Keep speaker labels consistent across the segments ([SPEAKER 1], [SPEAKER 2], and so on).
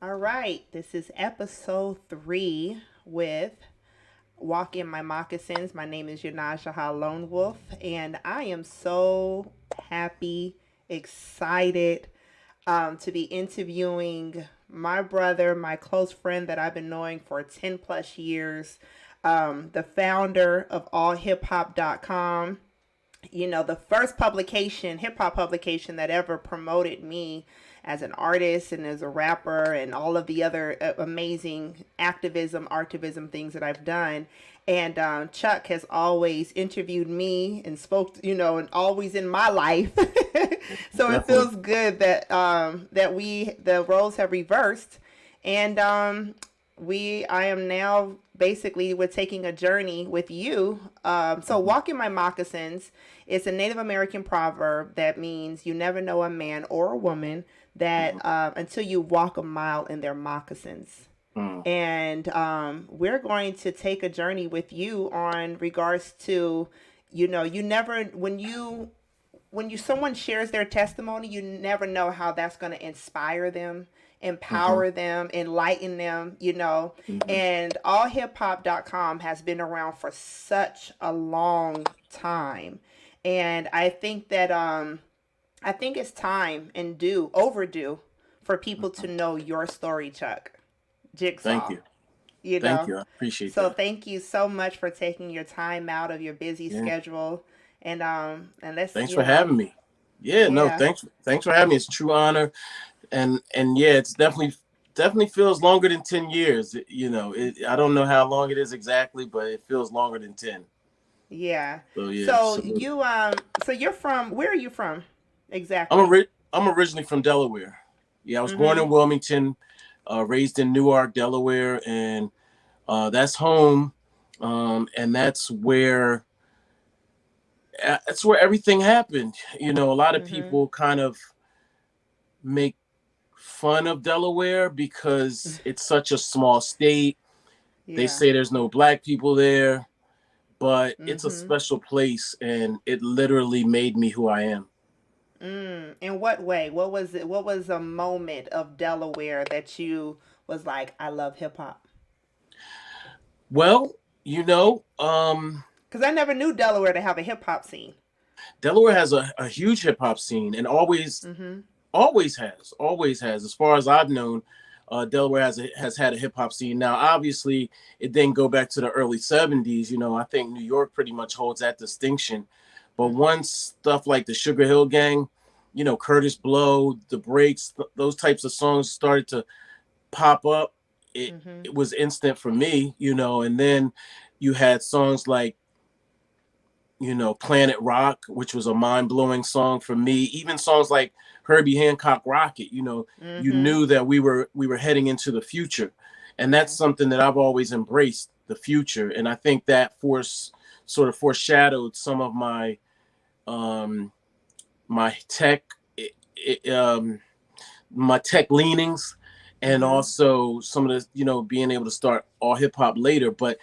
[SPEAKER 1] All right, this is episode 3 with Walk in My Moccasins. My name is YoNasDa Lone Wolf, and I am so happy, excited to be interviewing my brother, my close friend that I've been knowing for 10 plus years, the founder of allhiphop.com. The first publication, hip hop publication that ever promoted me as an artist and as a rapper and all of the other amazing artivism things that I've done. And Chuck has always interviewed me and spoke, and always in my life. So it
[SPEAKER 2] Definitely.
[SPEAKER 1] feels good that the roles have reversed, and I am now basically we're taking a journey with you. So
[SPEAKER 2] Mhm.
[SPEAKER 1] walk in my moccasins. It's a Native American proverb that means you never know a man or a woman that
[SPEAKER 2] Mhm.
[SPEAKER 1] until you walk a mile in their moccasins.
[SPEAKER 2] Mm.
[SPEAKER 1] And we're going to take a journey with you on regards to, you never when you someone shares their testimony, you never know how that's going to inspire them,
[SPEAKER 2] Mhm.
[SPEAKER 1] empower them, enlighten them.
[SPEAKER 2] Mhm.
[SPEAKER 1] And allhiphop.com has been around for such a long time. And I think it's time and due overdue for people to
[SPEAKER 2] Mhm.
[SPEAKER 1] know your story, Chuck.
[SPEAKER 2] Thank
[SPEAKER 1] Jigsaw,
[SPEAKER 2] you.
[SPEAKER 1] you
[SPEAKER 2] Thank
[SPEAKER 1] know.
[SPEAKER 2] you. I appreciate
[SPEAKER 1] So
[SPEAKER 2] that.
[SPEAKER 1] thank you so much for taking your time out of your busy
[SPEAKER 2] Yeah.
[SPEAKER 1] schedule, and let's,
[SPEAKER 2] Thanks for having me. Yeah, no,
[SPEAKER 1] yeah.
[SPEAKER 2] thanks for having me. It's a true honor. And yeah, it's definitely feels longer than 10 years. I don't know how long it is exactly, but it feels longer than 10.
[SPEAKER 1] Yeah.
[SPEAKER 2] So yeah,
[SPEAKER 1] So
[SPEAKER 2] salute.
[SPEAKER 1] so you're from, where are you from
[SPEAKER 2] I'm
[SPEAKER 1] exactly?
[SPEAKER 2] I'm originally from Delaware. Yeah, I was born
[SPEAKER 1] Mhm.
[SPEAKER 2] in Wilmington, raised in Newark, Delaware, and that's home. And that's where everything happened. A lot of
[SPEAKER 1] Mhm.
[SPEAKER 2] people kind of make fun of Delaware because it's such a small state. They
[SPEAKER 1] Yeah.
[SPEAKER 2] say there's no black people there, but it's a
[SPEAKER 1] Mhm.
[SPEAKER 2] special place and it literally made me who I am.
[SPEAKER 1] In what way? What was it? What was a moment of Delaware that you was like, I love hip hop?
[SPEAKER 2] Well, you know, um,
[SPEAKER 1] Because I never knew Delaware to have a hip hop scene.
[SPEAKER 2] Delaware has a huge hip hop scene and
[SPEAKER 1] Mhm.
[SPEAKER 2] always has, as far as I've known. Delaware has had a hip hop scene. Now, obviously, it didn't go back to the early '70s. I think New York pretty much holds that distinction. But
[SPEAKER 1] Mhm.
[SPEAKER 2] once stuff like the Sugar Hill Gang, Curtis Blow, the Breaks, those types of songs started to pop up, it
[SPEAKER 1] Mhm.
[SPEAKER 2] it was instant for me. And then you had songs like Planet Rock, which was a mind blowing song for me. Even songs like Herbie Hancock Rocket, you
[SPEAKER 1] Mhm.
[SPEAKER 2] knew that we were heading into the future. And that's
[SPEAKER 1] Yeah.
[SPEAKER 2] something that I've always embraced, the future. And I think that sort of foreshadowed some of um my tech my tech leanings, and
[SPEAKER 1] Mhm.
[SPEAKER 2] also some of the being able to start all hip hop later. But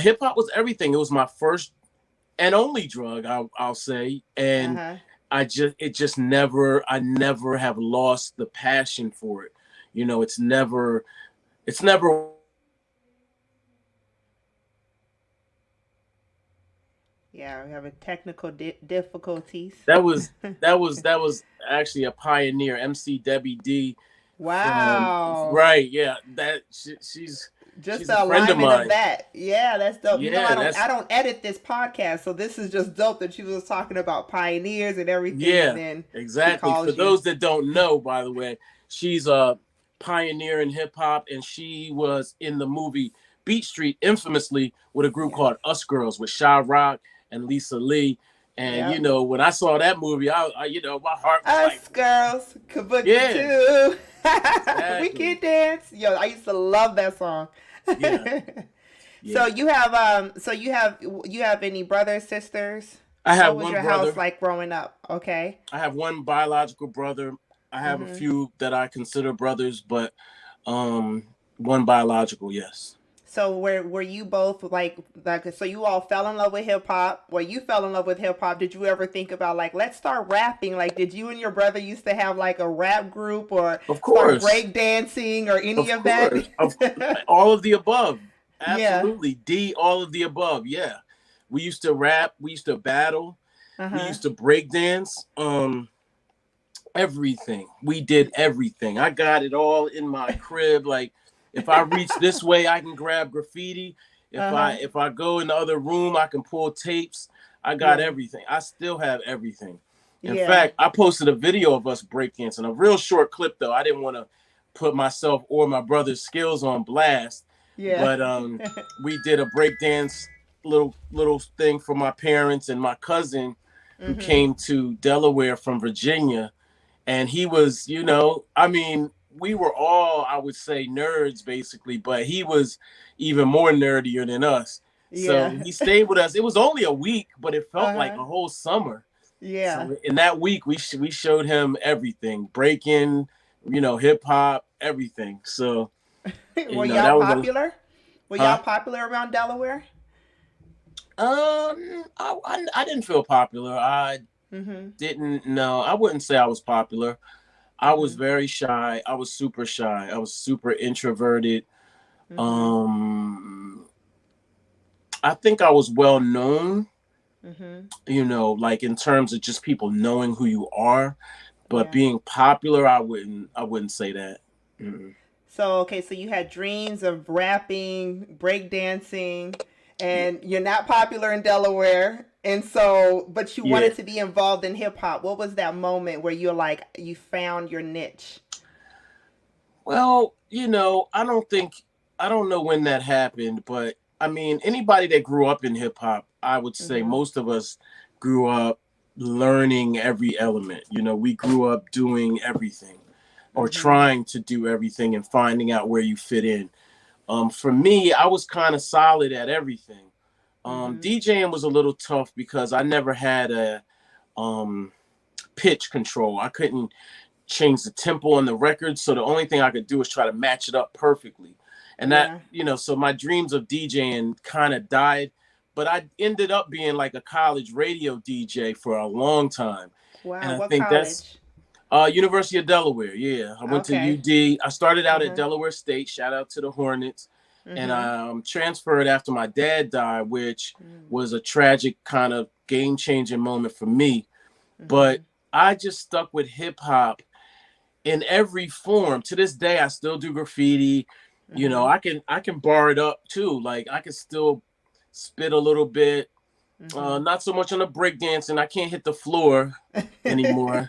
[SPEAKER 2] hip hop was everything. It was my first and only drug, I'll say.
[SPEAKER 1] Uh
[SPEAKER 2] And
[SPEAKER 1] huh.
[SPEAKER 2] I never have lost the passion for it. It's never
[SPEAKER 1] Yeah, we have a technical difficulties.
[SPEAKER 2] that was actually a pioneer, MC Debbie D, from
[SPEAKER 1] Wow.
[SPEAKER 2] right. Yeah,
[SPEAKER 1] Just
[SPEAKER 2] she's a
[SPEAKER 1] the
[SPEAKER 2] friend of
[SPEAKER 1] alignment of
[SPEAKER 2] mine.
[SPEAKER 1] that. Yeah, that's dope.
[SPEAKER 2] Yeah,
[SPEAKER 1] I
[SPEAKER 2] that's
[SPEAKER 1] don't edit this podcast, so this is just dope that she was talking about pioneers and everything, and
[SPEAKER 2] Yeah,
[SPEAKER 1] then she
[SPEAKER 2] exactly. For
[SPEAKER 1] calls you.
[SPEAKER 2] those that don't know, by the way, she's a pioneer in hip hop, and she was in the movie Beat Street infamously with a group
[SPEAKER 1] Yeah.
[SPEAKER 2] called Us Girls with Sha Rock and Lisa Lee. And
[SPEAKER 1] Yep.
[SPEAKER 2] when I saw that movie, my heart was like,
[SPEAKER 1] Us girls, Kabuki
[SPEAKER 2] yeah,
[SPEAKER 1] too. We can
[SPEAKER 2] exactly.
[SPEAKER 1] dance. Yo, I used to love that song.
[SPEAKER 2] Yeah,
[SPEAKER 1] So
[SPEAKER 2] yeah.
[SPEAKER 1] you have any brothers, sisters?
[SPEAKER 2] I
[SPEAKER 1] What
[SPEAKER 2] have
[SPEAKER 1] was
[SPEAKER 2] one
[SPEAKER 1] your house
[SPEAKER 2] brother.
[SPEAKER 1] like growing up? Okay.
[SPEAKER 2] I have one biological brother. I have a
[SPEAKER 1] Mhm.
[SPEAKER 2] few that I consider brothers, but um, one biological, yes.
[SPEAKER 1] So were you both like so you all fell in love with hip hop? Well, you fell in love with hip hop. Did you ever think about like let's start rapping? Like did you and your brother used to have like a rap group or
[SPEAKER 2] Of
[SPEAKER 1] start
[SPEAKER 2] course,
[SPEAKER 1] break dancing or any
[SPEAKER 2] of
[SPEAKER 1] of that?
[SPEAKER 2] course, all of the above.
[SPEAKER 1] Yeah.
[SPEAKER 2] Absolutely, D, all of the above. Yeah, we used to rap, we used to battle, we
[SPEAKER 1] Uh-huh.
[SPEAKER 2] used to break dance. Everything. We did everything. I got it all in my crib. Like if I reach this way, I can grab graffiti. If I
[SPEAKER 1] Uh-huh.
[SPEAKER 2] if I go in the other room, I can pull tapes. I got
[SPEAKER 1] Yeah.
[SPEAKER 2] everything. I still have everything. In
[SPEAKER 1] Yeah.
[SPEAKER 2] fact, I posted a video of us breakdancing, a real short clip though. I didn't want to put myself or my brother's skills on blast,
[SPEAKER 1] Yeah.
[SPEAKER 2] but we did a breakdance little thing for my parents and my cousin who
[SPEAKER 1] Mhm.
[SPEAKER 2] came to Delaware from Virginia, and he was, I mean, we were all, I would say, nerds basically, but he was even more nerdier than us. So
[SPEAKER 1] Yeah.
[SPEAKER 2] he stayed with us. It was only a week, but it felt like
[SPEAKER 1] Uh-huh.
[SPEAKER 2] a whole summer.
[SPEAKER 1] Yeah.
[SPEAKER 2] So in that week, we showed him everything, breaking, hip hop, everything. So
[SPEAKER 1] Were y'all
[SPEAKER 2] that was a
[SPEAKER 1] popular? Were y'all
[SPEAKER 2] huh.
[SPEAKER 1] popular around Delaware?
[SPEAKER 2] I didn't feel popular. I
[SPEAKER 1] Mhm.
[SPEAKER 2] didn't know. I wouldn't say I was popular. I was
[SPEAKER 1] Mhm.
[SPEAKER 2] very shy. I was super shy. I was super introverted.
[SPEAKER 1] Mhm.
[SPEAKER 2] Um, I think I was well known,
[SPEAKER 1] Mhm.
[SPEAKER 2] like in terms of just people knowing who you are, but
[SPEAKER 1] Yeah.
[SPEAKER 2] being popular, I wouldn't say that. Mm-mm.
[SPEAKER 1] So okay, so you had dreams of rapping, breakdancing,
[SPEAKER 2] Yeah.
[SPEAKER 1] and you're not popular in Delaware. And so, but you
[SPEAKER 2] Yeah.
[SPEAKER 1] wanted to be involved in hip hop. What was that moment where you're like you found your niche?
[SPEAKER 2] Well, I don't know when that happened, but I mean, anybody that grew up in hip hop, I would say
[SPEAKER 1] Mhm.
[SPEAKER 2] most of us grew up learning every element. We grew up doing everything or
[SPEAKER 1] Mhm.
[SPEAKER 2] trying to do everything and finding out where you fit in. For me, I was kind of solid at everything.
[SPEAKER 1] Mhm.
[SPEAKER 2] DJing was a little tough because I never had a um, pitch control. I couldn't change the tempo on the record. So the only thing I could do is try to match it up perfectly. And that,
[SPEAKER 1] Yeah.
[SPEAKER 2] so my dreams of DJing kind of died. But I ended up being like a college radio DJ for a long time. And
[SPEAKER 1] Wow.
[SPEAKER 2] I
[SPEAKER 1] What
[SPEAKER 2] think that's
[SPEAKER 1] college?
[SPEAKER 2] University of Delaware. Yeah. I went to
[SPEAKER 1] Okay.
[SPEAKER 2] UD. I started
[SPEAKER 1] Uh
[SPEAKER 2] out at
[SPEAKER 1] huh.
[SPEAKER 2] Delaware State. Shout out to the Hornets. And
[SPEAKER 1] Mhm.
[SPEAKER 2] I transferred after my dad died, which
[SPEAKER 1] Mm.
[SPEAKER 2] was a tragic kind of game changing moment for me. But
[SPEAKER 1] Mhm.
[SPEAKER 2] I just stuck with hip hop in every form. To this day, I still do graffiti.
[SPEAKER 1] Mhm.
[SPEAKER 2] I can bar it up too. Like I can still spit a little bit.
[SPEAKER 1] Mhm.
[SPEAKER 2] Not so much on the breakdancing. I can't hit the floor anymore.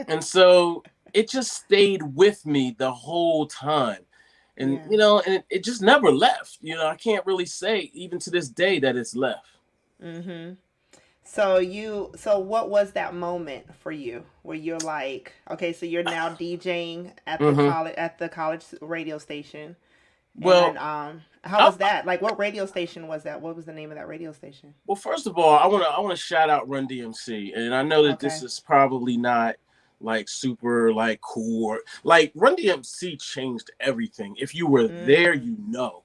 [SPEAKER 2] And so it just stayed with me the whole time. And
[SPEAKER 1] Yeah.
[SPEAKER 2] it just never left. I can't really say even to this day that it's left.
[SPEAKER 1] Mhm. So what was that moment for you where you're like, okay, so you're now DJing
[SPEAKER 2] Hmm.
[SPEAKER 1] at the college radio station, and
[SPEAKER 2] Well,
[SPEAKER 1] how
[SPEAKER 2] I,
[SPEAKER 1] was that? Like, what radio station was that? What was the name of that radio station?
[SPEAKER 2] Well, first of all, I want to shout out Run DMC, and I know that this
[SPEAKER 1] Okay.
[SPEAKER 2] is probably not like super like cool or like Run DMC changed everything. If you were there,
[SPEAKER 1] Mm.
[SPEAKER 2] you know.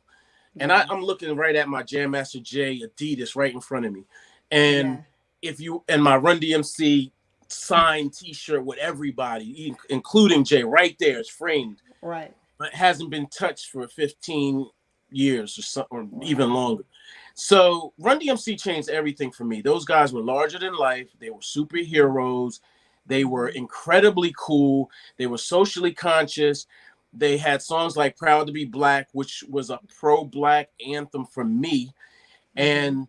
[SPEAKER 2] And
[SPEAKER 1] Yes.
[SPEAKER 2] I'm looking right at my Jam Master Jay Adidas right in front of me, and
[SPEAKER 1] Yeah.
[SPEAKER 2] if you and my Run DMC signed T-shirt with everybody, including Jay, right there, it's framed,
[SPEAKER 1] Right.
[SPEAKER 2] but hasn't been touched for 15 years or something, or even
[SPEAKER 1] Wow.
[SPEAKER 2] longer. So Run DMC changed everything for me. Those guys were larger than life. They were
[SPEAKER 1] Mhm.
[SPEAKER 2] superheroes. They were
[SPEAKER 1] Mhm.
[SPEAKER 2] incredibly cool. They were socially conscious. They had songs like Proud to Be Black, which was a pro-black anthem for me.
[SPEAKER 1] Mhm.
[SPEAKER 2] And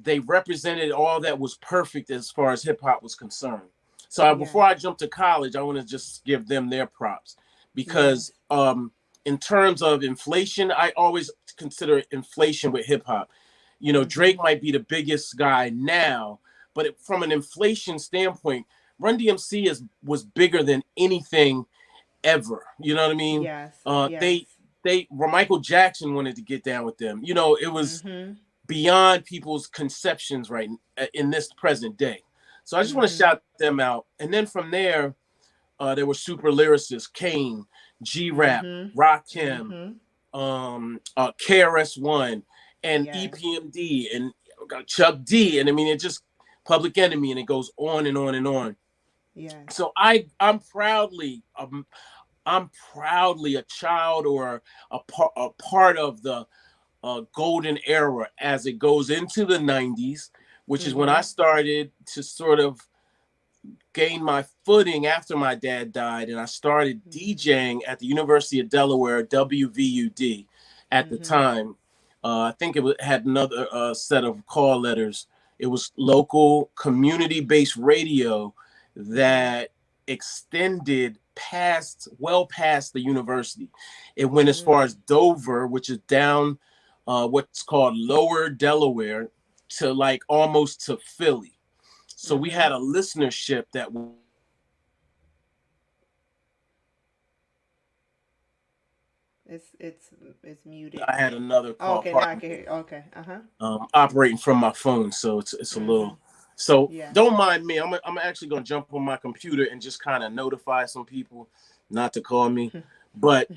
[SPEAKER 2] they represented all that was perfect as far as hip hop was concerned. So before
[SPEAKER 1] Yes.
[SPEAKER 2] I jump to college, I want to just give them their props
[SPEAKER 1] Yes.
[SPEAKER 2] because in terms of inflation, I always consider inflation with hip hop. Drake
[SPEAKER 1] Mhm.
[SPEAKER 2] might be the biggest guy now, but from an inflation standpoint, Run DMC was bigger than anything ever. You know what I mean?
[SPEAKER 1] Yes.
[SPEAKER 2] Uh,
[SPEAKER 1] Yes.
[SPEAKER 2] they Michael Jackson wanted to get down with them. It was
[SPEAKER 1] Mhm.
[SPEAKER 2] beyond people's conceptions right in this present day. So I just want to
[SPEAKER 1] Mhm.
[SPEAKER 2] shout them out. And then from there were super lyricists: Kane, G Rap,
[SPEAKER 1] Mhm.
[SPEAKER 2] Rakim,
[SPEAKER 1] Mhm.
[SPEAKER 2] KRS-One and
[SPEAKER 1] Yes.
[SPEAKER 2] EPMD and Chuck D, and I mean it just Public Enemy, and it goes on and on and on.
[SPEAKER 1] Yes.
[SPEAKER 2] So I'm proudly a child or a part of the golden era as it goes into the 90s, which is when I
[SPEAKER 1] Mm-hmm.
[SPEAKER 2] started to sort of gain my footing after my dad died, and I started
[SPEAKER 1] Mm-hmm.
[SPEAKER 2] DJing at the University of Delaware, WVUD, at the
[SPEAKER 1] Mm-hmm.
[SPEAKER 2] time. I think had another set of call letters. It was local community-based radio
[SPEAKER 1] Mm-hmm.
[SPEAKER 2] that extended well past the university. It went as far
[SPEAKER 1] Mm.
[SPEAKER 2] as Dover, which is down what's called Lower Delaware, to like almost to Philly. So we
[SPEAKER 1] Mm-hmm.
[SPEAKER 2] had a listenership that
[SPEAKER 1] It's it's muted.
[SPEAKER 2] I had another
[SPEAKER 1] Oh,
[SPEAKER 2] call,
[SPEAKER 1] okay, now I
[SPEAKER 2] pardon
[SPEAKER 1] can
[SPEAKER 2] me,
[SPEAKER 1] hear. Okay. Uh-huh.
[SPEAKER 2] operating from my phone, so it's a
[SPEAKER 1] Mm-hmm.
[SPEAKER 2] little. So
[SPEAKER 1] Yeah.
[SPEAKER 2] don't mind me. I'm actually gonna jump on my computer and just kind of notify some people not to call me. But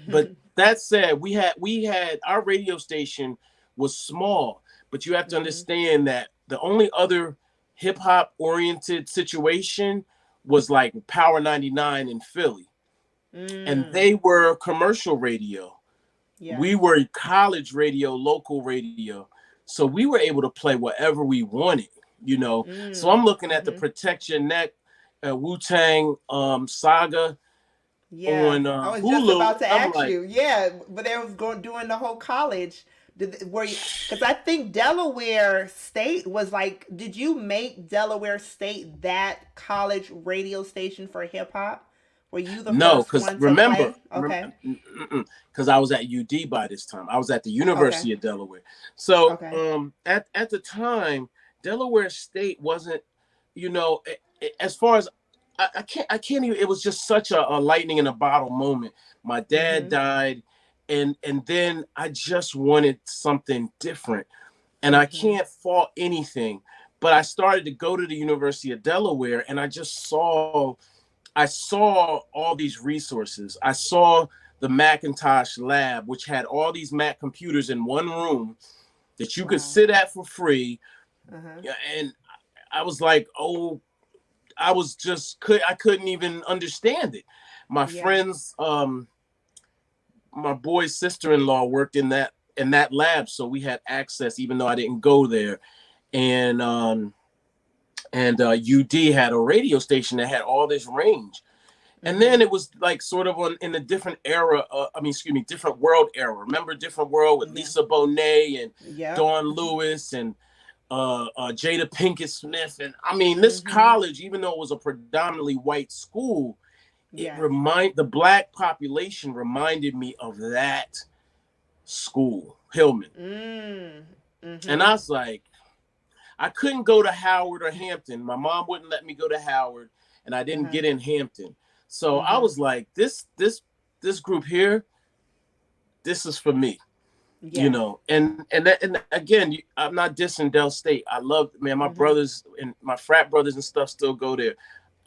[SPEAKER 2] that said, we had our radio station was small, but you have to
[SPEAKER 1] Mm-hmm.
[SPEAKER 2] understand that the only other hip hop oriented situation was like Power 99 in Philly, and
[SPEAKER 1] Mm.
[SPEAKER 2] they were commercial radio. We
[SPEAKER 1] Yes.
[SPEAKER 2] were college radio, local radio. So we were able to play whatever we wanted. So
[SPEAKER 1] Mm.
[SPEAKER 2] I'm looking at the
[SPEAKER 1] Mm-hmm.
[SPEAKER 2] Protect Your Neck Wu-Tang saga
[SPEAKER 1] Yeah.
[SPEAKER 2] on
[SPEAKER 1] I was just
[SPEAKER 2] Hulu.
[SPEAKER 1] about to
[SPEAKER 2] I'm
[SPEAKER 1] ask
[SPEAKER 2] like,
[SPEAKER 1] you. Yeah, but they was going doing the whole college. Were you? Because I think Delaware State was like. Did you make Delaware State that college radio station for hip hop? Were you the
[SPEAKER 2] no,
[SPEAKER 1] first
[SPEAKER 2] because
[SPEAKER 1] one to
[SPEAKER 2] remember,
[SPEAKER 1] play? Okay.
[SPEAKER 2] because I was at UD by this time. I was at the
[SPEAKER 1] Okay.
[SPEAKER 2] University of Delaware. So
[SPEAKER 1] Okay.
[SPEAKER 2] at the time, Delaware State wasn't, as far as I can't even. It was just such a lightning in a bottle moment. My dad
[SPEAKER 1] Mm-hmm.
[SPEAKER 2] died, and then I just wanted something different, and I
[SPEAKER 1] Mm-hmm.
[SPEAKER 2] can't fault anything. But I started to go to the University of Delaware, and I saw all these resources. I saw the Macintosh lab, which had all these Mac computers in one room that you could
[SPEAKER 1] Wow.
[SPEAKER 2] sit at for free.
[SPEAKER 1] Uh-huh.
[SPEAKER 2] Yeah, and I was like, oh, I couldn't even understand it. My
[SPEAKER 1] Yeah.
[SPEAKER 2] friends, my boy's sister-in-law worked in that lab, so we had access, even though I didn't go there. And UD had a radio station that had all this range. And
[SPEAKER 1] Mm-hmm.
[SPEAKER 2] then it was like sort of in a different era. Different world era. Remember Different World with
[SPEAKER 1] Yeah.
[SPEAKER 2] Lisa Bonet and
[SPEAKER 1] Yep.
[SPEAKER 2] Dawn Lewis and Jada Pinkett Smith. And I mean, this
[SPEAKER 1] Mm-hmm.
[SPEAKER 2] college, even though it was a predominantly white school,
[SPEAKER 1] Yes.
[SPEAKER 2] the black population reminded me of that school, Hillman.
[SPEAKER 1] Mm.
[SPEAKER 2] And
[SPEAKER 1] Mm-hmm.
[SPEAKER 2] I was like, I couldn't go to Howard or Hampton. My mom wouldn't let me go to Howard, and I didn't
[SPEAKER 1] Uh-huh.
[SPEAKER 2] get in Hampton. So I
[SPEAKER 1] Mm-hmm.
[SPEAKER 2] was like, this group here, this is for me,
[SPEAKER 1] Yes.
[SPEAKER 2] And again, I'm not dissing Dell State. I love, man, my
[SPEAKER 1] Mm-hmm.
[SPEAKER 2] brothers and my frat brothers and stuff still go there,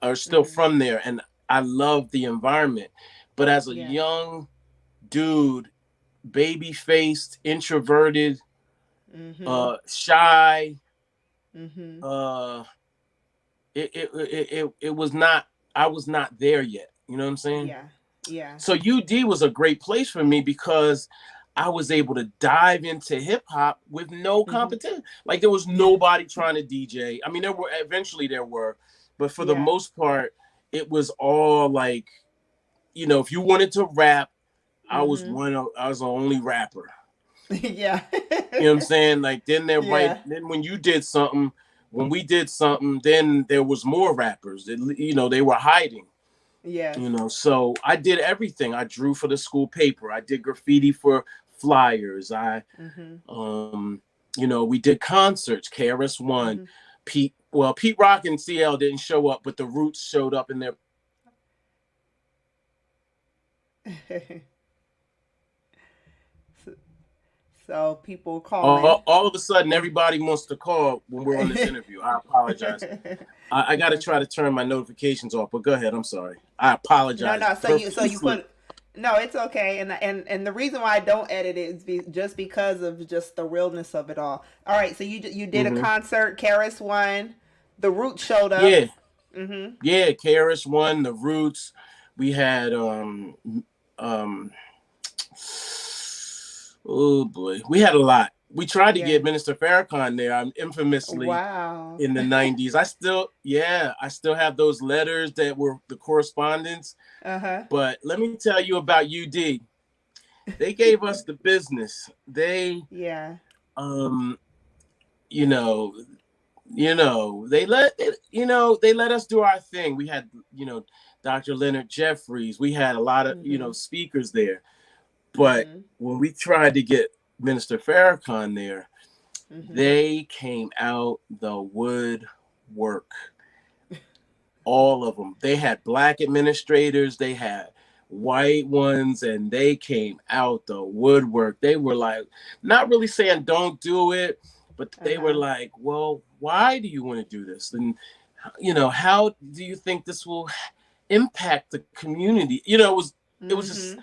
[SPEAKER 2] are still
[SPEAKER 1] Mm-hmm.
[SPEAKER 2] from there, and I love the environment. But as a
[SPEAKER 1] Yeah.
[SPEAKER 2] young dude, baby faced, introverted,
[SPEAKER 1] Mm-hmm.
[SPEAKER 2] shy,
[SPEAKER 1] Mm-hmm.
[SPEAKER 2] uh, it was not. I was not there yet. You know what I'm saying?
[SPEAKER 1] Yeah. Yeah.
[SPEAKER 2] So UD was a great place for me because I was able to dive into hip hop with no
[SPEAKER 1] Mm-hmm.
[SPEAKER 2] competition. Like there was
[SPEAKER 1] Yeah.
[SPEAKER 2] nobody trying to DJ. I mean, there were, but for the
[SPEAKER 1] Yeah.
[SPEAKER 2] most part, it was all like, if you wanted to rap,
[SPEAKER 1] Mm-hmm.
[SPEAKER 2] I was the only rapper.
[SPEAKER 1] Yeah.
[SPEAKER 2] You know what I'm saying? Like
[SPEAKER 1] Yeah.
[SPEAKER 2] then when you did something, when we did something, then there was more rappers. They were hiding.
[SPEAKER 1] Yes.
[SPEAKER 2] So I did everything. I drew for the school paper. I did graffiti for flyers.
[SPEAKER 1] Mm-hmm.
[SPEAKER 2] We did concerts. KRS-One,
[SPEAKER 1] Mm-hmm.
[SPEAKER 2] Pete Rock and CL didn't show up, but the Roots showed up in their.
[SPEAKER 1] so, so people calling.
[SPEAKER 2] All of a sudden, everybody wants to call when we're on this interview. I apologize. I got
[SPEAKER 1] It's
[SPEAKER 2] to try
[SPEAKER 1] okay.
[SPEAKER 2] to turn my notifications off, but go ahead. I'm sorry. I apologize
[SPEAKER 1] No, no. So you
[SPEAKER 2] profusely.
[SPEAKER 1] put No, it's okay, and the reason why I don't edit it is just because of just the realness of it all. All right, so you did a
[SPEAKER 2] Hmm.
[SPEAKER 1] concert. Karis won. The Roots showed up.
[SPEAKER 2] Yeah,
[SPEAKER 1] Mm-hmm.
[SPEAKER 2] yeah. Karis won, the Roots. We had um oh boy, we had a lot. We tried to
[SPEAKER 1] Yeah.
[SPEAKER 2] get Minister Farrakhan there. I'm infamously
[SPEAKER 1] Wow.
[SPEAKER 2] in the 90s. I still have those letters that were the correspondence.
[SPEAKER 1] Uh huh.
[SPEAKER 2] But let me tell you about UD. They gave us the business. They
[SPEAKER 1] Yeah.
[SPEAKER 2] um you know, they let us do our thing. We had, Dr. Leonard Jeffries. We had a lot of,
[SPEAKER 1] Mm-hmm.
[SPEAKER 2] speakers there. But
[SPEAKER 1] Mm-hmm.
[SPEAKER 2] when we tried to get Minister Farrakhan there,
[SPEAKER 1] Mm-hmm.
[SPEAKER 2] they came out the woodwork. All of them. They had black administrators, they had white ones, and they came out the woodwork. They were like, not really saying don't do it, but
[SPEAKER 1] Uh
[SPEAKER 2] they were
[SPEAKER 1] huh.
[SPEAKER 2] like, well, why do you want to do this? And, how do you think this will impact the community? It was just
[SPEAKER 1] Mm-hmm.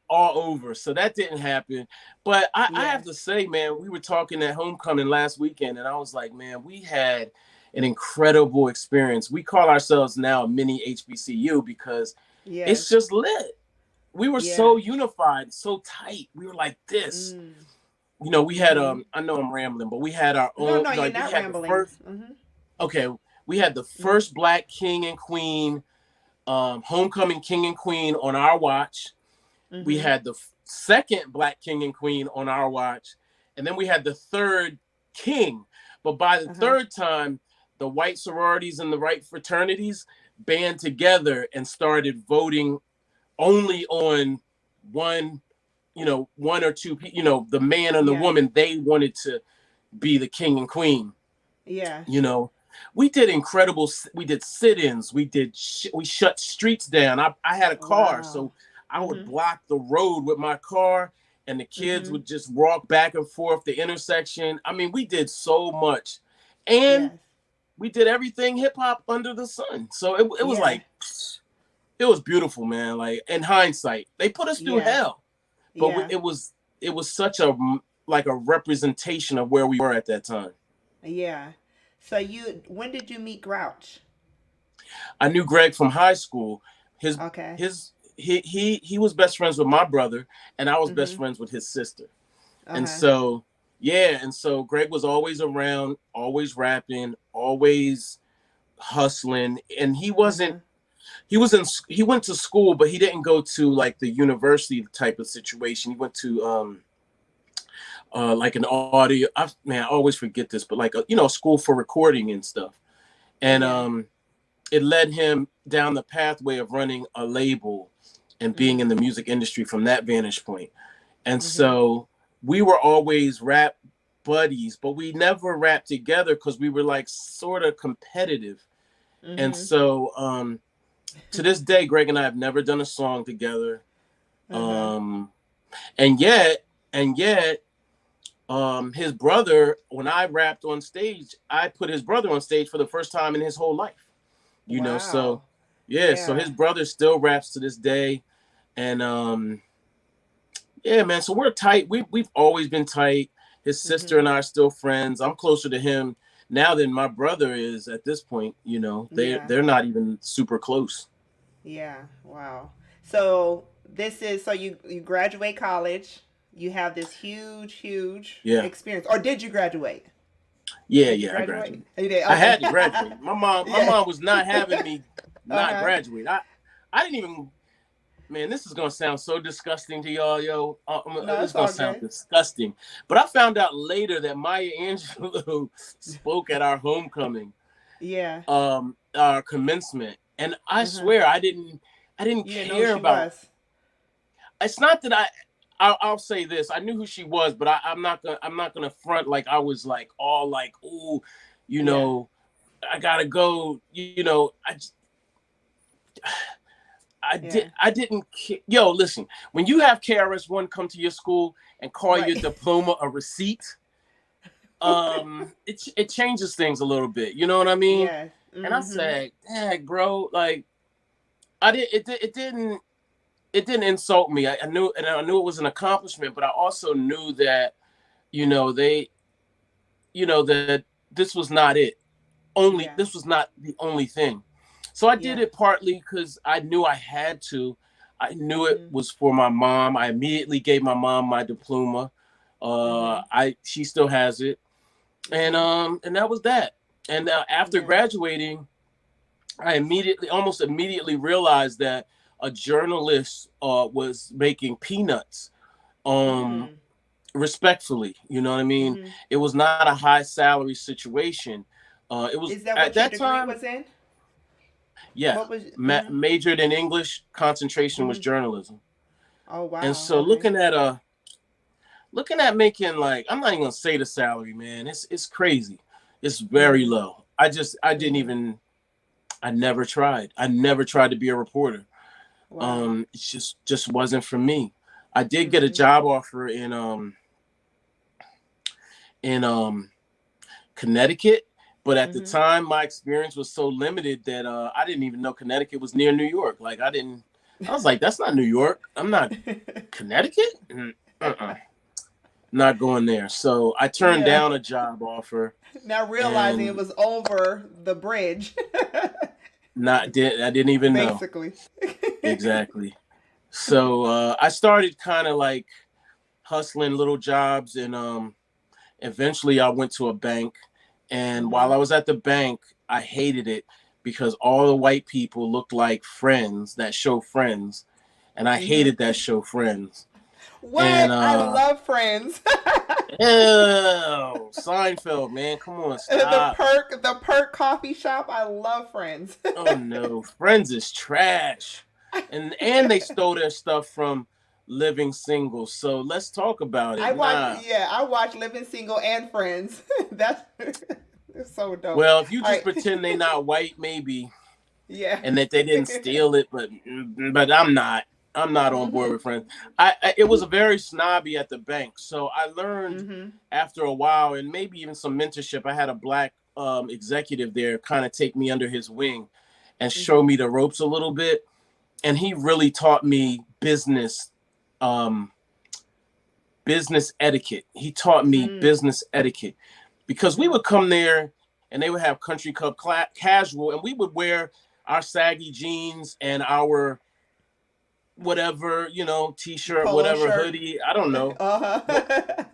[SPEAKER 2] all over. So that didn't happen. But I
[SPEAKER 1] Yeah.
[SPEAKER 2] have to say, man, we were talking at homecoming last weekend, and I was like, man, we had an incredible experience. We call ourselves now a mini HBCU because
[SPEAKER 1] Yes.
[SPEAKER 2] it's just lit. We were
[SPEAKER 1] Yeah.
[SPEAKER 2] so unified, so tight. We were like this.
[SPEAKER 1] Mm.
[SPEAKER 2] We had
[SPEAKER 1] Mm-hmm.
[SPEAKER 2] I know I'm rambling, but we had our
[SPEAKER 1] No,
[SPEAKER 2] own,
[SPEAKER 1] no, you're
[SPEAKER 2] like we
[SPEAKER 1] not
[SPEAKER 2] had the
[SPEAKER 1] rambling.
[SPEAKER 2] first,
[SPEAKER 1] Mm-hmm.
[SPEAKER 2] okay, we had the
[SPEAKER 1] Mm-hmm.
[SPEAKER 2] first black king and queen, homecoming king and queen on our watch. We
[SPEAKER 1] Mm-hmm.
[SPEAKER 2] had the second black king and queen on our watch, and then we had the third king. But by the
[SPEAKER 1] Uh huh.
[SPEAKER 2] third time, the white sororities and the white fraternities band together and started voting only on one, one or two, the man and the
[SPEAKER 1] Yeah.
[SPEAKER 2] woman they wanted to be the king and queen.
[SPEAKER 1] Yeah.
[SPEAKER 2] you know we did incredible, we did sit-ins, we shut streets down. I had a car,
[SPEAKER 1] Wow.
[SPEAKER 2] so I would
[SPEAKER 1] Mm-hmm.
[SPEAKER 2] block the road with my car, and the kids
[SPEAKER 1] Mm-hmm.
[SPEAKER 2] would just walk back and forth the intersection. I mean, we did so much, and
[SPEAKER 1] Yes.
[SPEAKER 2] we did everything hip-hop under the sun. So it was
[SPEAKER 1] Yeah.
[SPEAKER 2] like, it was beautiful, man. Like, in hindsight, they put us through
[SPEAKER 1] Yes.
[SPEAKER 2] hell, but
[SPEAKER 1] Yeah.
[SPEAKER 2] it was such a, like, a representation of where we were at that time.
[SPEAKER 1] Yeah. So when did you meet Grouch?
[SPEAKER 2] I knew Greg from high school. His
[SPEAKER 1] Okay.
[SPEAKER 2] his he was best friends with my brother, and I was best
[SPEAKER 1] Mm-hmm.
[SPEAKER 2] friends with his sister.
[SPEAKER 1] Uh
[SPEAKER 2] And
[SPEAKER 1] huh.
[SPEAKER 2] so, yeah, and so Greg was always around, always rapping, always hustling, and he
[SPEAKER 1] Uh
[SPEAKER 2] wasn't.
[SPEAKER 1] huh.
[SPEAKER 2] He went to school, but he didn't go to like the university type of situation. He went to like an audio. Man, I always forget this, but like a school for recording and stuff. And
[SPEAKER 1] Yeah.
[SPEAKER 2] it led him down the pathway of running a label and being in
[SPEAKER 1] Mm-hmm.
[SPEAKER 2] the music industry from that vantage point. And
[SPEAKER 1] Mm-hmm.
[SPEAKER 2] so we were always rap buddies, but we never rapped together because we were like sort of competitive. And
[SPEAKER 1] Mm-hmm.
[SPEAKER 2] so to this day, Greg and I have never done a song together.
[SPEAKER 1] Uh huh.
[SPEAKER 2] Um, and yet, his brother, when I rapped on stage, I put his brother on stage for the first time in his whole life. So
[SPEAKER 1] Wow.
[SPEAKER 2] yeah, so his
[SPEAKER 1] Yeah.
[SPEAKER 2] brother still raps to this day. And yeah, man, so we're tight. We've always been tight. His sister
[SPEAKER 1] Mm-hmm.
[SPEAKER 2] and I are still friends. I'm closer to him now than my brother is at this point.
[SPEAKER 1] Yeah.
[SPEAKER 2] They're not even super close.
[SPEAKER 1] Yeah. Wow. So you graduate college. You have this huge
[SPEAKER 2] Yeah.
[SPEAKER 1] experience. Or did you graduate?
[SPEAKER 2] Yeah,
[SPEAKER 1] Did you
[SPEAKER 2] yeah, I
[SPEAKER 1] graduate?
[SPEAKER 2] graduated.
[SPEAKER 1] You did.
[SPEAKER 2] I
[SPEAKER 1] Okay.
[SPEAKER 2] had to graduate. My
[SPEAKER 1] Yeah.
[SPEAKER 2] mom was not having me
[SPEAKER 1] Uh
[SPEAKER 2] not
[SPEAKER 1] huh.
[SPEAKER 2] graduate. I didn't even, man, this is gonna sound so disgusting to y'all, yo.
[SPEAKER 1] No,
[SPEAKER 2] This is
[SPEAKER 1] it's
[SPEAKER 2] gonna
[SPEAKER 1] all
[SPEAKER 2] sound
[SPEAKER 1] good.
[SPEAKER 2] disgusting, but I found out later that Maya Angelou spoke at our homecoming,
[SPEAKER 1] Yeah.
[SPEAKER 2] our commencement, and I
[SPEAKER 1] Uh huh.
[SPEAKER 2] swear I didn't
[SPEAKER 1] You didn't know who
[SPEAKER 2] care
[SPEAKER 1] she
[SPEAKER 2] about.
[SPEAKER 1] was.
[SPEAKER 2] It's not that I'll say this. I knew who she was, but I'm not gonna front like I was like all like, ooh, you
[SPEAKER 1] Yeah.
[SPEAKER 2] know, I gotta go.
[SPEAKER 1] Yeah.
[SPEAKER 2] I didn't. Yo, listen. When you have KRS-One come to your school and call your
[SPEAKER 1] Right.
[SPEAKER 2] diploma a receipt, it changes things a little bit. You know what I mean?
[SPEAKER 1] Yes.
[SPEAKER 2] And I
[SPEAKER 1] Mm-hmm.
[SPEAKER 2] said, "Dang, bro, like I did. It didn't. it didn't insult me. I knew, and I knew it was an accomplishment, but I also knew that, you know, they, that this was not it. Only
[SPEAKER 1] Yeah.
[SPEAKER 2] this was not the only thing. So I did
[SPEAKER 1] Yeah.
[SPEAKER 2] it partly because I knew I had to. I knew it
[SPEAKER 1] Mhm.
[SPEAKER 2] was for my mom. I immediately gave my mom my diploma.
[SPEAKER 1] Mhm.
[SPEAKER 2] I She still has it,
[SPEAKER 1] Mhm.
[SPEAKER 2] and that was that. And after
[SPEAKER 1] Yeah.
[SPEAKER 2] graduating, I almost immediately realized that a journalist was making peanuts. Um,
[SPEAKER 1] Mm.
[SPEAKER 2] Respectfully, you know what I mean.
[SPEAKER 1] Mhm.
[SPEAKER 2] It was not a high salary situation. It was
[SPEAKER 1] Is that
[SPEAKER 2] at
[SPEAKER 1] what your
[SPEAKER 2] that
[SPEAKER 1] degree
[SPEAKER 2] time.
[SPEAKER 1] was in?
[SPEAKER 2] Yeah,
[SPEAKER 1] What was? Mhm.
[SPEAKER 2] majored in English, concentration was
[SPEAKER 1] Mhm.
[SPEAKER 2] journalism.
[SPEAKER 1] Oh
[SPEAKER 2] And
[SPEAKER 1] wow.
[SPEAKER 2] so
[SPEAKER 1] Okay.
[SPEAKER 2] looking at making, like, I'm not even gonna say the salary, man. It's crazy. It's very
[SPEAKER 1] Mhm.
[SPEAKER 2] low. I didn't
[SPEAKER 1] Mhm.
[SPEAKER 2] even I never tried. I never tried to be a reporter.
[SPEAKER 1] Wow.
[SPEAKER 2] It just wasn't for me. I did get a
[SPEAKER 1] Mhm.
[SPEAKER 2] job offer in Connecticut, but at the
[SPEAKER 1] Mhm.
[SPEAKER 2] time my experience was so limited that I didn't even know Connecticut was near New York. Like, I didn't. I was like, that's not New York. I'm not Connecticut. Uh-uh. Not going there. So I turned
[SPEAKER 1] Yeah.
[SPEAKER 2] down a job offer,
[SPEAKER 1] Now realizing it
[SPEAKER 2] and
[SPEAKER 1] was over the bridge.
[SPEAKER 2] I didn't even know
[SPEAKER 1] Basically.
[SPEAKER 2] exactly. So I started kind of like hustling little jobs, and eventually I went to a bank. And while
[SPEAKER 1] Mhm.
[SPEAKER 2] I was at the bank, I hated it because all the white people looked like Friends, that show Friends, and I
[SPEAKER 1] Mhm.
[SPEAKER 2] hated that show Friends. And
[SPEAKER 1] What? I love Friends.
[SPEAKER 2] ew, Seinfeld, man, come on, stop.
[SPEAKER 1] The perk coffee shop. I love Friends.
[SPEAKER 2] Oh no, Friends is trash. And they stole their stuff from Living Single. So let's talk about it. Nah.
[SPEAKER 1] I watch Living Single and Friends. That's it's so dope.
[SPEAKER 2] Well, if you
[SPEAKER 1] All
[SPEAKER 2] just
[SPEAKER 1] right.
[SPEAKER 2] pretend they not white, maybe,
[SPEAKER 1] Yeah.
[SPEAKER 2] and that they didn't steal it, but I'm not. I'm not on board
[SPEAKER 1] Mhm.
[SPEAKER 2] with Friends. It was a very snobby at the bank, so I learned
[SPEAKER 1] Mhm.
[SPEAKER 2] after a while, and maybe even some mentorship. I had a black executive there, kind of take me under his wing, and show
[SPEAKER 1] Mhm.
[SPEAKER 2] me the ropes a little bit. And he really taught me um, business etiquette. He taught me
[SPEAKER 1] Mm.
[SPEAKER 2] business etiquette because we
[SPEAKER 1] Mhm.
[SPEAKER 2] would come there and they would have country club casual, and we would wear our saggy jeans and our whatever, t-shirt,
[SPEAKER 1] Polo
[SPEAKER 2] whatever,
[SPEAKER 1] shirt.
[SPEAKER 2] hoodie, I don't know.
[SPEAKER 1] Uh-huh.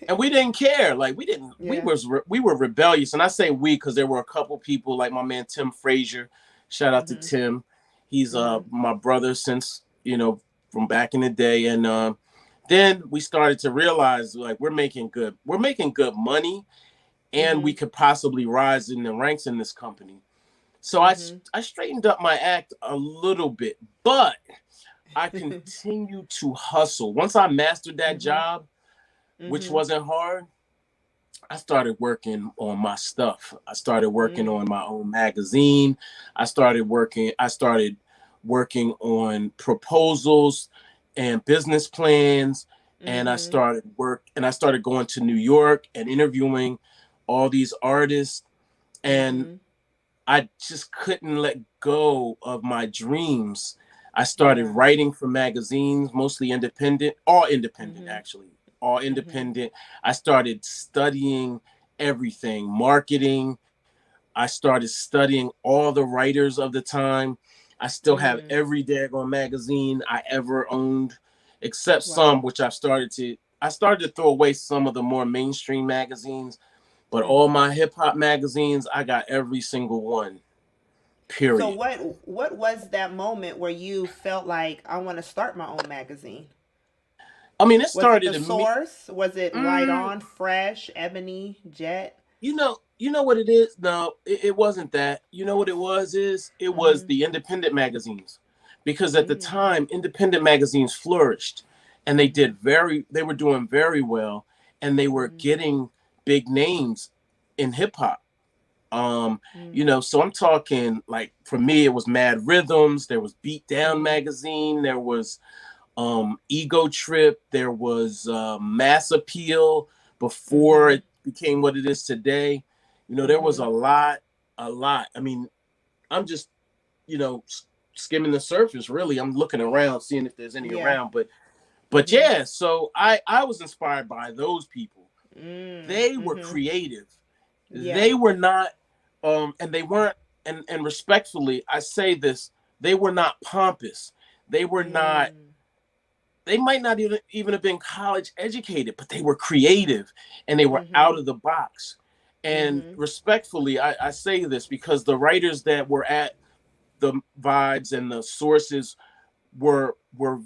[SPEAKER 2] And we didn't care. Like, we didn't.
[SPEAKER 1] Yeah.
[SPEAKER 2] We were rebellious, and I say we because there were a couple people like my man Tim Frazier. Shout out to
[SPEAKER 1] Mhm.
[SPEAKER 2] Tim. He's
[SPEAKER 1] Mhm.
[SPEAKER 2] my brother since, from back in the day, and then we started to realize, like, we're making good money, and we
[SPEAKER 1] Mhm.
[SPEAKER 2] could possibly rise in the ranks in this company. So
[SPEAKER 1] Mhm.
[SPEAKER 2] I straightened up my act a little bit, but I continued to hustle. Once I mastered that
[SPEAKER 1] Mhm.
[SPEAKER 2] job, which
[SPEAKER 1] Mhm.
[SPEAKER 2] wasn't hard, I started working on my stuff. I started working
[SPEAKER 1] Mm.
[SPEAKER 2] on my own magazine. I started working on proposals and business plans, and
[SPEAKER 1] Mhm.
[SPEAKER 2] I started going to New York and interviewing all these artists, and
[SPEAKER 1] Mhm.
[SPEAKER 2] I just couldn't let go of my dreams. I started
[SPEAKER 1] Yeah.
[SPEAKER 2] writing for magazines, mostly independent, all independent
[SPEAKER 1] Mhm.
[SPEAKER 2] actually, all
[SPEAKER 1] Mhm.
[SPEAKER 2] independent. I started studying everything, marketing. I started studying all the writers of the time. I still have
[SPEAKER 1] Mm.
[SPEAKER 2] every daggone magazine I ever owned, except some
[SPEAKER 1] Wow.
[SPEAKER 2] which I started to throw away some of the more mainstream magazines, but all
[SPEAKER 1] Mhm.
[SPEAKER 2] my hip hop magazines, I got every single one.
[SPEAKER 1] So
[SPEAKER 2] Period.
[SPEAKER 1] what was that moment where you felt like I want to start my own magazine?
[SPEAKER 2] I mean, it
[SPEAKER 1] Was it the
[SPEAKER 2] started in me.
[SPEAKER 1] Source? Was it Right
[SPEAKER 2] Mm,
[SPEAKER 1] On, Fresh, Ebony, Jet?
[SPEAKER 2] you know what it is? No, it wasn't that. You know what it was? It was
[SPEAKER 1] Mhm.
[SPEAKER 2] the independent magazines, because at the
[SPEAKER 1] Mm.
[SPEAKER 2] time, independent magazines flourished, and
[SPEAKER 1] Mhm.
[SPEAKER 2] they were doing very well, and they were
[SPEAKER 1] Mhm.
[SPEAKER 2] getting big names in hip hop. Um,
[SPEAKER 1] Mm.
[SPEAKER 2] so I'm talking, like, for me, it was Mad Rhythms. There was Beat Down
[SPEAKER 1] Mhm.
[SPEAKER 2] magazine. There was Ego Trip. There was Mass Appeal before
[SPEAKER 1] Mhm.
[SPEAKER 2] it became what it is today. There was
[SPEAKER 1] Mhm.
[SPEAKER 2] a lot. I mean, I'm just, you know, skimming the surface. Really, I'm looking around, seeing if there's any
[SPEAKER 1] Yeah.
[SPEAKER 2] around. But
[SPEAKER 1] Mhm.
[SPEAKER 2] yeah, so I was inspired by those people. They were
[SPEAKER 1] Mhm.
[SPEAKER 2] creative.
[SPEAKER 1] Yeah.
[SPEAKER 2] They were not, and they weren't, and respectfully, I say this, they were not pompous. They were not.
[SPEAKER 1] Mm.
[SPEAKER 2] They might not even have been college educated, but they were creative and they were out
[SPEAKER 1] Mhm.
[SPEAKER 2] of the box. And
[SPEAKER 1] Mhm.
[SPEAKER 2] respectfully, I say this because the writers that were at the vibes and the sources were were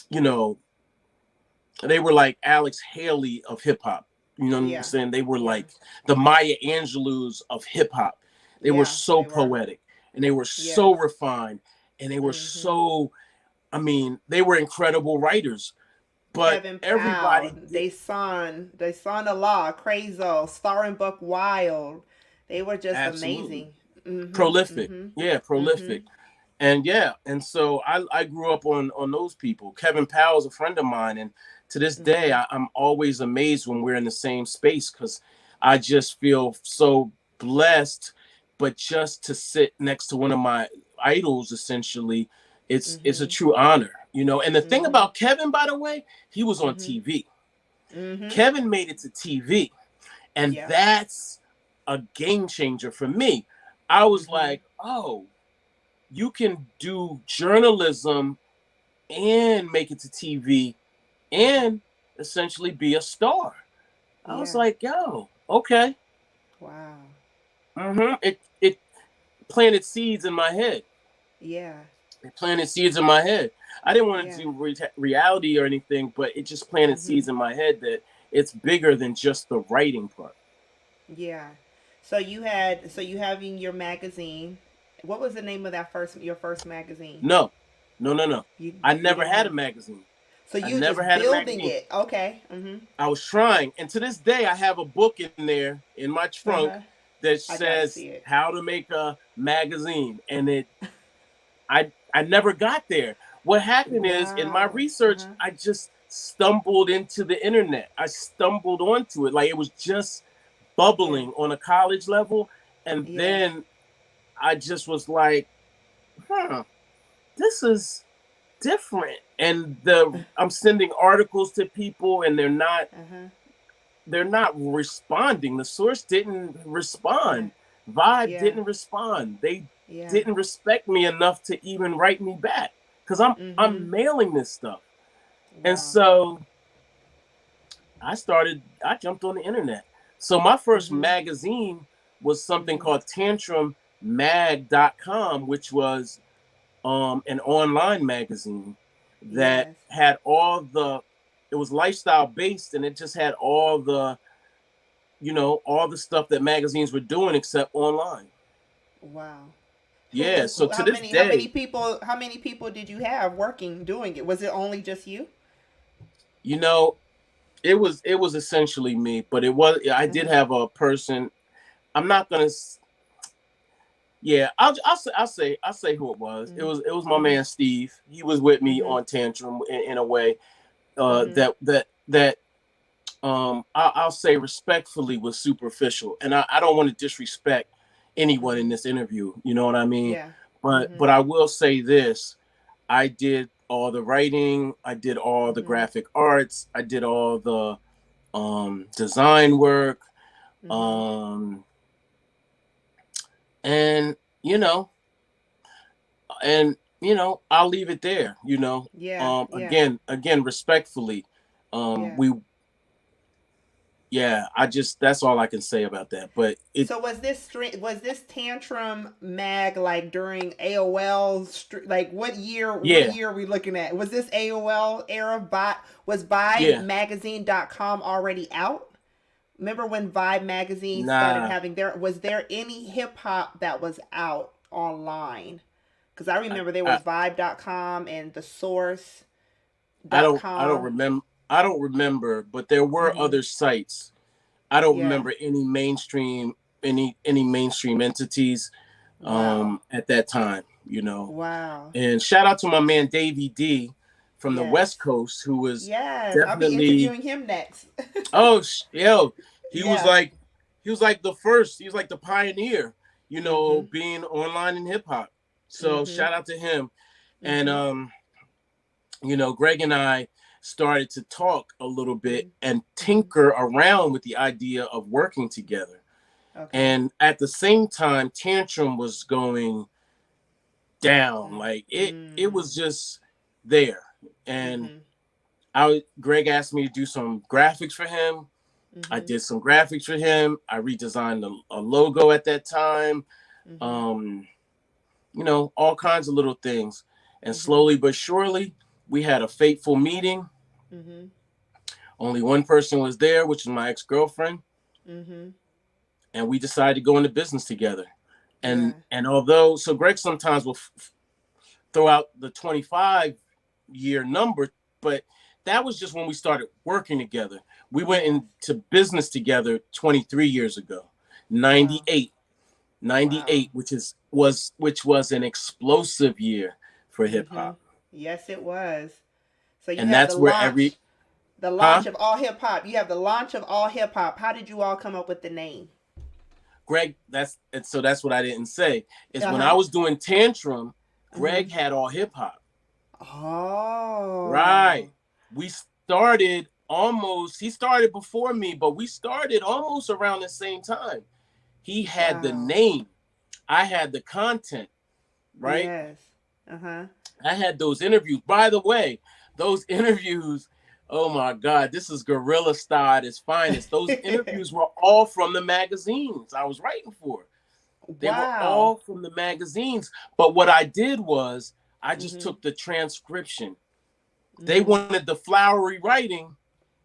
[SPEAKER 2] you know, they were like Alex Haley of hip hop. You know what I'm
[SPEAKER 1] Yeah.
[SPEAKER 2] saying? They were
[SPEAKER 1] Yeah.
[SPEAKER 2] like the Maya Angelou's of hip hop. They were
[SPEAKER 1] Yeah.
[SPEAKER 2] so
[SPEAKER 1] They were.
[SPEAKER 2] poetic and they were
[SPEAKER 1] Yes.
[SPEAKER 2] so refined and they were
[SPEAKER 1] Mhm.
[SPEAKER 2] so, I mean, they were incredible writers. But
[SPEAKER 1] Kevin Powell,
[SPEAKER 2] everybody did
[SPEAKER 1] they son the law, Crazo, Star and Buck Wild. They were just
[SPEAKER 2] absolutely
[SPEAKER 1] amazing. Mhm.
[SPEAKER 2] prolific.
[SPEAKER 1] Mhm.
[SPEAKER 2] Yeah, prolific.
[SPEAKER 1] Mhm.
[SPEAKER 2] And yeah, and so I grew up on those people. Kevin Powell's a friend of mine, and to this day
[SPEAKER 1] Mhm.
[SPEAKER 2] I'm always amazed when we're in the same space because I just feel so blessed. But just to sit next to one of my idols, essentially, it's a
[SPEAKER 1] Mhm.
[SPEAKER 2] true honor, you know. And the thing
[SPEAKER 1] Mhm.
[SPEAKER 2] about Kevin, by the way, he was on
[SPEAKER 1] Mhm.
[SPEAKER 2] TV.
[SPEAKER 1] Mhm.
[SPEAKER 2] Kevin made it to TV, and
[SPEAKER 1] Yeah.
[SPEAKER 2] that's a game changer for me. I was
[SPEAKER 1] Mhm.
[SPEAKER 2] like, oh, you can do journalism and make it to TV
[SPEAKER 1] Mhm.
[SPEAKER 2] and essentially be a star. I was
[SPEAKER 1] Yeah.
[SPEAKER 2] like, yo, okay.
[SPEAKER 1] Wow.
[SPEAKER 2] It planted seeds in my head.
[SPEAKER 1] Yeah.
[SPEAKER 2] It planted seeds in my head. I didn't want to
[SPEAKER 1] Yeah.
[SPEAKER 2] do reality or anything, but it just planted
[SPEAKER 1] Mhm.
[SPEAKER 2] seeds in my head that it's bigger than just the writing part.
[SPEAKER 1] Yeah. So you having your magazine. What was the name of that first your first magazine?
[SPEAKER 2] No, no. I
[SPEAKER 1] You
[SPEAKER 2] never
[SPEAKER 1] didn't
[SPEAKER 2] had
[SPEAKER 1] have.
[SPEAKER 2] a magazine.
[SPEAKER 1] So
[SPEAKER 2] I
[SPEAKER 1] you
[SPEAKER 2] never
[SPEAKER 1] just
[SPEAKER 2] had a
[SPEAKER 1] building
[SPEAKER 2] magazine.
[SPEAKER 1] it. Okay. Mhm.
[SPEAKER 2] I was trying, and to this day, I have a book in there in my trunk
[SPEAKER 1] Uh-huh.
[SPEAKER 2] that
[SPEAKER 1] I got to
[SPEAKER 2] says
[SPEAKER 1] see it.
[SPEAKER 2] how to make a magazine, and I never got there. What happened is in my
[SPEAKER 1] Wow.
[SPEAKER 2] research,
[SPEAKER 1] Uh-huh.
[SPEAKER 2] I just stumbled into the internet. I stumbled onto it like it was just
[SPEAKER 1] Yeah.
[SPEAKER 2] bubbling on a college level, and
[SPEAKER 1] Yes.
[SPEAKER 2] then I just was like, huh, this is different. And I'm sending articles to people, and
[SPEAKER 1] Uh-huh.
[SPEAKER 2] they're not responding. The source didn't
[SPEAKER 1] Yeah.
[SPEAKER 2] respond. Vibe
[SPEAKER 1] Yeah.
[SPEAKER 2] didn't respond. They
[SPEAKER 1] Yeah.
[SPEAKER 2] didn't respect me enough to even write me back because I'm
[SPEAKER 1] Mhm.
[SPEAKER 2] mailing this stuff. And
[SPEAKER 1] Wow.
[SPEAKER 2] so I jumped on the internet. So my first
[SPEAKER 1] Mhm.
[SPEAKER 2] magazine was something
[SPEAKER 1] Mhm.
[SPEAKER 2] called TantrumMag.com, which was an online magazine that
[SPEAKER 1] Yes.
[SPEAKER 2] had it was lifestyle based and it just had all the stuff that magazines were doing except online.
[SPEAKER 1] Wow.
[SPEAKER 2] Yeah, so to
[SPEAKER 1] How
[SPEAKER 2] this
[SPEAKER 1] many
[SPEAKER 2] day,
[SPEAKER 1] how many people did you have working doing it? Was it only just you?
[SPEAKER 2] you know, it was essentially me, but I did
[SPEAKER 1] Uh-huh.
[SPEAKER 2] have a person. I'm not gonna. Yeah, I'll say who it was. It
[SPEAKER 1] Mhm.
[SPEAKER 2] was my
[SPEAKER 1] Mhm.
[SPEAKER 2] man Steve. He was with me
[SPEAKER 1] Mhm.
[SPEAKER 2] on Tantrum in a way
[SPEAKER 1] Mhm.
[SPEAKER 2] that I'll say respectfully was superficial, and I don't want to disrespect anyone in
[SPEAKER 1] Mhm.
[SPEAKER 2] this interview. You know what I mean?
[SPEAKER 1] Yeah.
[SPEAKER 2] But
[SPEAKER 1] Mhm.
[SPEAKER 2] I will say this: I did all the writing, I did all the
[SPEAKER 1] Mhm.
[SPEAKER 2] graphic arts, I did all the design work,
[SPEAKER 1] Mhm.
[SPEAKER 2] um, and you know, I'll leave it there.
[SPEAKER 1] Yeah. Yeah.
[SPEAKER 2] Again, respectfully,
[SPEAKER 1] Yeah.
[SPEAKER 2] we yeah, I just that's all I can say about that. But
[SPEAKER 1] So was this Tantrum mag like during AOL like what
[SPEAKER 2] yeah,
[SPEAKER 1] year are we looking at? Was this AOL era was
[SPEAKER 2] yeah,
[SPEAKER 1] vibemagazine.com already out? Remember when Vibe magazine started
[SPEAKER 2] nah,
[SPEAKER 1] having was there any hip hop that was out online? Cuz I
[SPEAKER 2] I,
[SPEAKER 1] remember there
[SPEAKER 2] I
[SPEAKER 1] was vibe.com and the
[SPEAKER 2] I don't
[SPEAKER 1] source.com.
[SPEAKER 2] remember. I don't remember, but there were
[SPEAKER 1] Mhm.
[SPEAKER 2] other sites. I don't
[SPEAKER 1] Yeah.
[SPEAKER 2] remember any mainstream entities
[SPEAKER 1] Wow.
[SPEAKER 2] at that time.
[SPEAKER 1] Wow.
[SPEAKER 2] And shout out to my man Davey D from the
[SPEAKER 1] Yes.
[SPEAKER 2] West Coast who was
[SPEAKER 1] Yes. I'll be
[SPEAKER 2] definitely
[SPEAKER 1] interviewing him next.
[SPEAKER 2] oh yo he was
[SPEAKER 1] Yeah.
[SPEAKER 2] like he was like the first he was like the pioneer
[SPEAKER 1] Mhm.
[SPEAKER 2] being online in hip hop. So
[SPEAKER 1] Mhm.
[SPEAKER 2] shout out to him. And
[SPEAKER 1] Mhm.
[SPEAKER 2] Greg and I started to talk a little bit
[SPEAKER 1] Mhm.
[SPEAKER 2] and
[SPEAKER 1] Mhm.
[SPEAKER 2] tinker around with the idea of working together.
[SPEAKER 1] Okay.
[SPEAKER 2] And at the same time, Tantrum was going down.
[SPEAKER 1] Mm.
[SPEAKER 2] Like it
[SPEAKER 1] Mm.
[SPEAKER 2] was just there. And
[SPEAKER 1] Mhm.
[SPEAKER 2] Greg asked me to do some graphics for him. I
[SPEAKER 1] Mhm.
[SPEAKER 2] did some graphics for him. I redesigned a logo at that time.
[SPEAKER 1] Mhm.
[SPEAKER 2] Um, all kinds of little things. And
[SPEAKER 1] Mhm.
[SPEAKER 2] slowly but surely, we had a fateful meeting.
[SPEAKER 1] Mhm.
[SPEAKER 2] Only one person was there, which is my ex-girlfriend,
[SPEAKER 1] Mhm.
[SPEAKER 2] and we decided to go into business together. And
[SPEAKER 1] Yeah.
[SPEAKER 2] and although Greg sometimes will throw out the 25-year number, but that was just when we started working together. We went
[SPEAKER 1] Yes.
[SPEAKER 2] into business together 23 years ago,
[SPEAKER 1] Wow.
[SPEAKER 2] 98,
[SPEAKER 1] Wow.
[SPEAKER 2] 98, which was an explosive year for hip
[SPEAKER 1] Mhm.
[SPEAKER 2] hop.
[SPEAKER 1] Yes, it was. So you
[SPEAKER 2] And
[SPEAKER 1] have
[SPEAKER 2] that's where every
[SPEAKER 1] the
[SPEAKER 2] huh?
[SPEAKER 1] launch of all hip hop. You have the launch of all hip hop. How did you all come up with the name?
[SPEAKER 2] Greg, that's what I didn't say. Is
[SPEAKER 1] Uh
[SPEAKER 2] when
[SPEAKER 1] huh.
[SPEAKER 2] I was doing Tantrum, Greg
[SPEAKER 1] Mhm.
[SPEAKER 2] had all hip hop.
[SPEAKER 1] Oh.
[SPEAKER 2] Right. We started almost, he started before me, but we started almost around the same time. He had the
[SPEAKER 1] Wow.
[SPEAKER 2] name, I had the content, right?
[SPEAKER 1] Yes. Uh huh.
[SPEAKER 2] I had those interviews. By the way, those interviews, oh my God, this is guerrilla style at its finest. Those interviews were all from the magazines I was writing for. They were
[SPEAKER 1] Wow.
[SPEAKER 2] all from the magazines. But what I did was I just
[SPEAKER 1] Mhm.
[SPEAKER 2] took the transcription. They
[SPEAKER 1] Mhm.
[SPEAKER 2] wanted the flowery writing.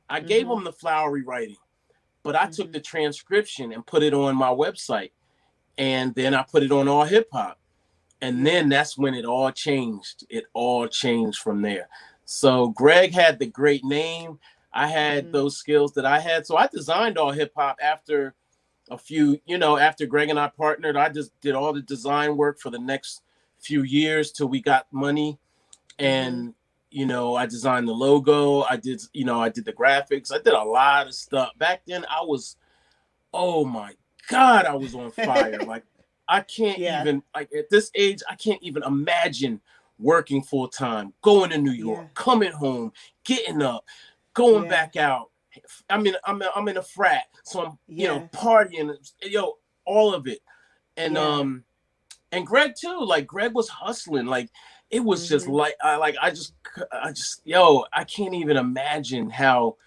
[SPEAKER 2] I gave
[SPEAKER 1] Mhm.
[SPEAKER 2] them the flowery writing, but I took the
[SPEAKER 1] Mhm.
[SPEAKER 2] transcription and put it on my website. And then I put it on All Hip Hop. And
[SPEAKER 1] Yeah.
[SPEAKER 2] then that's when it all changed. It all changed from there. So Greg had the great name. I had
[SPEAKER 1] Mhm.
[SPEAKER 2] those skills that I had. So I designed All Hip Hop after after Greg and I partnered. I just did all the design work for the next few years till we got money.
[SPEAKER 1] Mhm.
[SPEAKER 2] And I designed the logo. I did the graphics. I did a lot of stuff. Back then I was, oh my God, I was on fire. Like I can't
[SPEAKER 1] Yeah.
[SPEAKER 2] even, like at this age, I can't even imagine working full time, going to New York,
[SPEAKER 1] Yeah.
[SPEAKER 2] coming home, getting up, going
[SPEAKER 1] Yeah.
[SPEAKER 2] back out. I'm in a frat, so I'm
[SPEAKER 1] Yeah.
[SPEAKER 2] partying, all of it. And
[SPEAKER 1] Yeah.
[SPEAKER 2] and Greg too. Like Greg was hustling. Like it was just
[SPEAKER 1] Mhm.
[SPEAKER 2] like I just I can't even imagine how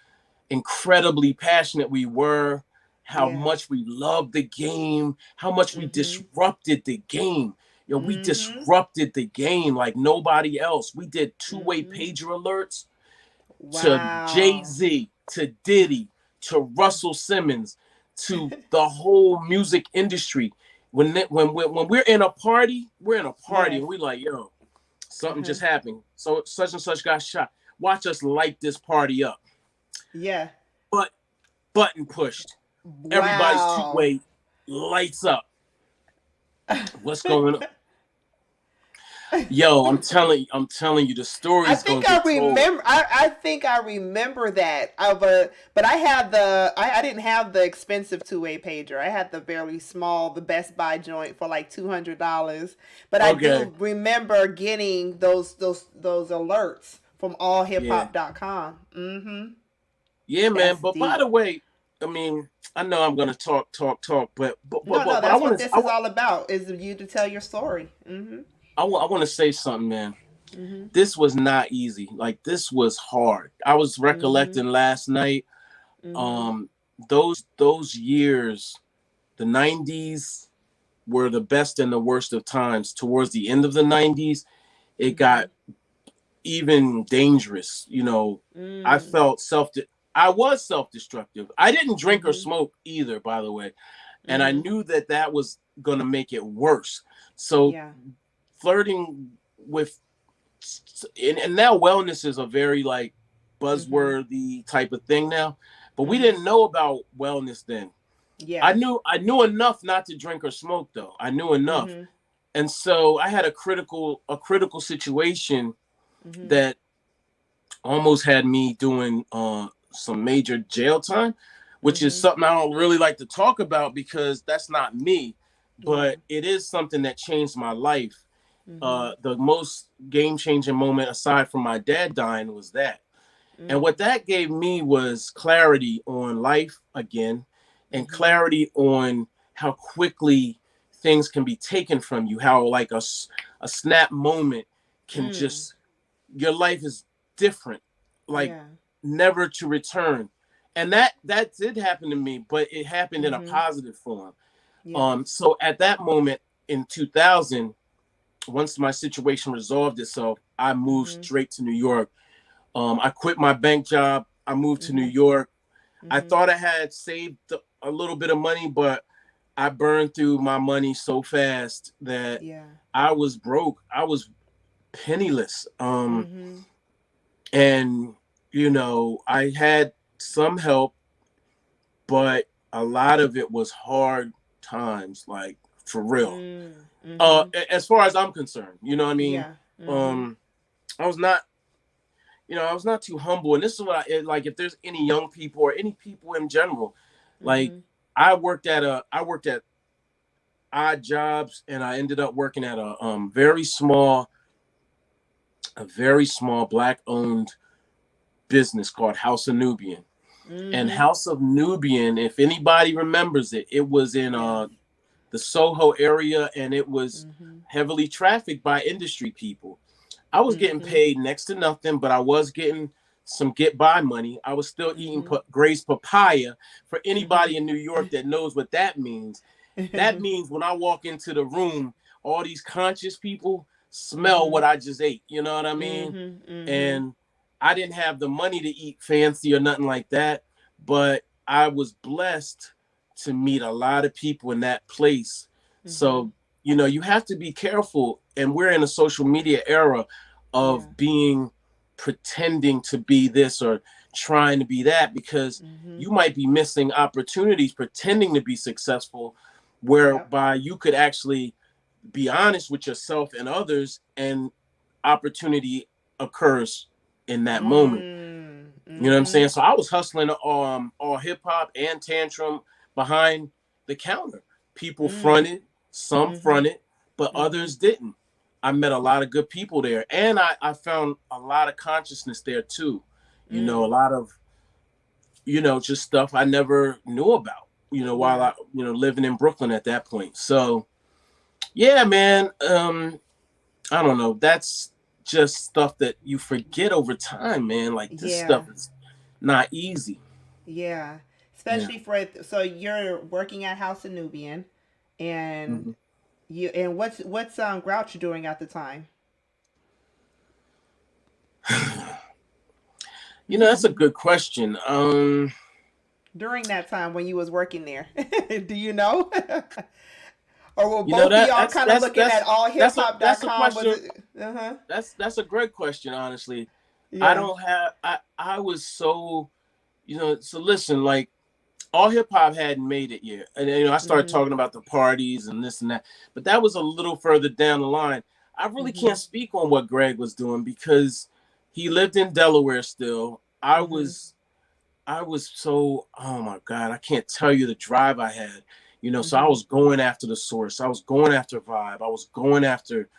[SPEAKER 2] incredibly passionate we were, how
[SPEAKER 1] Yeah.
[SPEAKER 2] much we loved the game, how much we
[SPEAKER 1] Mhm.
[SPEAKER 2] disrupted the game. We
[SPEAKER 1] Mhm.
[SPEAKER 2] disrupted the game like nobody else. We did two-way
[SPEAKER 1] Mhm.
[SPEAKER 2] pager alerts to
[SPEAKER 1] Wow.
[SPEAKER 2] Jay-Z, to Diddy, to Russell Simmons, to the whole music industry. When we're in a party,
[SPEAKER 1] Yes.
[SPEAKER 2] and we like, yo,
[SPEAKER 1] Uh
[SPEAKER 2] something
[SPEAKER 1] huh.
[SPEAKER 2] just happened. So such and such got shot. Watch us light this party up.
[SPEAKER 1] Yeah.
[SPEAKER 2] But button pushed. Everybody's
[SPEAKER 1] Wow.
[SPEAKER 2] two-way lights up. What's going on? Yo, I'm telling you, the
[SPEAKER 1] I
[SPEAKER 2] story's gonna
[SPEAKER 1] think I
[SPEAKER 2] get told.
[SPEAKER 1] remember. I think I remember that. But I had I didn't have the expensive two way pager. I had the very small, the Best Buy joint for like $200. But I
[SPEAKER 2] Okay.
[SPEAKER 1] do remember getting those alerts from
[SPEAKER 2] Yeah.
[SPEAKER 1] allhiphop.com. Mm-hmm.
[SPEAKER 2] Yeah, man.
[SPEAKER 1] That's
[SPEAKER 2] But by the
[SPEAKER 1] deep.
[SPEAKER 2] way, I mean, I know I'm gonna talk, but but
[SPEAKER 1] No,
[SPEAKER 2] but,
[SPEAKER 1] no,
[SPEAKER 2] but, but I
[SPEAKER 1] that's
[SPEAKER 2] want
[SPEAKER 1] what
[SPEAKER 2] to
[SPEAKER 1] this is all about. Is you to tell your story. Mm-hmm.
[SPEAKER 2] I want to say something, man.
[SPEAKER 1] Mm-hmm.
[SPEAKER 2] This was not easy. Like this was hard. I was
[SPEAKER 1] Mm-hmm.
[SPEAKER 2] recollecting last night.
[SPEAKER 1] Mm-hmm.
[SPEAKER 2] Um, those years, the '90s were the best and the worst of times. Towards the end of the '90s, it
[SPEAKER 1] Mm-hmm.
[SPEAKER 2] got even dangerous. I
[SPEAKER 1] Mm.
[SPEAKER 2] felt I was self-destructive. I didn't drink or
[SPEAKER 1] Mm-hmm.
[SPEAKER 2] smoke either, by the way, and I
[SPEAKER 1] Mm-hmm.
[SPEAKER 2] knew that was gonna make it worse. So
[SPEAKER 1] Yeah.
[SPEAKER 2] flirting with and now wellness is a very like
[SPEAKER 1] Mm-hmm.
[SPEAKER 2] buzzworthy type of thing now, but we
[SPEAKER 1] Mm-hmm.
[SPEAKER 2] didn't know about wellness then. I
[SPEAKER 1] Yeah.
[SPEAKER 2] knew I knew enough not to drink or smoke though. I knew enough.
[SPEAKER 1] Mm-hmm.
[SPEAKER 2] And so I had a critical situation
[SPEAKER 1] Mm-hmm.
[SPEAKER 2] that almost had me doing some major jail time, which is
[SPEAKER 1] Mm-hmm.
[SPEAKER 2] something I don't really like to talk about because that's not me,
[SPEAKER 1] Yeah.
[SPEAKER 2] but it is something that changed my life.
[SPEAKER 1] Mm-hmm.
[SPEAKER 2] The most game changing moment aside from my dad dying was that. And
[SPEAKER 1] Mm.
[SPEAKER 2] what that gave me was clarity on life again, and
[SPEAKER 1] Mm-hmm.
[SPEAKER 2] clarity on how quickly things can be taken from you, how like a snap moment can
[SPEAKER 1] Mm.
[SPEAKER 2] just, your life is different, like
[SPEAKER 1] Yeah.
[SPEAKER 2] never to return. And that did happen to me, but it happened in a
[SPEAKER 1] Mm-hmm.
[SPEAKER 2] positive form.
[SPEAKER 1] Yes.
[SPEAKER 2] So at that moment in 2000, once my situation resolved itself, I moved
[SPEAKER 1] Mm-hmm.
[SPEAKER 2] straight to New York. I quit my bank job. I moved to New
[SPEAKER 1] Mm-hmm.
[SPEAKER 2] York. I
[SPEAKER 1] Mm-hmm.
[SPEAKER 2] thought I had saved a little bit of money, but I burned through my money so fast that
[SPEAKER 1] Yeah.
[SPEAKER 2] I was broke. I was penniless.
[SPEAKER 1] Mm-hmm.
[SPEAKER 2] And I had some help, but a lot of it was hard times, like for real.
[SPEAKER 1] Mm. Mm-hmm.
[SPEAKER 2] As far as I'm concerned, you know what I mean.
[SPEAKER 1] Yeah. Mm-hmm.
[SPEAKER 2] Um, I was not, I was not too humble, and this is what like. If there's any young people or any people in general, like
[SPEAKER 1] Mm-hmm.
[SPEAKER 2] I worked at odd jobs, and I ended up working at a very small black owned business called House of Nubian. And
[SPEAKER 1] Mm-hmm.
[SPEAKER 2] House of Nubian, if anybody remembers it, it was in
[SPEAKER 1] Yes.
[SPEAKER 2] the Soho area, and it was
[SPEAKER 1] Mm-hmm.
[SPEAKER 2] heavily trafficked by industry people. I was getting
[SPEAKER 1] Mm-hmm.
[SPEAKER 2] paid next to nothing, but I was getting some get by money. I was still eating
[SPEAKER 1] Mm-hmm.
[SPEAKER 2] Gray's papaya. For
[SPEAKER 1] Mm-hmm.
[SPEAKER 2] anybody in New York that knows what that means when I walk into the room, all these conscious people smell
[SPEAKER 1] Mm-hmm.
[SPEAKER 2] what I just ate. You know what I mean?
[SPEAKER 1] Mm-hmm. Mm-hmm.
[SPEAKER 2] And I didn't have the money to eat fancy or nothing like that, but I was blessed to meet a lot of people in that place.
[SPEAKER 1] Mm-hmm.
[SPEAKER 2] So, you have to be careful. And we're in a social media era
[SPEAKER 1] Yeah.
[SPEAKER 2] of being pretending to be this or trying to be that, because
[SPEAKER 1] Mm-hmm.
[SPEAKER 2] you might be missing opportunities pretending to be successful,
[SPEAKER 1] Yep.
[SPEAKER 2] whereby you could actually be honest with yourself and others, and opportunity occurs in that moment.
[SPEAKER 1] Mm.
[SPEAKER 2] You know what I'm
[SPEAKER 1] Mm-hmm.
[SPEAKER 2] saying? So I was hustling all hip hop and tantrum behind the counter. People
[SPEAKER 1] Mm.
[SPEAKER 2] fronted, some
[SPEAKER 1] Mm-hmm.
[SPEAKER 2] fronted, but
[SPEAKER 1] Mm-hmm.
[SPEAKER 2] others didn't. I met a lot of good people there, and I found a lot of consciousness there too. A
[SPEAKER 1] Mm.
[SPEAKER 2] lot of just stuff I never knew about. While
[SPEAKER 1] Yeah.
[SPEAKER 2] I living in Brooklyn at that point. So yeah, man. I don't know. That's just stuff that you forget over time, man. Like this
[SPEAKER 1] Yeah.
[SPEAKER 2] stuff is not easy.
[SPEAKER 1] Yeah.
[SPEAKER 2] Yeah.
[SPEAKER 1] Especially for so you're working at House of Nubian, and
[SPEAKER 2] Mhm.
[SPEAKER 1] what's Grouch doing at the time?
[SPEAKER 2] That's a good question.
[SPEAKER 1] During that time when you was working there. Do you know? Or were both of
[SPEAKER 2] That
[SPEAKER 1] y'all
[SPEAKER 2] that's
[SPEAKER 1] kind of
[SPEAKER 2] that's
[SPEAKER 1] looking at
[SPEAKER 2] that's that's a that's a
[SPEAKER 1] allhiphop.com? Was
[SPEAKER 2] question.
[SPEAKER 1] it? Uh-huh.
[SPEAKER 2] That's a great question. Honestly, I
[SPEAKER 1] Yeah.
[SPEAKER 2] don't have. I was so So listen, like all hip hop hadn't made it yet, and I started
[SPEAKER 1] Mhm.
[SPEAKER 2] talking about the parties and this and that, but that was a little further down the line. I really can't
[SPEAKER 1] Mhm.
[SPEAKER 2] speak on what Greg was doing because he lived in Delaware still. I
[SPEAKER 1] Mhm.
[SPEAKER 2] was I was so, oh my God, I can't tell you the drive I had. So I
[SPEAKER 1] Mhm.
[SPEAKER 2] was going after the source. I was going after vibe. I was going after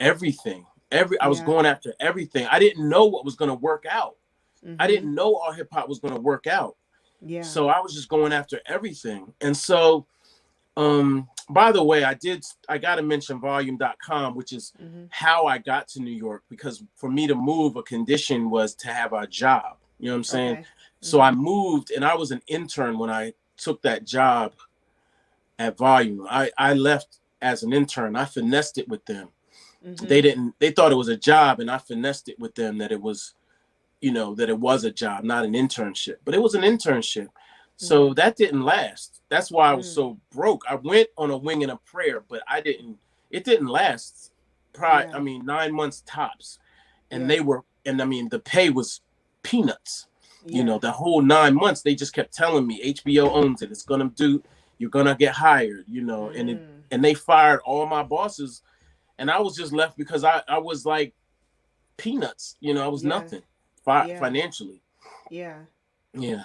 [SPEAKER 2] everything. I was
[SPEAKER 1] Yeah.
[SPEAKER 2] going after everything. I didn't know what was gonna work out. I
[SPEAKER 1] Mhm.
[SPEAKER 2] didn't know all hip hop was gonna work out.
[SPEAKER 1] Yeah.
[SPEAKER 2] So I was just going after everything. And so by the way, I gotta mention volume.com, which is
[SPEAKER 1] Mhm.
[SPEAKER 2] how I got to New York, because for me to move, a condition was to have a job. You know what I'm saying?
[SPEAKER 1] Okay.
[SPEAKER 2] So I
[SPEAKER 1] Mhm.
[SPEAKER 2] moved, and I was an intern when I took that job at Volume. I left as an intern. I finessed it with them.
[SPEAKER 1] Mhm.
[SPEAKER 2] They thought it was a job, and I finessed it with them that it was, that it was a job, not an internship. But it was an internship.
[SPEAKER 1] Yeah.
[SPEAKER 2] So that didn't last. That's why I was
[SPEAKER 1] Mm.
[SPEAKER 2] so broke. I went on a wing and a prayer, but it didn't last. Probably,
[SPEAKER 1] Yeah.
[SPEAKER 2] I mean, 9 months tops. And
[SPEAKER 1] Yeah.
[SPEAKER 2] I mean, the pay was peanuts.
[SPEAKER 1] Yeah.
[SPEAKER 2] The whole 9 months, they just kept telling me HBO owns it. You're gonna get hired,
[SPEAKER 1] Mm.
[SPEAKER 2] and they fired all my bosses, and I was just left because I was like peanuts. I was
[SPEAKER 1] Yeah.
[SPEAKER 2] nothing
[SPEAKER 1] Yeah.
[SPEAKER 2] financially.
[SPEAKER 1] Yeah.
[SPEAKER 2] Yeah.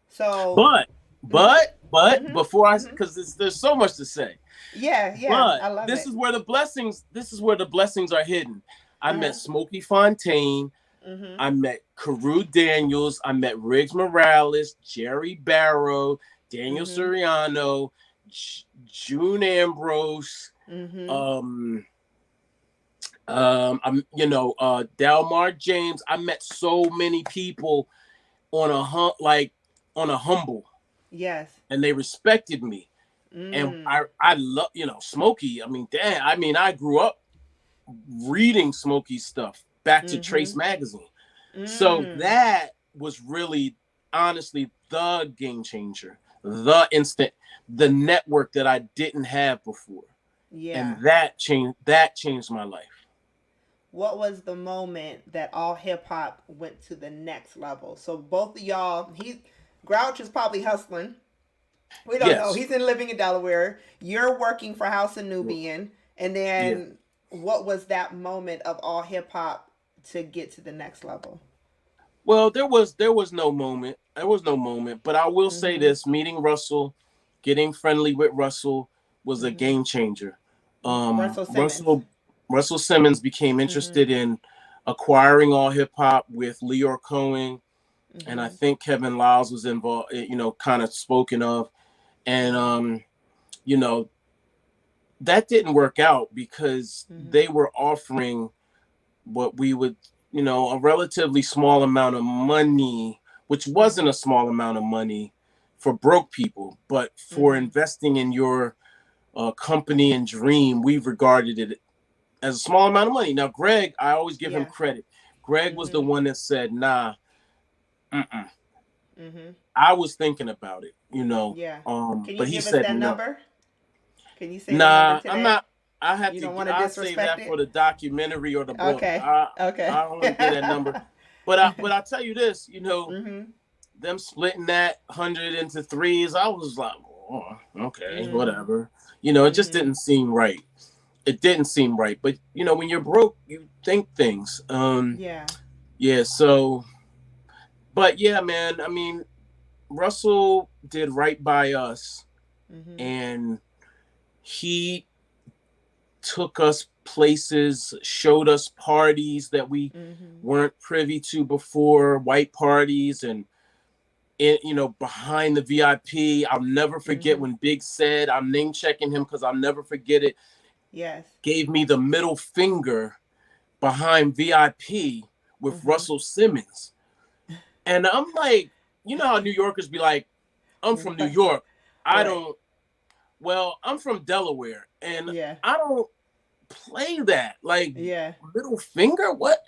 [SPEAKER 1] So.
[SPEAKER 2] But
[SPEAKER 1] Mm-hmm.
[SPEAKER 2] But
[SPEAKER 1] Mm-hmm.
[SPEAKER 2] before I,
[SPEAKER 1] Mm-hmm.
[SPEAKER 2] because there's so much to say.
[SPEAKER 1] Yeah, yeah.
[SPEAKER 2] But
[SPEAKER 1] I love
[SPEAKER 2] this
[SPEAKER 1] it.
[SPEAKER 2] is where the blessings. This is where the blessings are hidden. I
[SPEAKER 1] Uh-huh.
[SPEAKER 2] met Smokey Fontaine.
[SPEAKER 1] Mm-hmm.
[SPEAKER 2] I met Carew Daniels. I met Riggs Morales, Jerry Barrow, Daniel
[SPEAKER 1] Mm-hmm.
[SPEAKER 2] Suriano, June Ambrose.
[SPEAKER 1] Mm-hmm.
[SPEAKER 2] Um, Delmar James. I met so many people on on a humble,
[SPEAKER 1] Yes.
[SPEAKER 2] and they respected me. And
[SPEAKER 1] Mm.
[SPEAKER 2] I love, Smokey. I mean, damn. I mean, I grew up reading Smokey stuff back to
[SPEAKER 1] Mm-hmm.
[SPEAKER 2] Trace magazine. So
[SPEAKER 1] Mm.
[SPEAKER 2] that was really, honestly, the game changer, the instant, the network that I didn't have before,
[SPEAKER 1] Yeah.
[SPEAKER 2] and that changed my life.
[SPEAKER 1] What was the moment that all hip hop went to the next level? So both of y'all, Grouch is probably hustling. We don't know.
[SPEAKER 2] Yes,
[SPEAKER 1] He's in living in Delaware. You're working for House of Nubian, and
[SPEAKER 2] yeah.
[SPEAKER 1] then what was that moment of all hip hop to get to the next level?
[SPEAKER 2] Well, there was no moment. There was no moment, but I will say
[SPEAKER 1] Mm-hmm.
[SPEAKER 2] this: meeting Russell, getting friendly with Russell was a
[SPEAKER 1] Mm-hmm.
[SPEAKER 2] game changer.
[SPEAKER 1] Russell Simmons.
[SPEAKER 2] Russell Simmons became
[SPEAKER 1] Mm-hmm.
[SPEAKER 2] interested in acquiring all hip hop with Leor Cohen, and I
[SPEAKER 1] Mm-hmm.
[SPEAKER 2] think Kevin Lyles was involved. Kind of spoken of, and
[SPEAKER 1] Mm-hmm.
[SPEAKER 2] you know, that didn't work out because
[SPEAKER 1] Mm-hmm.
[SPEAKER 2] they were offering what we would, a relatively small amount of money, which wasn't
[SPEAKER 1] Mm-hmm.
[SPEAKER 2] a small amount of money for broke people, but for
[SPEAKER 1] Mm-hmm.
[SPEAKER 2] investing in your company and dream, we regarded it as a small amount of money. Now, Greg, I always give him
[SPEAKER 1] Yeah.
[SPEAKER 2] credit. Greg was the
[SPEAKER 1] Mm-hmm.
[SPEAKER 2] one that said, nah, mm-mm.
[SPEAKER 1] Mm-hmm.
[SPEAKER 2] I was thinking about it,
[SPEAKER 1] Yeah. Can you
[SPEAKER 2] but he
[SPEAKER 1] give us
[SPEAKER 2] said
[SPEAKER 1] that
[SPEAKER 2] no.
[SPEAKER 1] number? Can you say the number
[SPEAKER 2] Nah, I'm
[SPEAKER 1] today?
[SPEAKER 2] not. I have
[SPEAKER 1] You
[SPEAKER 2] to.
[SPEAKER 1] don't want to
[SPEAKER 2] I save
[SPEAKER 1] disrespect
[SPEAKER 2] that for
[SPEAKER 1] it?
[SPEAKER 2] the documentary or the book.
[SPEAKER 1] Okay.
[SPEAKER 2] I
[SPEAKER 1] Okay.
[SPEAKER 2] don't want to get that number, but I tell you this,
[SPEAKER 1] Mm-hmm.
[SPEAKER 2] them splitting that 100 into threes, I was like, oh, okay,
[SPEAKER 1] Mm.
[SPEAKER 2] whatever. It just
[SPEAKER 1] Mm-hmm.
[SPEAKER 2] didn't seem right. It didn't seem right. But when you're broke, you think things.
[SPEAKER 1] Yeah.
[SPEAKER 2] Yeah. So, but yeah, man. I mean, Russell did right by us,
[SPEAKER 1] Mm-hmm.
[SPEAKER 2] and he took us places, showed us parties that we
[SPEAKER 1] Mm-hmm.
[SPEAKER 2] weren't privy to before, white parties, and behind the VIP. I'll never forget
[SPEAKER 1] Mm-hmm.
[SPEAKER 2] when Big said, I'm name checking him because I'll never forget it,
[SPEAKER 1] Yes.
[SPEAKER 2] gave me the middle finger behind VIP with
[SPEAKER 1] Mm-hmm.
[SPEAKER 2] Russell Simmons. And I'm like, how New Yorkers be like, I'm from New
[SPEAKER 1] What?
[SPEAKER 2] York. I
[SPEAKER 1] Right.
[SPEAKER 2] don't, well, I'm from Delaware and
[SPEAKER 1] Yeah.
[SPEAKER 2] I don't play that. Like,
[SPEAKER 1] Yeah.
[SPEAKER 2] middle finger? What?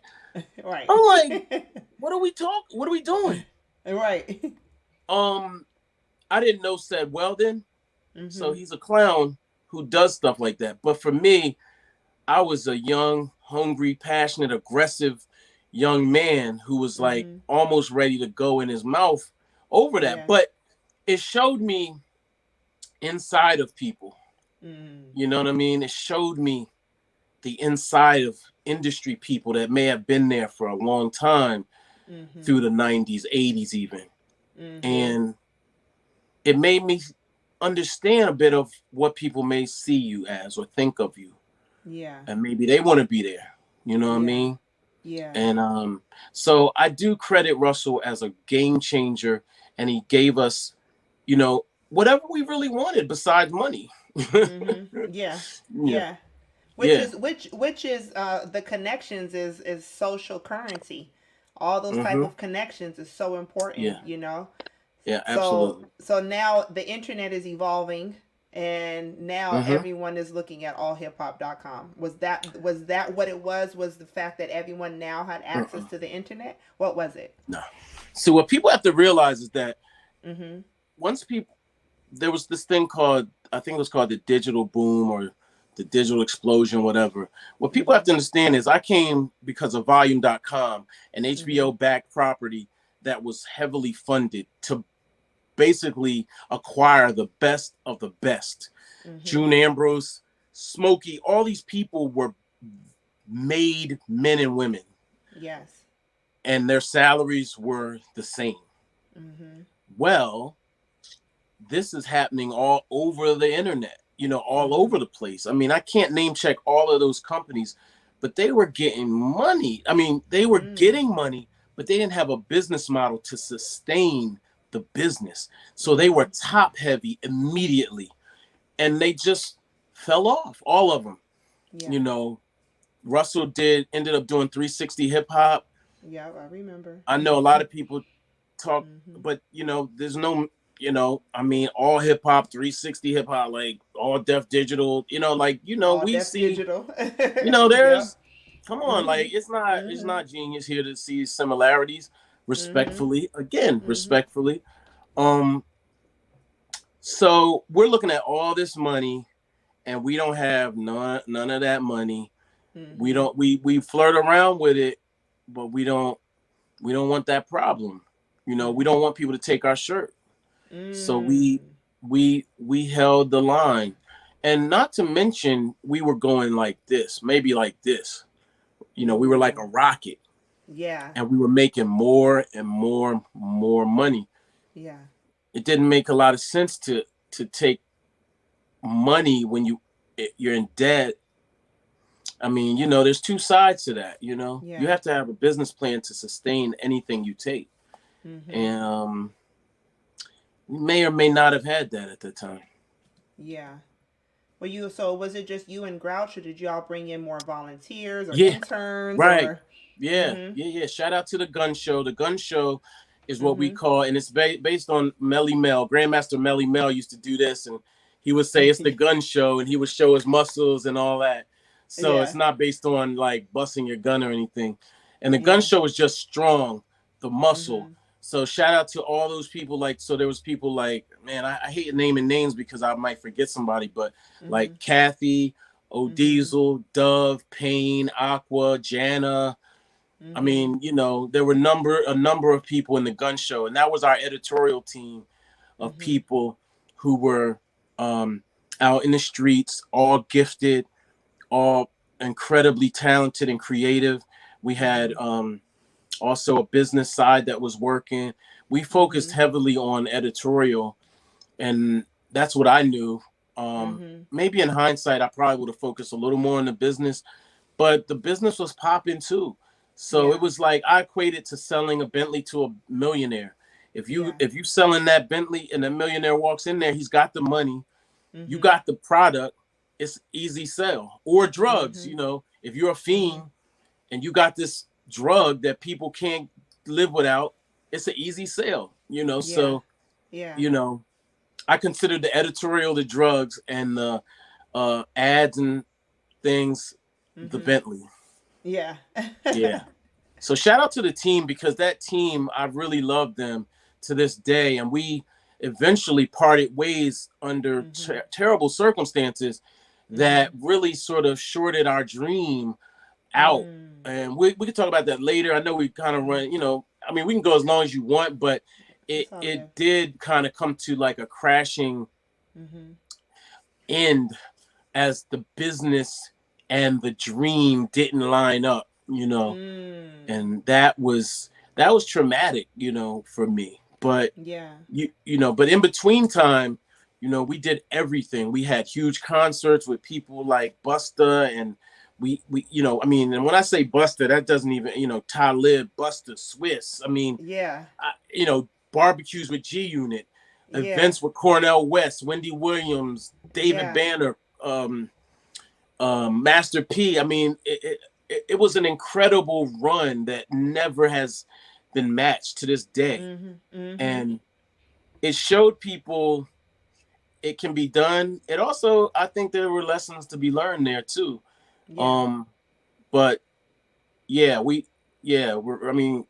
[SPEAKER 1] Right.
[SPEAKER 2] I'm like, what are we doing?
[SPEAKER 1] Right.
[SPEAKER 2] Um, I didn't know said Weldon. So
[SPEAKER 1] Mm-hmm.
[SPEAKER 2] he's a clown who does stuff like that. But for me, I was a young, hungry, passionate, aggressive young man who was like
[SPEAKER 1] Mm-hmm.
[SPEAKER 2] almost ready to go in his mouth over that.
[SPEAKER 1] Yeah.
[SPEAKER 2] But it showed me inside of people.
[SPEAKER 1] Mm.
[SPEAKER 2] You know what I mean? It showed me the inside of industry people that may have been there for a long time
[SPEAKER 1] Mm-hmm.
[SPEAKER 2] through the 90s, 80s, even.
[SPEAKER 1] Mm-hmm.
[SPEAKER 2] And it made me understand a bit of what people may see you as or think of you.
[SPEAKER 1] Yeah.
[SPEAKER 2] And maybe they want to be there. You know what I
[SPEAKER 1] Yeah.
[SPEAKER 2] mean?
[SPEAKER 1] Yeah.
[SPEAKER 2] And so I do credit Russell as a game changer, and he gave us, whatever we really wanted besides money.
[SPEAKER 1] Mm-hmm. Yeah.
[SPEAKER 2] Yeah,
[SPEAKER 1] Yeah. Which
[SPEAKER 2] yeah,
[SPEAKER 1] is the connections is social currency. All those type
[SPEAKER 2] hmm,
[SPEAKER 1] of connections is so
[SPEAKER 2] yeah,
[SPEAKER 1] important, you know.
[SPEAKER 2] yeah,
[SPEAKER 1] So
[SPEAKER 2] absolutely.
[SPEAKER 1] now the internet is evolving, and now
[SPEAKER 2] Hmm.
[SPEAKER 1] everyone is looking at allhiphop.com. Was that what it was? Was the fact that everyone now had access
[SPEAKER 2] Uh-uh.
[SPEAKER 1] to the internet? What was it?
[SPEAKER 2] No. So what people have to realize is that
[SPEAKER 1] Mhm.
[SPEAKER 2] once people, there was this thing called, I think it was called the digital boom or the digital explosion, whatever. What people have
[SPEAKER 1] Mhm.
[SPEAKER 2] to understand is I came because of volume.com, an HBO
[SPEAKER 1] Mhm.
[SPEAKER 2] backed property that was heavily funded to basically acquire the best of the best.
[SPEAKER 1] Mhm.
[SPEAKER 2] June Ambrose, Smokey, all these people were made men and women,
[SPEAKER 1] Yes.
[SPEAKER 2] and their salaries were the same.
[SPEAKER 1] Mhm.
[SPEAKER 2] Well, this is happening all over the internet, all
[SPEAKER 1] Mm-hmm.
[SPEAKER 2] over the place. I mean, I can't name check all of those companies, but they were getting money. I mean, they were
[SPEAKER 1] Mm.
[SPEAKER 2] getting money, but they didn't have a business model to sustain the business. So they were
[SPEAKER 1] Mm-hmm.
[SPEAKER 2] top heavy immediately, and they just fell off, all of them.
[SPEAKER 1] Yeah.
[SPEAKER 2] You know, Russell ended up doing 360 hip hop.
[SPEAKER 1] Yeah, I remember.
[SPEAKER 2] I know a lot of people talk,
[SPEAKER 1] Mm-hmm.
[SPEAKER 2] but there's no, I mean, all hip hop, 360 hip hop, like all Def Digital, like,
[SPEAKER 1] All
[SPEAKER 2] we
[SPEAKER 1] Def
[SPEAKER 2] see,
[SPEAKER 1] Digital. Yep.
[SPEAKER 2] there's, come on,
[SPEAKER 1] Mm-hmm.
[SPEAKER 2] like it's not
[SPEAKER 1] Mm-hmm.
[SPEAKER 2] genius here to see similarities.
[SPEAKER 1] Mm-hmm.
[SPEAKER 2] Respectfully, again,
[SPEAKER 1] Mm-hmm.
[SPEAKER 2] respectfully. Um, so we're looking at all this money, and we don't have none of that money. We
[SPEAKER 1] Mm-hmm.
[SPEAKER 2] don't we flirt around with it, but we don't want that problem. We
[SPEAKER 1] Mm-hmm.
[SPEAKER 2] don't want people to take our shirt. So we
[SPEAKER 1] Mm.
[SPEAKER 2] we held the line. And not to mention we were going like this, maybe like this. We were like
[SPEAKER 1] Ooh.
[SPEAKER 2] a rocket,
[SPEAKER 1] Yeah.
[SPEAKER 2] and we were making more and more money.
[SPEAKER 1] Yeah.
[SPEAKER 2] It didn't make a lot of sense to take money when you're in debt. I mean, there's two sides to that. You
[SPEAKER 1] Yeah.
[SPEAKER 2] have to have a business plan to sustain anything you take.
[SPEAKER 1] Mm-hmm.
[SPEAKER 2] And we may or may not have had that at the time.
[SPEAKER 1] Yeah. Well, so was it just you and Grouch, or did y'all bring in more volunteers or
[SPEAKER 2] Yeah,
[SPEAKER 1] interns
[SPEAKER 2] right.
[SPEAKER 1] or?
[SPEAKER 2] Yeah,
[SPEAKER 1] Mm-hmm.
[SPEAKER 2] yeah, yeah. Shout out to the gun show. The gun show is what we
[SPEAKER 1] Mm-hmm.
[SPEAKER 2] call, and it's based on Melly Mel. Grandmaster Melly Mel used to do this, and he would say it's the gun show, and he would show his muscles and all that. So it's
[SPEAKER 1] Yeah.
[SPEAKER 2] not based on like busting your gun or anything. And the gun
[SPEAKER 1] Yeah.
[SPEAKER 2] show is just strong, the muscle.
[SPEAKER 1] Mm-hmm.
[SPEAKER 2] So shout out to all those people. Like, so there was people like, man, I hate naming names because I might forget somebody, but
[SPEAKER 1] Mm-hmm.
[SPEAKER 2] like Kathy,
[SPEAKER 1] Mm-hmm.
[SPEAKER 2] O'Diesel, Dove, Payne, Aqua, Jana. I
[SPEAKER 1] Mm-hmm.
[SPEAKER 2] mean, there were a number of people in the gun show, and that was our editorial team of
[SPEAKER 1] Mm-hmm.
[SPEAKER 2] people who were um, out in the streets, all gifted, all incredibly talented and creative. We had
[SPEAKER 1] Mm-hmm.
[SPEAKER 2] also a business side that was working. We focused
[SPEAKER 1] Mm-hmm.
[SPEAKER 2] heavily on editorial, and that's what I knew.
[SPEAKER 1] Mm-hmm.
[SPEAKER 2] Maybe in hindsight, I probably would have focused a little more on the business, but the business was popping too. So it
[SPEAKER 1] Yeah.
[SPEAKER 2] was like I equated to selling a Bentley to a millionaire. If you
[SPEAKER 1] Yeah.
[SPEAKER 2] if you selling that Bentley and a millionaire walks in there, he's got the money, you
[SPEAKER 1] Mm-hmm.
[SPEAKER 2] got the product, it's easy sell. Or drugs,
[SPEAKER 1] Mm-hmm.
[SPEAKER 2] if you're a
[SPEAKER 1] Mm-hmm.
[SPEAKER 2] fiend and you got this drug that people can't live without, it's an easy sale.
[SPEAKER 1] Yeah.
[SPEAKER 2] So
[SPEAKER 1] Yeah.
[SPEAKER 2] you know, I consider the editorial, the drugs, and the ads and things, the
[SPEAKER 1] Mm-hmm.
[SPEAKER 2] Bentley.
[SPEAKER 1] Yeah.
[SPEAKER 2] Yeah. So shout out to the team, because that team, I really love them to this day, and we eventually parted ways under
[SPEAKER 1] Mm-hmm.
[SPEAKER 2] terrible circumstances
[SPEAKER 1] Mm-hmm.
[SPEAKER 2] that really sort of shorted our dream out.
[SPEAKER 1] Mm.
[SPEAKER 2] And we can talk about that later. I know we kind of
[SPEAKER 1] Mm-hmm.
[SPEAKER 2] run, I mean, we can go as long as you want, but it
[SPEAKER 1] It's all
[SPEAKER 2] it
[SPEAKER 1] good.
[SPEAKER 2] did kind of come to like a crashing
[SPEAKER 1] Mm-hmm.
[SPEAKER 2] end as the business and the dream didn't line up,
[SPEAKER 1] Mm.
[SPEAKER 2] and that was traumatic, for me. But
[SPEAKER 1] Yeah.
[SPEAKER 2] but in between time, we did everything. We had huge concerts with people like Busta, and I mean, and when I say Busta, that doesn't even, Talib, Busta, Swiss. I mean,
[SPEAKER 1] Yeah.
[SPEAKER 2] barbecues with G Unit,
[SPEAKER 1] Yeah.
[SPEAKER 2] events with Cornell West, Wendy Williams, David
[SPEAKER 1] Yeah.
[SPEAKER 2] Banner, Master P. I mean, it was an incredible run that never has been matched to this day.
[SPEAKER 1] Mm-hmm. Mm-hmm.
[SPEAKER 2] And it showed people it can be done. It also, I think there were lessons to be learned there too.
[SPEAKER 1] Yeah.
[SPEAKER 2] Um, but yeah, I mean,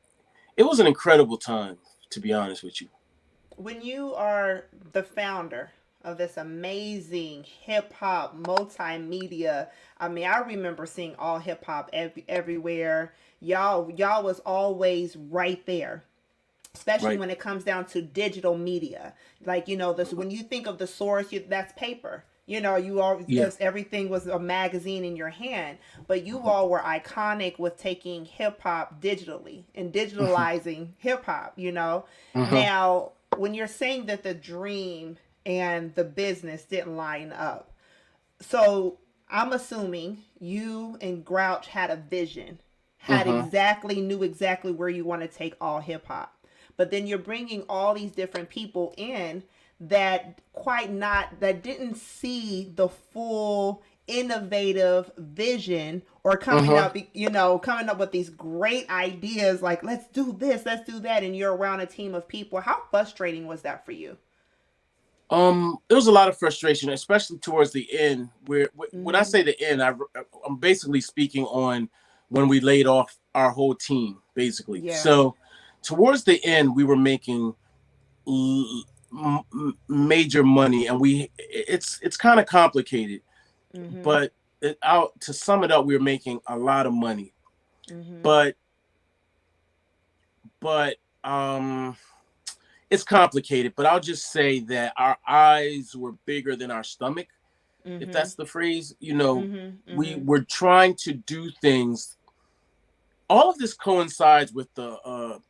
[SPEAKER 2] it was an incredible time, to be honest with you.
[SPEAKER 1] When you are the founder of this amazing hip hop multimedia, I mean, I remember seeing all hip hop everywhere. Y'all was always right there, especially
[SPEAKER 2] Right.
[SPEAKER 1] when it comes down to digital media. Like, this, when you think of the source, that's paper. You all,
[SPEAKER 2] Yeah.
[SPEAKER 1] everything was a magazine in your hand, but you
[SPEAKER 2] Mhm.
[SPEAKER 1] all were iconic with taking hip hop digitally and
[SPEAKER 2] Mhm.
[SPEAKER 1] digitalizing hip hop.
[SPEAKER 2] Mhm.
[SPEAKER 1] Now, when you're saying that the dream and the business didn't line up. So I'm assuming you and Grouch had a vision,
[SPEAKER 2] Mm-hmm.
[SPEAKER 1] knew exactly where you want to take all hip hop. But then you're bringing all these different people in that didn't see the full innovative vision, or
[SPEAKER 2] Mm-hmm.
[SPEAKER 1] coming up with these great ideas like, let's do this, let's do that, and you're around a team of people. How frustrating was that for you?
[SPEAKER 2] There was a lot of frustration, especially towards the end. Where when I
[SPEAKER 1] Mm-hmm.
[SPEAKER 2] say the end, I'm basically speaking on when we laid off our whole team, basically.
[SPEAKER 1] Yeah.
[SPEAKER 2] So towards the end, we were making major money, and it's kind of complicated,
[SPEAKER 1] Mm-hmm.
[SPEAKER 2] but out to sum it up, we were making a lot of money,
[SPEAKER 1] Mm-hmm.
[SPEAKER 2] but but it's complicated. But I'll just say that our eyes were bigger than our stomach, if
[SPEAKER 1] Mm-hmm.
[SPEAKER 2] that's the phrase. You know,
[SPEAKER 1] Mm-hmm.
[SPEAKER 2] we
[SPEAKER 1] Mm-hmm.
[SPEAKER 2] were trying to do things. All of this coincides with the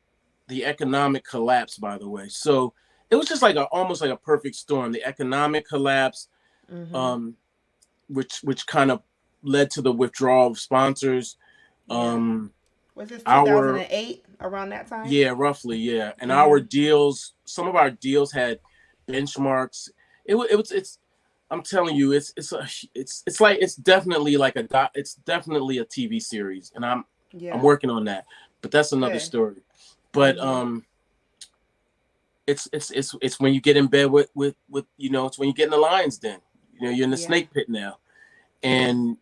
[SPEAKER 2] economic collapse, by the way. So it was just like almost like a perfect storm. The economic collapse,
[SPEAKER 1] Mm-hmm.
[SPEAKER 2] um, which kind of led to the withdrawal of sponsors.
[SPEAKER 1] Yeah.
[SPEAKER 2] Um,
[SPEAKER 1] Was this
[SPEAKER 2] our
[SPEAKER 1] 2008 around that time?
[SPEAKER 2] Yeah, roughly, yeah. And our
[SPEAKER 1] Mm-hmm.
[SPEAKER 2] deals, some of our deals had benchmarks. It's. I'm telling you, it's like it's definitely like it's definitely a TV series, and I'm
[SPEAKER 1] Yeah.
[SPEAKER 2] working on that. But that's another
[SPEAKER 1] Good.
[SPEAKER 2] story. But
[SPEAKER 1] Mm-hmm.
[SPEAKER 2] it's when you get in bed with it's when you get in the lion's den. You're in the
[SPEAKER 1] Yeah.
[SPEAKER 2] snake pit now, and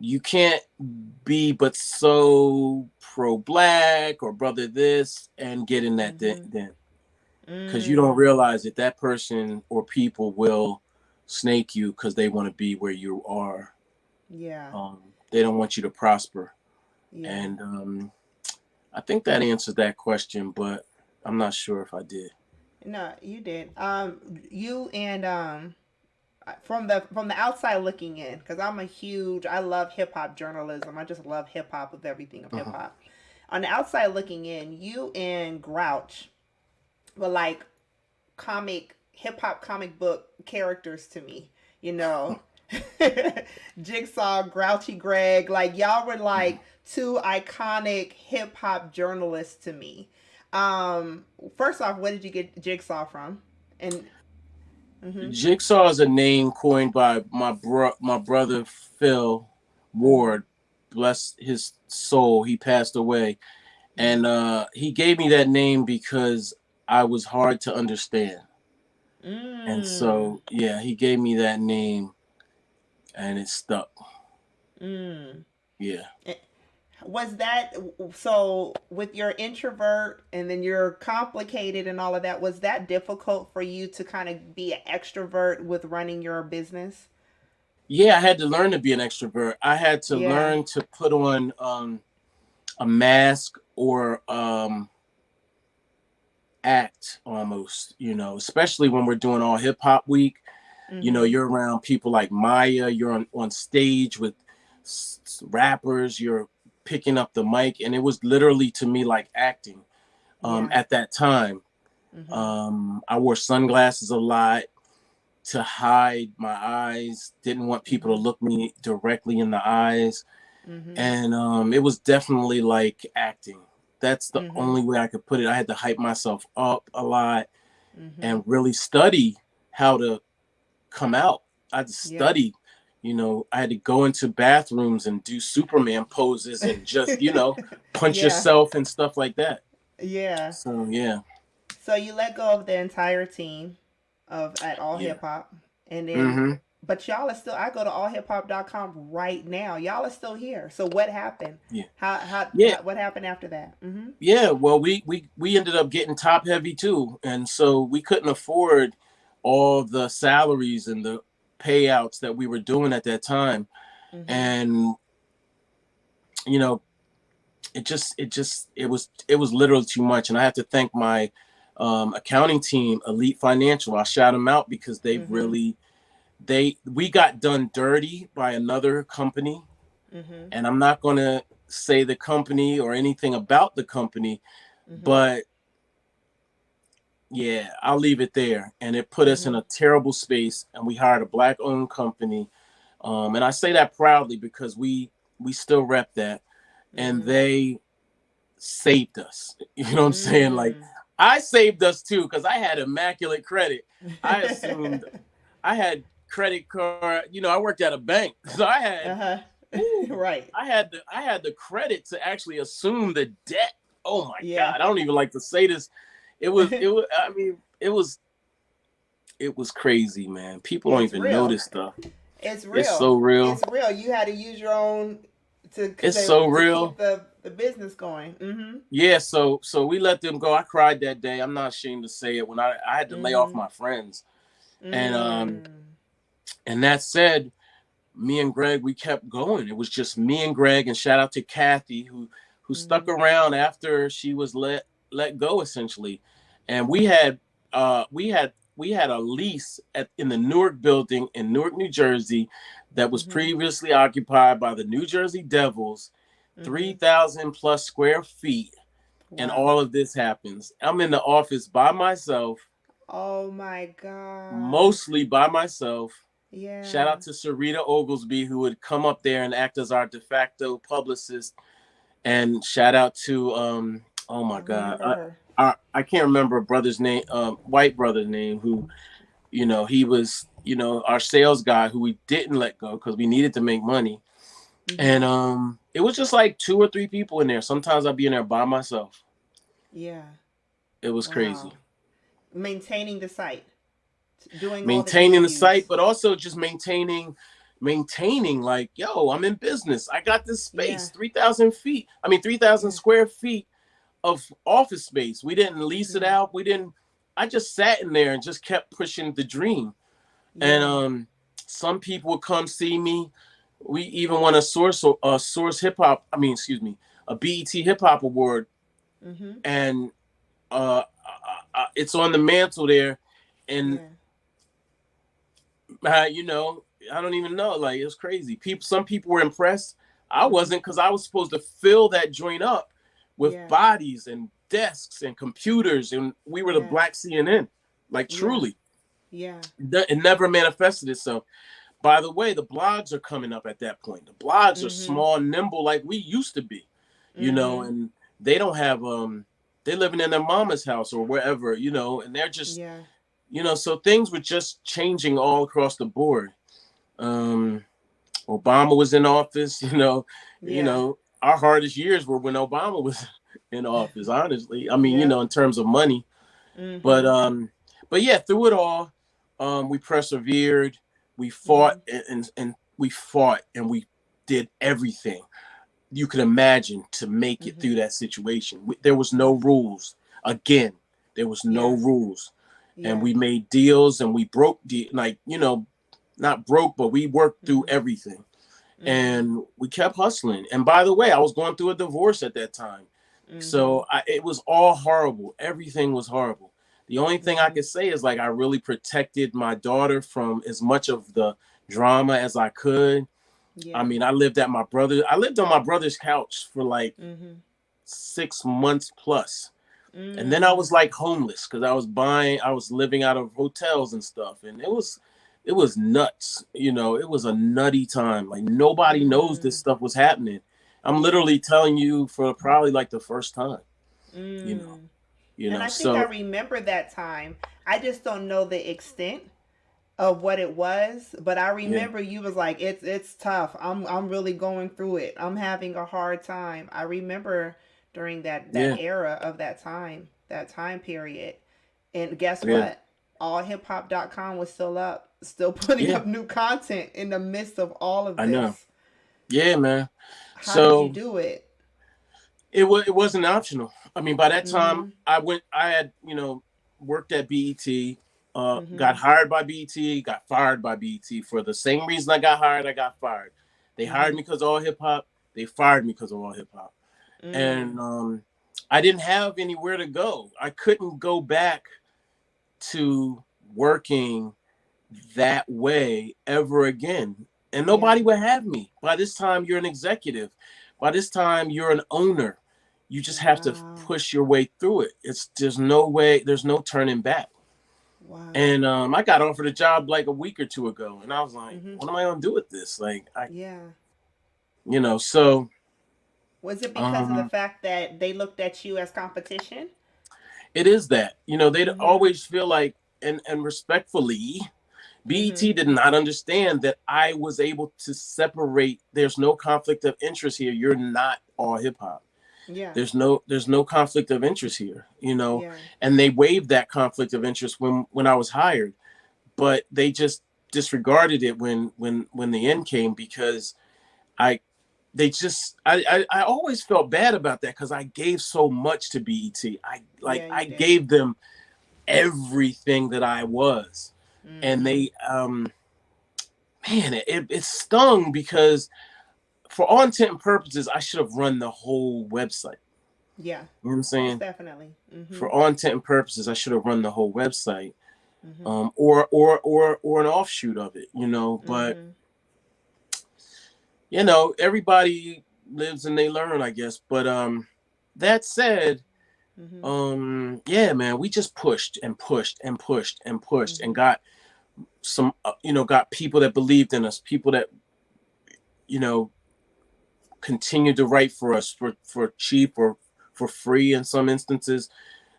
[SPEAKER 2] you can't be but so pro black or brother this and get in that
[SPEAKER 1] Mm-hmm.
[SPEAKER 2] den, because you don't
[SPEAKER 1] Mm.
[SPEAKER 2] realize that that person or people will snake you because they want to be where you are.
[SPEAKER 1] Yeah.
[SPEAKER 2] They don't want you to prosper.
[SPEAKER 1] Yeah.
[SPEAKER 2] And I think that answers that question, but I'm not sure if I did.
[SPEAKER 1] No, you did. You and from the outside looking in, because I love hip hop journalism. I just love hip hop of everything of hip
[SPEAKER 2] Uh-huh.
[SPEAKER 1] hop. On the outside looking in, you and Grouch were like hip hop comic book characters to me. You know, Jigsaw, Grouchy Greg, like y'all were like two iconic hip hop journalists to me. First off, where did you get Jigsaw from? And mm-hmm.
[SPEAKER 2] Jigsaw is a name coined by my brother Phil
[SPEAKER 1] Mm-hmm.
[SPEAKER 2] Ward. Bless his soul. He passed away, and
[SPEAKER 1] Mm-hmm.
[SPEAKER 2] he gave me that name because I was hard to understand. And
[SPEAKER 1] Mm.
[SPEAKER 2] so, yeah, he gave me that name, and it stuck.
[SPEAKER 1] Mm.
[SPEAKER 2] Yeah.
[SPEAKER 1] Eh, Was that so with your introvert and then you're complicated and all of that? Was that difficult for you to kind of be an extrovert with running your business?
[SPEAKER 2] Yeah, I had to learn to be an extrovert. I had to
[SPEAKER 1] Yeah.
[SPEAKER 2] learn to put on a mask or act almost, especially when we're doing all hip hop week.
[SPEAKER 1] Mm-hmm.
[SPEAKER 2] You're around people like Maya, you're on stage with rappers, you're picking up the mic, and it was literally to me like acting
[SPEAKER 1] Yeah.
[SPEAKER 2] at that time.
[SPEAKER 1] Mm-hmm.
[SPEAKER 2] I wore sunglasses a lot to hide my eyes, didn't want people to
[SPEAKER 1] Mm-hmm.
[SPEAKER 2] look me directly in the eyes.
[SPEAKER 1] Mm-hmm.
[SPEAKER 2] And it was definitely like acting. That's the
[SPEAKER 1] Mm-hmm.
[SPEAKER 2] only way I could put it. I had to hype myself up a lot
[SPEAKER 1] Mm-hmm.
[SPEAKER 2] and really study how to come out. I had to
[SPEAKER 1] Yeah.
[SPEAKER 2] study. I had to go into bathrooms and do Superman poses and just, punch
[SPEAKER 1] Yeah.
[SPEAKER 2] yourself and stuff like that.
[SPEAKER 1] Yeah.
[SPEAKER 2] So yeah,
[SPEAKER 1] So you let go of the entire team of at All
[SPEAKER 2] yeah.
[SPEAKER 1] Hip Hop, and then
[SPEAKER 2] Hmm.
[SPEAKER 1] but y'all are still. I go to allhiphop.com right now. Y'all are still here. So what happened?
[SPEAKER 2] Yeah. Yeah.
[SPEAKER 1] How what happened after that? Mm-hmm.
[SPEAKER 2] Yeah. Well, we ended up getting top heavy too, and so we couldn't afford all the salaries and the payouts that we were doing at that time,
[SPEAKER 1] Mm-hmm.
[SPEAKER 2] and you know, it was literally too much, and I have to thank my accounting team, Elite Financial. I shout them out because they
[SPEAKER 1] Mm-hmm.
[SPEAKER 2] really we got done dirty by another company,
[SPEAKER 1] Mm-hmm.
[SPEAKER 2] and I'm not going to say the company or anything about the company,
[SPEAKER 1] Mm-hmm.
[SPEAKER 2] but yeah, I'll leave it there. And it put us in
[SPEAKER 1] Mm-hmm.
[SPEAKER 2] a terrible space, and we hired a black-owned company. And I say that proudly because we still rep that, and
[SPEAKER 1] Mm-hmm.
[SPEAKER 2] they saved us. You know what I'm saying? Like,
[SPEAKER 1] Mm.
[SPEAKER 2] I saved us too because I had immaculate credit. I assumed I had credit card. You know, I worked at a bank, so I had,
[SPEAKER 1] Uh-huh.
[SPEAKER 2] ooh,
[SPEAKER 1] Right.
[SPEAKER 2] I had the credit to actually assume the debt. Oh my
[SPEAKER 1] Yeah.
[SPEAKER 2] God, I don't even like to say this. It was. I mean, it was crazy, man. People don't
[SPEAKER 1] It's
[SPEAKER 2] even know
[SPEAKER 1] real.
[SPEAKER 2] this stuff.
[SPEAKER 1] It's
[SPEAKER 2] It's
[SPEAKER 1] real.
[SPEAKER 2] so real.
[SPEAKER 1] It's real. You had to use your own
[SPEAKER 2] It's so
[SPEAKER 1] to keep
[SPEAKER 2] real.
[SPEAKER 1] the business going. Mm-hmm.
[SPEAKER 2] Yeah, so we let them go. I cried that day. I'm not ashamed to say it. When I had to lay off
[SPEAKER 1] Mm-hmm.
[SPEAKER 2] my friends, and
[SPEAKER 1] Mm.
[SPEAKER 2] that said, me and Greg, we kept going. It was just me and Greg, and shout out to Kathy who stuck
[SPEAKER 1] Mm-hmm.
[SPEAKER 2] around after she was let go essentially. And we
[SPEAKER 1] Wow.
[SPEAKER 2] had we had a lease in the Newark building in Newark, New Jersey, that was
[SPEAKER 1] Mm-hmm.
[SPEAKER 2] previously occupied by the New Jersey Devils,
[SPEAKER 1] Mm-hmm.
[SPEAKER 2] 3,000 plus square feet, and
[SPEAKER 1] Wow.
[SPEAKER 2] all of this happens. I'm in the office by myself,
[SPEAKER 1] Oh my God.
[SPEAKER 2] mostly by myself. Shout
[SPEAKER 1] Yeah.
[SPEAKER 2] out to Sarita Oglesby, who would come up there and act as our de facto publicist. And shout out to oh
[SPEAKER 1] I
[SPEAKER 2] my God,
[SPEAKER 1] remember her.
[SPEAKER 2] I can't remember a brother's name, white brother's name, who he was our sales guy who we didn't let go because we needed to make money.
[SPEAKER 1] Mm-hmm.
[SPEAKER 2] And it was just like two or three people in there. Sometimes I'd be in there by myself.
[SPEAKER 1] Yeah.
[SPEAKER 2] It was
[SPEAKER 1] Wow.
[SPEAKER 2] crazy.
[SPEAKER 1] Maintaining the site, doing all the
[SPEAKER 2] Maintaining the site,
[SPEAKER 1] interviews.
[SPEAKER 2] but also just maintaining like, yo, I'm in business. I got this
[SPEAKER 1] Yeah.
[SPEAKER 2] space, 3,000 feet. I mean, 3,000
[SPEAKER 1] Yeah.
[SPEAKER 2] square feet of office space. We didn't lease it
[SPEAKER 1] Yeah.
[SPEAKER 2] out. We didn't, I just sat in there and just kept pushing the dream. And
[SPEAKER 1] Yeah.
[SPEAKER 2] some people would come see me. We even won a source hip hop, I mean, excuse me, a BET hip hop award.
[SPEAKER 1] Mm-hmm.
[SPEAKER 2] And it's on the mantle there. And
[SPEAKER 1] Yeah.
[SPEAKER 2] you know, I don't even know. Like, it was crazy. Some people were impressed. I
[SPEAKER 1] Mm-hmm.
[SPEAKER 2] wasn't, because I was supposed to fill that joint up with
[SPEAKER 1] Yeah.
[SPEAKER 2] bodies and desks and computers, and we were the
[SPEAKER 1] Yeah.
[SPEAKER 2] black CNN. Like,
[SPEAKER 1] Yeah.
[SPEAKER 2] truly,
[SPEAKER 1] Yeah.
[SPEAKER 2] it never manifested itself. By the way, the blogs are coming up at that point. The blogs are
[SPEAKER 1] Mm-hmm.
[SPEAKER 2] small and nimble, like we used to be,
[SPEAKER 1] Mm-hmm.
[SPEAKER 2] and they don't have they're living in their mama's house or wherever, and they're just,
[SPEAKER 1] Yeah.
[SPEAKER 2] so things were just changing all across the board. Um, Obama was in office.
[SPEAKER 1] Yeah.
[SPEAKER 2] Our hardest years were when Obama was in office. Honestly, I mean,
[SPEAKER 1] Yep.
[SPEAKER 2] in terms of money, but
[SPEAKER 1] Mm-hmm.
[SPEAKER 2] but yeah, through it all, we persevered. We fought
[SPEAKER 1] Mm-hmm.
[SPEAKER 2] and we fought and we did everything you could imagine to make it
[SPEAKER 1] Mm-hmm.
[SPEAKER 2] through that situation. There was no rules. Again, there was no
[SPEAKER 1] Yeah.
[SPEAKER 2] rules, and
[SPEAKER 1] Yeah.
[SPEAKER 2] we made deals and we broke like not broke, but we worked through
[SPEAKER 1] Mm-hmm.
[SPEAKER 2] everything,
[SPEAKER 1] Mm-hmm.
[SPEAKER 2] and we kept hustling. And by the way, I was going through a divorce at that time,
[SPEAKER 1] Mm-hmm.
[SPEAKER 2] so it was all horrible. Everything was horrible. The only thing I
[SPEAKER 1] Mm-hmm.
[SPEAKER 2] could say is, like, I really protected my daughter from as much of the drama as I could. I
[SPEAKER 1] Yeah.
[SPEAKER 2] mean, I lived on my brother's couch for like
[SPEAKER 1] Mm-hmm.
[SPEAKER 2] 6 months plus. And then I
[SPEAKER 1] Mm.
[SPEAKER 2] was like homeless because I was living out of hotels and stuff. And it was nuts. It was a nutty time. Like, nobody knows this
[SPEAKER 1] Mm.
[SPEAKER 2] stuff was happening. I'm
[SPEAKER 1] Yeah.
[SPEAKER 2] literally telling you for probably like the first time, you know,
[SPEAKER 1] Mm. And I think I
[SPEAKER 2] so
[SPEAKER 1] remember that time. I just don't know the extent of what it was, but I
[SPEAKER 2] yeah,
[SPEAKER 1] remember you was like, it's tough. I'm really going through it. I'm having a hard time. I remember during that
[SPEAKER 2] yeah,
[SPEAKER 1] era of that time period. And guess
[SPEAKER 2] yeah,
[SPEAKER 1] what? Allhiphop.com was still up, still putting
[SPEAKER 2] yeah,
[SPEAKER 1] up new content in the midst of all of
[SPEAKER 2] I know.
[SPEAKER 1] this.
[SPEAKER 2] Yeah, man.
[SPEAKER 1] How did you
[SPEAKER 2] So
[SPEAKER 1] do it?
[SPEAKER 2] it wasn't optional. I mean, by that time
[SPEAKER 1] Mhm.
[SPEAKER 2] I had, worked at BET, got
[SPEAKER 1] Mhm.
[SPEAKER 2] hired by BET, got fired by BET for the same reason I got hired, I got fired. They hired
[SPEAKER 1] Mhm.
[SPEAKER 2] me because of all hip hop, they fired me because of all hip hop. And
[SPEAKER 1] Mm.
[SPEAKER 2] I didn't have anywhere to go. I couldn't go back to working that way ever again. And
[SPEAKER 1] Yeah.
[SPEAKER 2] nobody would have me. By this time, you're an executive. By this time, you're an owner. You just have to
[SPEAKER 1] Wow.
[SPEAKER 2] push your way through it. There's no way, there's no turning back.
[SPEAKER 1] Wow.
[SPEAKER 2] And I got offered a job like a week or two ago, and I was like,
[SPEAKER 1] Mhm.
[SPEAKER 2] what am I gonna do with this? Like,
[SPEAKER 1] Yeah.
[SPEAKER 2] so
[SPEAKER 1] Was it because of the
[SPEAKER 2] um,
[SPEAKER 1] fact that they looked at you as competition?
[SPEAKER 2] it is that, they'd
[SPEAKER 1] Mhm.
[SPEAKER 2] always feel like, and respectfully, BET
[SPEAKER 1] Mhm.
[SPEAKER 2] did not understand that I was able to separate. There's no conflict of interest here. You're not all hip hop.
[SPEAKER 1] Yeah.
[SPEAKER 2] There's no conflict of interest here,
[SPEAKER 1] Yeah.
[SPEAKER 2] and they waived that conflict of interest when I was hired, but they just disregarded it when the end came, because I they just I always felt bad about that, because I gave so much to BET.
[SPEAKER 1] Yeah,
[SPEAKER 2] I
[SPEAKER 1] you did.
[SPEAKER 2] gave them everything that I was, and
[SPEAKER 1] Mhm.
[SPEAKER 2] they man, it stung, because for all intent and purposes, I should have run the whole website.
[SPEAKER 1] Yeah.
[SPEAKER 2] You know what I'm
[SPEAKER 1] Most
[SPEAKER 2] saying?
[SPEAKER 1] definitely.
[SPEAKER 2] For
[SPEAKER 1] Mhm.
[SPEAKER 2] all intent and purposes, I should have run the whole website,
[SPEAKER 1] Mhm.
[SPEAKER 2] or an offshoot of it, But
[SPEAKER 1] Mhm.
[SPEAKER 2] everybody lives and they learn, I guess. But that said,
[SPEAKER 1] Mhm.
[SPEAKER 2] yeah, man, we just pushed and pushed and pushed and pushed, and
[SPEAKER 1] Mhm.
[SPEAKER 2] got some, got people that believed in us, people that you know continued to write for us for cheap or for free in some instances.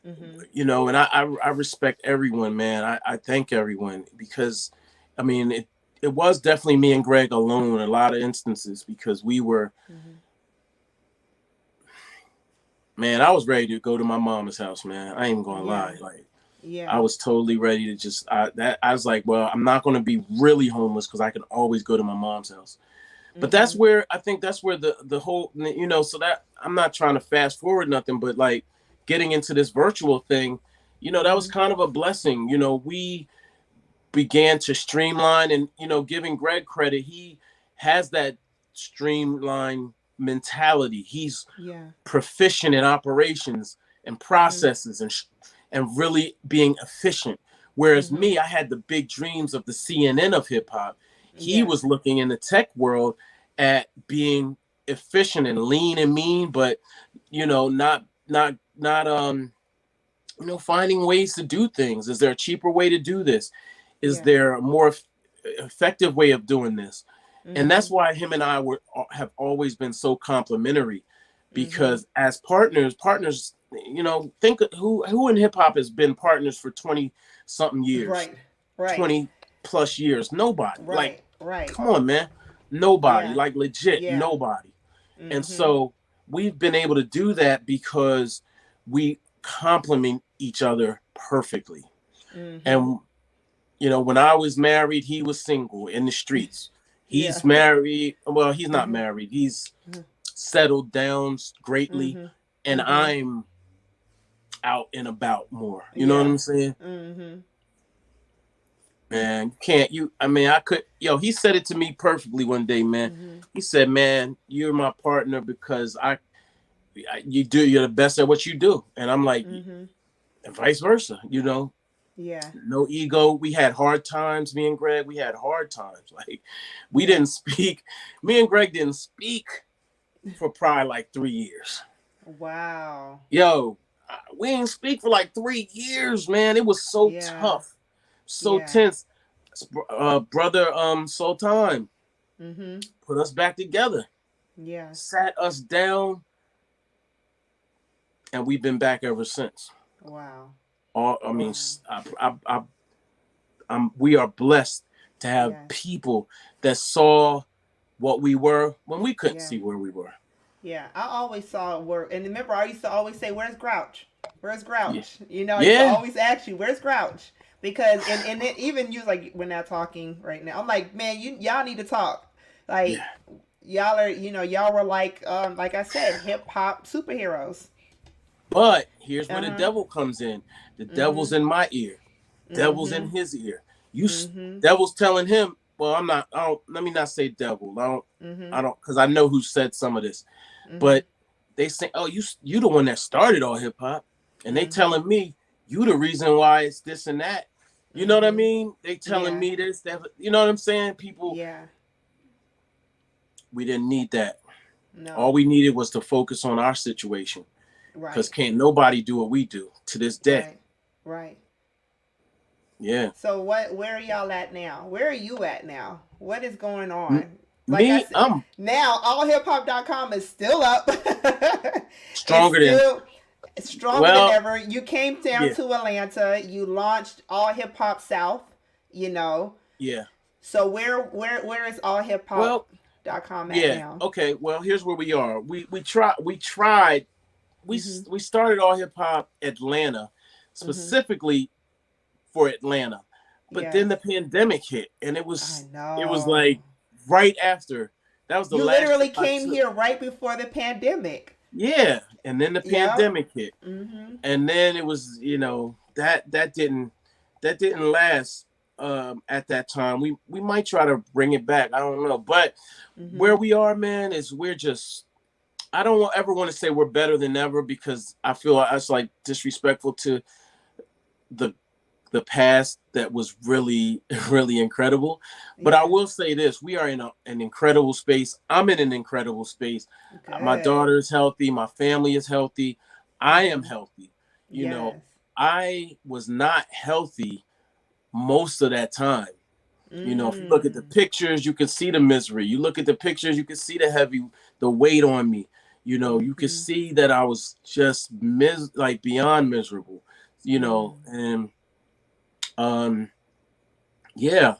[SPEAKER 1] Mhm.
[SPEAKER 2] And I respect everyone, man. I thank everyone, because I mean, it was definitely me and Greg alone in a lot of instances, because we were,
[SPEAKER 1] Mhm.
[SPEAKER 2] man, I was ready to go to my mama's house, man. I ain't even gonna lie.
[SPEAKER 1] Yeah.
[SPEAKER 2] Like, I
[SPEAKER 1] Yeah.
[SPEAKER 2] was totally ready to I was like, well, I'm not gonna be really homeless, because I can always go to my mom's house. But that's
[SPEAKER 1] Mhm.
[SPEAKER 2] where, I think that's where the whole, so that, I'm not trying to fast forward nothing, but like, getting into this virtual thing, that was
[SPEAKER 1] Mhm.
[SPEAKER 2] kind of a blessing. We began to streamline, and giving Greg credit, he has that streamline mentality. He's
[SPEAKER 1] Yeah.
[SPEAKER 2] proficient in operations and
[SPEAKER 1] Mhm.
[SPEAKER 2] processes, and really being efficient. Whereas
[SPEAKER 1] Mhm.
[SPEAKER 2] me, I had the big dreams of the CNN of hip hop. He
[SPEAKER 1] Yeah.
[SPEAKER 2] was looking in the tech world at being efficient and lean and mean, but not finding ways to do things. Is there a cheaper way to do this? Is
[SPEAKER 1] Yeah.
[SPEAKER 2] there a more effective way of doing this? And that's
[SPEAKER 1] Mhm.
[SPEAKER 2] why him and I have always been so complimentary,
[SPEAKER 1] Mhm.
[SPEAKER 2] because as partners, think of who in hip hop has been partners for 20 something years,
[SPEAKER 1] Right. Right.
[SPEAKER 2] 20 plus years. Nobody. Like,
[SPEAKER 1] Right. Right.
[SPEAKER 2] come on, man. Nobody.
[SPEAKER 1] Yeah.
[SPEAKER 2] Like, legit
[SPEAKER 1] Yeah.
[SPEAKER 2] nobody. And
[SPEAKER 1] Mhm.
[SPEAKER 2] so we've been able to do that, because we complement each other perfectly.
[SPEAKER 1] Mhm.
[SPEAKER 2] And when I was married, he was single in the streets.
[SPEAKER 1] Yeah.
[SPEAKER 2] He's married. Well, he's not
[SPEAKER 1] Mhm.
[SPEAKER 2] married. He's settled down greatly,
[SPEAKER 1] Mhm.
[SPEAKER 2] and
[SPEAKER 1] Mhm.
[SPEAKER 2] I'm out and about more. You know what
[SPEAKER 1] Yeah.
[SPEAKER 2] I'm saying?
[SPEAKER 1] Mhm.
[SPEAKER 2] Man, you can't. I mean, I could. He said it to me perfectly one day, man.
[SPEAKER 1] Mhm.
[SPEAKER 2] He said, "Man, you're my partner, because you're the best at what you do," and I'm like,
[SPEAKER 1] Mhm.
[SPEAKER 2] and vice versa.
[SPEAKER 1] Yeah.
[SPEAKER 2] No ego. We had hard times. Me and Greg, we had hard times. Like, we
[SPEAKER 1] Yeah.
[SPEAKER 2] didn't speak. Me and Greg didn't speak for probably like 3 years.
[SPEAKER 1] Wow.
[SPEAKER 2] Yo, we didn't speak for like 3 years, man. It was so
[SPEAKER 1] Yeah.
[SPEAKER 2] tough, so
[SPEAKER 1] Yeah.
[SPEAKER 2] tense. Brother Sultan
[SPEAKER 1] Mhm.
[SPEAKER 2] put us back together,
[SPEAKER 1] Yeah.
[SPEAKER 2] sat us down, and we've been back ever since.
[SPEAKER 1] Wow.
[SPEAKER 2] I mean,
[SPEAKER 1] Wow.
[SPEAKER 2] we are blessed to have
[SPEAKER 1] Yes.
[SPEAKER 2] people that saw what we were when we couldn't
[SPEAKER 1] Yeah.
[SPEAKER 2] see where we were.
[SPEAKER 1] Yeah. I always saw work, and remember, I used to always say, "Where's Grouch? Where's
[SPEAKER 2] Yeah,
[SPEAKER 1] Grouch?" I used to
[SPEAKER 2] yeah,
[SPEAKER 1] always ask you, "Where's Grouch?" Because and it, even you like we're not talking right now. I'm like, man, y'all need to talk.
[SPEAKER 2] yeah.
[SPEAKER 1] Like y'all are, y'all were like I said, hip hop superheroes.
[SPEAKER 2] But here's where
[SPEAKER 1] Uh
[SPEAKER 2] the
[SPEAKER 1] huh.
[SPEAKER 2] devil comes in. The devil's
[SPEAKER 1] Mhm.
[SPEAKER 2] in my ear. Devil's in
[SPEAKER 1] Mhm.
[SPEAKER 2] his ear. You
[SPEAKER 1] Mhm.
[SPEAKER 2] devil's telling him. Well, I'm not. I don't. Let me not say devil. I don't. I
[SPEAKER 1] Mhm.
[SPEAKER 2] don't, because I know who said some of this.
[SPEAKER 1] Mhm.
[SPEAKER 2] But they say, "Oh, you the one that started all hip hop," and they
[SPEAKER 1] Mhm.
[SPEAKER 2] telling me you the reason why it's this and that. You know what I
[SPEAKER 1] Mhm.
[SPEAKER 2] mean? They telling
[SPEAKER 1] Yeah.
[SPEAKER 2] me this, that. You know what I'm saying? People,
[SPEAKER 1] Yeah.
[SPEAKER 2] we didn't need that. All
[SPEAKER 1] No.
[SPEAKER 2] we needed was to focus on our situation. because
[SPEAKER 1] Right.
[SPEAKER 2] can't nobody do what we do to this day.
[SPEAKER 1] Right. Right.
[SPEAKER 2] Yeah.
[SPEAKER 1] So what? Where are y'all at now? Where are you at now? What is going
[SPEAKER 2] M-
[SPEAKER 1] on? Like I
[SPEAKER 2] Me,
[SPEAKER 1] said,
[SPEAKER 2] I'm
[SPEAKER 1] now allhiphop.com is still up. It's
[SPEAKER 2] stronger than,
[SPEAKER 1] still stronger than
[SPEAKER 2] well,
[SPEAKER 1] ever. You came down
[SPEAKER 2] yeah,
[SPEAKER 1] to Atlanta. You launched All Hip Hop South. You know.
[SPEAKER 2] yeah.
[SPEAKER 1] So where is
[SPEAKER 2] Well,
[SPEAKER 1] allhiphop.com at
[SPEAKER 2] yeah.
[SPEAKER 1] now?
[SPEAKER 2] Okay. Well, here's where we are. We tried
[SPEAKER 1] Mhm.
[SPEAKER 2] we started all hip hop Atlanta,
[SPEAKER 1] Mhm.
[SPEAKER 2] specifically for Atlanta, but then
[SPEAKER 1] Yes.
[SPEAKER 2] the pandemic hit, and
[SPEAKER 1] I
[SPEAKER 2] it was
[SPEAKER 1] know.
[SPEAKER 2] like right after. That was the
[SPEAKER 1] You
[SPEAKER 2] last
[SPEAKER 1] literally
[SPEAKER 2] trip I
[SPEAKER 1] came
[SPEAKER 2] took.
[SPEAKER 1] here right before the pandemic.
[SPEAKER 2] Yeah, and then the
[SPEAKER 1] Yep.
[SPEAKER 2] pandemic hit,
[SPEAKER 1] Mhm.
[SPEAKER 2] and then it was, that didn't last. At that time, we might try to bring it back. I don't know, but where
[SPEAKER 1] Mhm.
[SPEAKER 2] we are, man, is we're just. I don't ever want to say we're better than ever, because I feel that's like disrespectful to the the past that was really really incredible. But I
[SPEAKER 1] Yeah.
[SPEAKER 2] will say this: we are in an incredible space. I'm in an incredible space. My
[SPEAKER 1] Good.
[SPEAKER 2] daughter is healthy. My family is healthy. I am
[SPEAKER 1] Mhm.
[SPEAKER 2] healthy. You know,
[SPEAKER 1] Yes.
[SPEAKER 2] I was not healthy most of that time. If you look at the
[SPEAKER 1] Mm.
[SPEAKER 2] pictures, you can see the misery. You look at the pictures, you can see the weight on me. You can
[SPEAKER 1] Mhm.
[SPEAKER 2] see that I was just like beyond miserable.
[SPEAKER 1] Mm.
[SPEAKER 2] And um, yeah.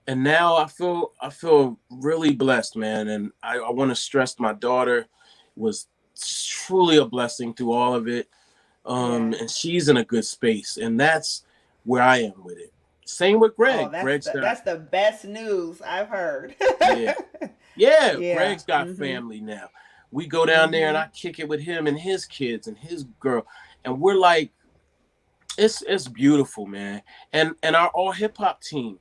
[SPEAKER 2] And now I feel really blessed, man. And I want to stress my daughter was truly a blessing through all of it.
[SPEAKER 1] Yes.
[SPEAKER 2] And she's in a good space, and that's where I am with it. Same with
[SPEAKER 1] Oh,
[SPEAKER 2] Greg. Greg's got
[SPEAKER 1] that's the best news I've heard.
[SPEAKER 2] yeah. Yeah,
[SPEAKER 1] Yeah.
[SPEAKER 2] Greg's got
[SPEAKER 1] Mhm.
[SPEAKER 2] family now. We go down there and
[SPEAKER 1] Mhm.
[SPEAKER 2] I kick it with him and his kids and his girl. And we're like, it's beautiful, man. And our all hip hop team,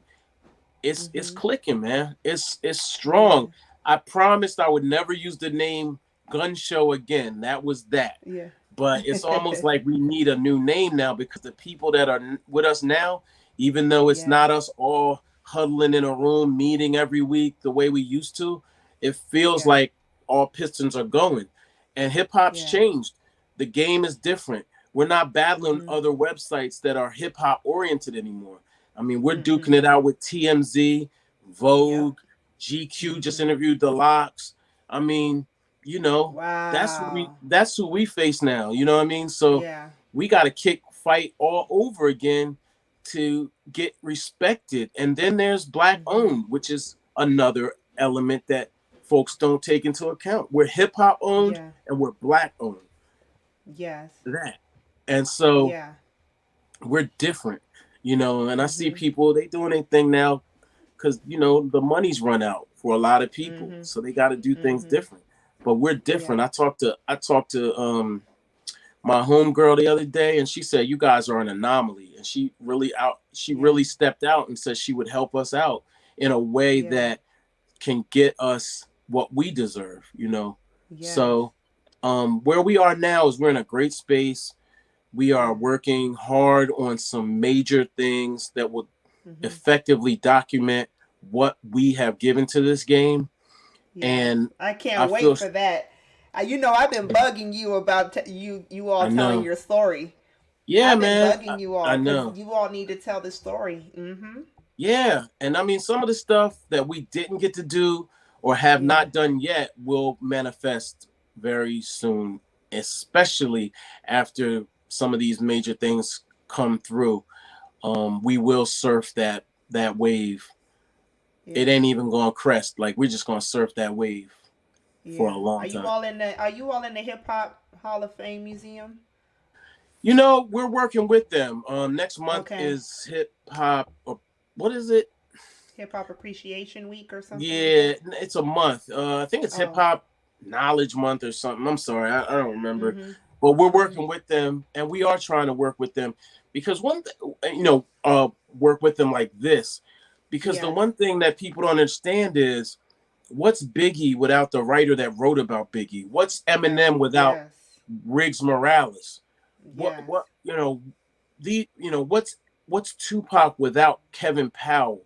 [SPEAKER 2] it's
[SPEAKER 1] Mhm.
[SPEAKER 2] clicking, man. It's strong.
[SPEAKER 1] Yeah.
[SPEAKER 2] I promised I would never use the name Gun Show again. That was that.
[SPEAKER 1] Yeah.
[SPEAKER 2] But it's almost like we need a new name now, because the people that are with us now, even though it's
[SPEAKER 1] Yes.
[SPEAKER 2] not us all huddling in a room meeting every week the way we used to, it feels
[SPEAKER 1] Yeah.
[SPEAKER 2] like all pistons are going. And hip hop's
[SPEAKER 1] Yeah.
[SPEAKER 2] changed. The game is different. We're not battling
[SPEAKER 1] Mhm.
[SPEAKER 2] other websites that are hip hop oriented anymore. I mean, we're duking
[SPEAKER 1] Mhm.
[SPEAKER 2] it out with TMZ,
[SPEAKER 1] Yep.
[SPEAKER 2] Vogue, GQ just
[SPEAKER 1] Mhm.
[SPEAKER 2] interviewed the Locks. I mean, you know,
[SPEAKER 1] Wow.
[SPEAKER 2] that's who we face now. You know what I mean? So
[SPEAKER 1] Yeah.
[SPEAKER 2] we got to fight all over again to get respected. And then there's black
[SPEAKER 1] Mhm.
[SPEAKER 2] owned, which is another element that folks don't take into account. We're hip hop owned
[SPEAKER 1] Yeah.
[SPEAKER 2] and we're black owned.
[SPEAKER 1] Yes.
[SPEAKER 2] That. And so
[SPEAKER 1] Yeah.
[SPEAKER 2] we're different, and I see
[SPEAKER 1] Mhm.
[SPEAKER 2] people, they doing their thing now because the money's run out for a lot of people,
[SPEAKER 1] Mhm.
[SPEAKER 2] so they got to do things
[SPEAKER 1] Mhm.
[SPEAKER 2] different. But we're
[SPEAKER 1] Yeah.
[SPEAKER 2] different. I talked to my homegirl the other day, and she said you guys are an anomaly, and she
[SPEAKER 1] Yeah.
[SPEAKER 2] really stepped out and said she would help us out in a way
[SPEAKER 1] Yeah.
[SPEAKER 2] that can get us what we deserve.
[SPEAKER 1] Yes.
[SPEAKER 2] So where we are now is we're in a great space. We are
[SPEAKER 1] Yeah.
[SPEAKER 2] working hard on some major things that will
[SPEAKER 1] Mhm.
[SPEAKER 2] effectively document what we have given to this game.
[SPEAKER 1] Yes.
[SPEAKER 2] And
[SPEAKER 1] I
[SPEAKER 2] I
[SPEAKER 1] can't
[SPEAKER 2] feel,
[SPEAKER 1] wait for that. I've been bugging you about you all
[SPEAKER 2] I
[SPEAKER 1] telling
[SPEAKER 2] know.
[SPEAKER 1] your story.
[SPEAKER 2] Yeah,
[SPEAKER 1] I've been
[SPEAKER 2] man.
[SPEAKER 1] bugging you
[SPEAKER 2] I
[SPEAKER 1] all because
[SPEAKER 2] know.
[SPEAKER 1] you all need to tell the story. Mhm.
[SPEAKER 2] Yeah. And I mean, some of the stuff that we didn't get to do or have
[SPEAKER 1] Yeah.
[SPEAKER 2] not done yet will manifest very soon, especially after some of these major things come through. We will surf that wave. It
[SPEAKER 1] Yeah.
[SPEAKER 2] ain't even going to crest. Like, we're just going to surf that wave for a
[SPEAKER 1] Yeah.
[SPEAKER 2] long time.
[SPEAKER 1] Are you all in the Hip Hop Hall of Fame Museum?
[SPEAKER 2] We're working with them. Next month
[SPEAKER 1] Okay.
[SPEAKER 2] is hip hop. What is it?
[SPEAKER 1] Hip Hop Appreciation Week or something like
[SPEAKER 2] Yeah,
[SPEAKER 1] that.
[SPEAKER 2] it's a month. I think it's hip
[SPEAKER 1] Oh.
[SPEAKER 2] hop knowledge month or something. I'm sorry, I don't remember.
[SPEAKER 1] Mhm.
[SPEAKER 2] But we're
[SPEAKER 1] Mhm.
[SPEAKER 2] working with them, and we are trying to work with them because work with them like this. Because the
[SPEAKER 1] Yes.
[SPEAKER 2] one thing that people don't understand is, what's Biggie without the writer that wrote about Biggie? What's Eminem without
[SPEAKER 1] Yes.
[SPEAKER 2] Riggs Morales? What
[SPEAKER 1] Yes.
[SPEAKER 2] what you know the you know what's Tupac without Kevin Powell?